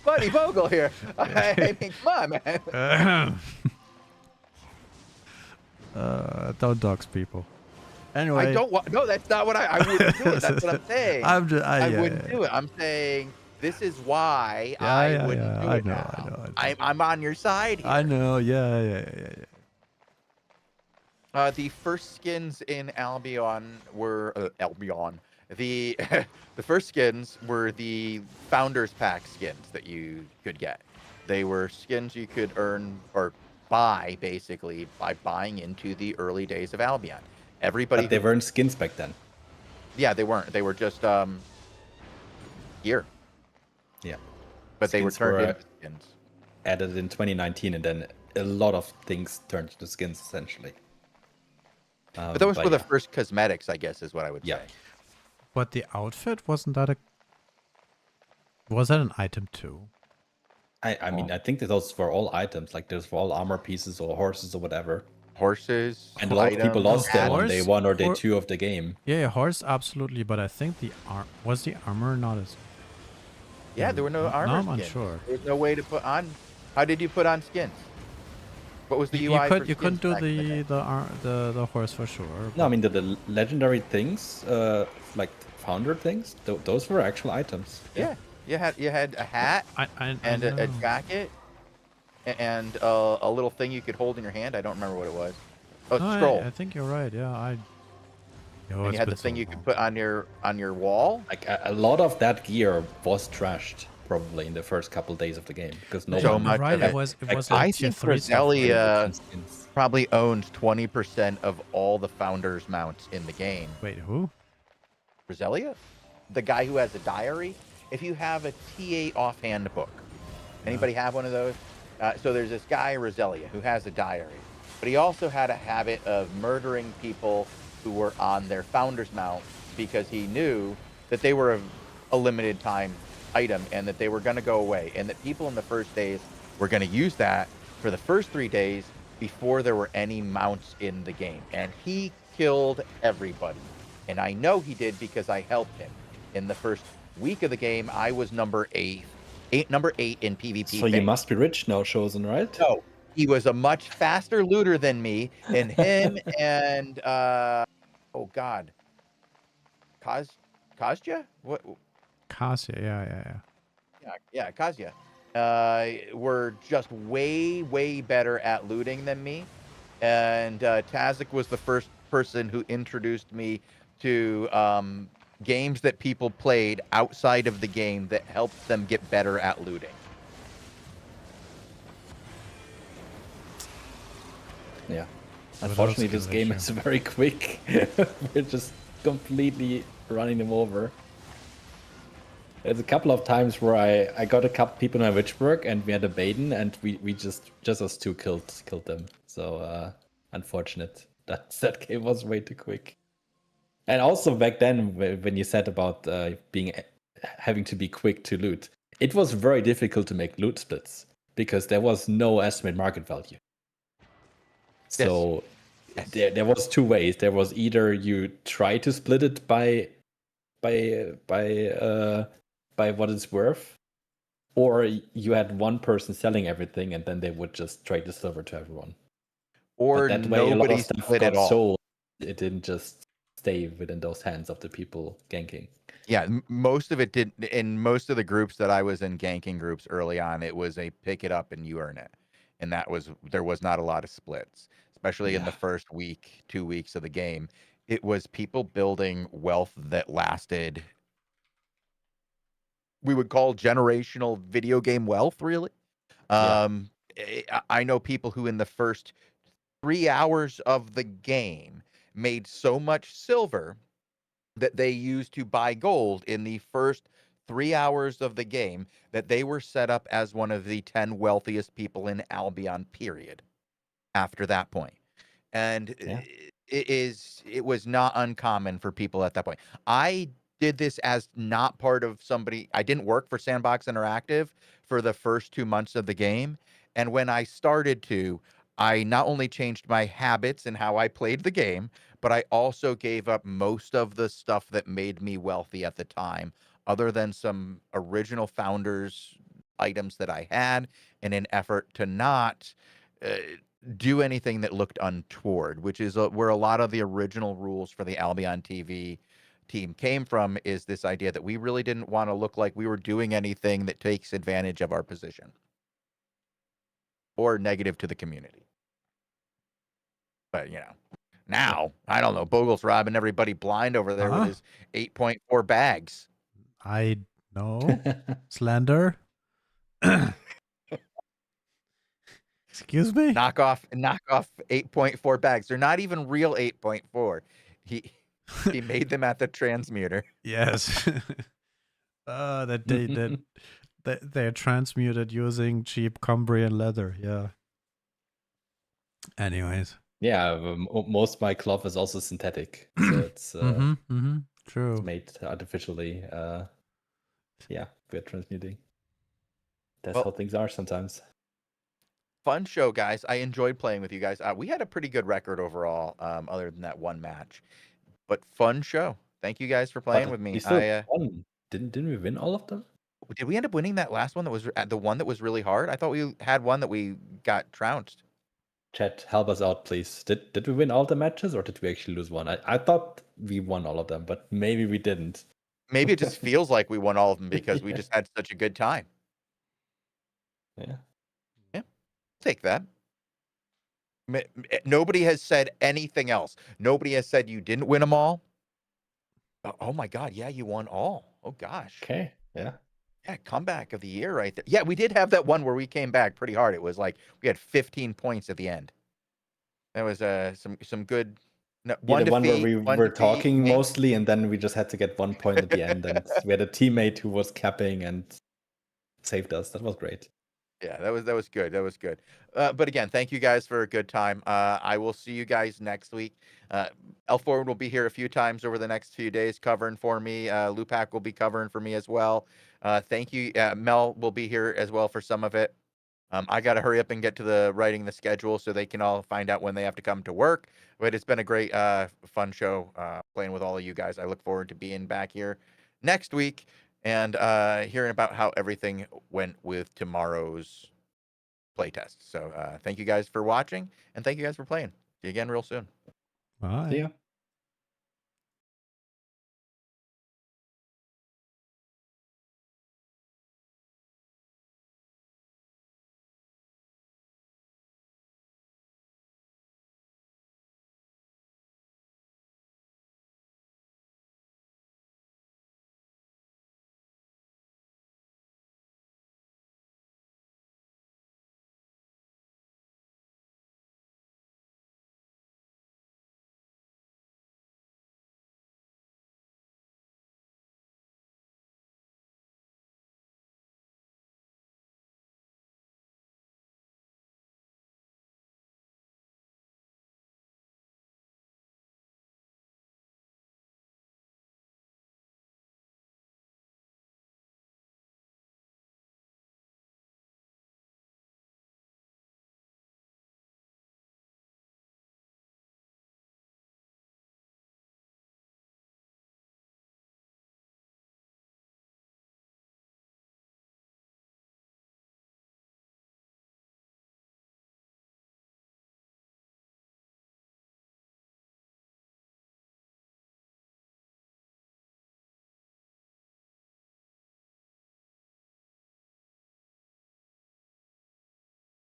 Buddy Bogle here. I mean, come on, man. Don't dox people. Anyway, I don't want. No, that's not what I wouldn't do it. That's what I'm saying. I wouldn't do it. I'm saying this is why I wouldn't do it. I know. I'm on your side here. I know. Yeah. The first skins in Albion were Albion. The the first skins were the Founders Pack skins that you could get. They were skins you could earn or buy basically by buying into the early days of Albion. Everybody. But they weren't skins back then. Yeah, they weren't. They were just gear. Yeah. But they were turned into skins. Added in 2019, and then a lot of things turned into skins essentially. But those were the first cosmetics, I guess, is what I would say. But the outfit, wasn't that was that an item too? I mean, I think that those were all items. Like those were all armor pieces or horses or whatever. Horses. And a lot of people lost them on day 1 or day 2 of the game. Yeah, horse, absolutely. But I think was the armor not as... Yeah, there were no armor skins. I'm unsure. There was no way to put on... How did you put on skins? What was the UI You couldn't do the horse for sure. No, I mean the legendary things, like founder things, those were actual items. Yeah, you had a hat and a jacket and a little thing you could hold in your hand. I don't remember what it was. Oh, it's a scroll. I think you're right. Yeah, and you had the thing you could put on your wall. Like a lot of that gear was trashed probably in the first couple days of the game because no so one much right. of It was I think Roselia probably owns 20% of all the founders mounts in the game. Wait, who? Roselia? The guy who has a diary? If you have a TA offhand book, anybody have one of those? So there's this guy, Roselia, who has a diary, but he also had a habit of murdering people who were on their founder's mount because he knew that they were a limited time item and that they were going to go away, and that people in the first days were going to use that for the first 3 days before there were any mounts in the game. And he killed everybody. And I know he did because I helped him. In the first week of the game, I was number 8 in PvP. So you must be rich now, Chosen, right? No, he was a much faster looter than me, and him and oh god, Kazja? What? Kazja, yeah, Kazja. Were just way better at looting than me, and Tazik was the first person who introduced me to games that people played outside of the game that helped them get better at looting. Yeah. Unfortunately, this game is very quick. We're just completely running them over. There's a couple of times where I got a couple people in my Witchburg and we had a Baden and we just us two killed them. So unfortunate. That game was way too quick. And also back then when you said about having to be quick to loot, it was very difficult to make loot splits because there was no estimate market value. So yes. There was 2 ways. There was either you try to split it by what it's worth, or you had one person selling everything and then they would just trade the silver to everyone. Or but that way a lot of stuff got sold. It didn't just stay within those hands of the people ganking. Yeah, most of it did. In most of the groups that I was in, ganking groups early on, it was a pick it up and you earn it. And there was not a lot of splits, especially in the first week, 2 weeks of the game. It was people building wealth that lasted we would call generational video game wealth, really. I know people who in the first 3 hours of the game made so much silver that they used to buy gold in the first 3 hours of the game that they were set up as one of the 10 wealthiest people in Albion, period, after that point. And it was not uncommon for people at that point. I did this as not part of somebody. I didn't work for Sandbox Interactive for the first 2 months of the game. And when I started to, I not only changed my habits and how I played the game, but I also gave up most of the stuff that made me wealthy at the time, other than some original founders items that I had in an effort to not do anything that looked untoward, which is where a lot of the original rules for the Albion TV team came from, is this idea that we really didn't want to look like we were doing anything that takes advantage of our position or negative to the community. But, now, I don't know, Bogle's robbing everybody blind over there with his 8.4 bags. I know. Slander. Excuse me? Knock off 8.4 bags. They're not even real 8.4. He made them at the transmuter. Yes. That they're transmuted using cheap Cumbrian leather. Yeah. Anyways. Yeah, most of my cloth is also synthetic, so it's true. It's made artificially. We're transmuting. That's how things are sometimes. Fun show, guys. I enjoyed playing with you guys. We had a pretty good record overall, other than that one match. But fun show. Thank you guys for playing with me. We still won. Didn't we win all of them? Did we end up winning that last one that was the one that was really hard? I thought we had one that we got trounced. Chat, help us out, please. Did we win all the matches, or did we actually lose one? I thought we won all of them, but maybe we didn't. Maybe it just feels like we won all of them because we just had such a good time. Yeah. Take that. Nobody has said anything else. Nobody has said you didn't win them all. Oh my God. Yeah, you won all. Oh gosh. Okay. Yeah. Yeah, comeback of the year right there. Yeah, we did have that one where we came back pretty hard. It was like we had 15 points at the end. That was some good. No, the one where we were talking mostly, and then we just had to get 1 point at the end, and we had a teammate who was capping and saved us. That was great. Yeah, that was good. That was good. But again, thank you guys for a good time. I will see you guys next week. L4 will be here a few times over the next few days covering for me. Lupac will be covering for me as well. Thank you. Mel will be here as well for some of it. I got to hurry up and get to the writing the schedule so they can all find out when they have to come to work. But it's been a great, fun show playing with all of you guys. I look forward to being back here next week and hearing about how everything went with tomorrow's playtest. So thank you guys for watching, and thank you guys for playing. See you again real soon. Bye. See ya.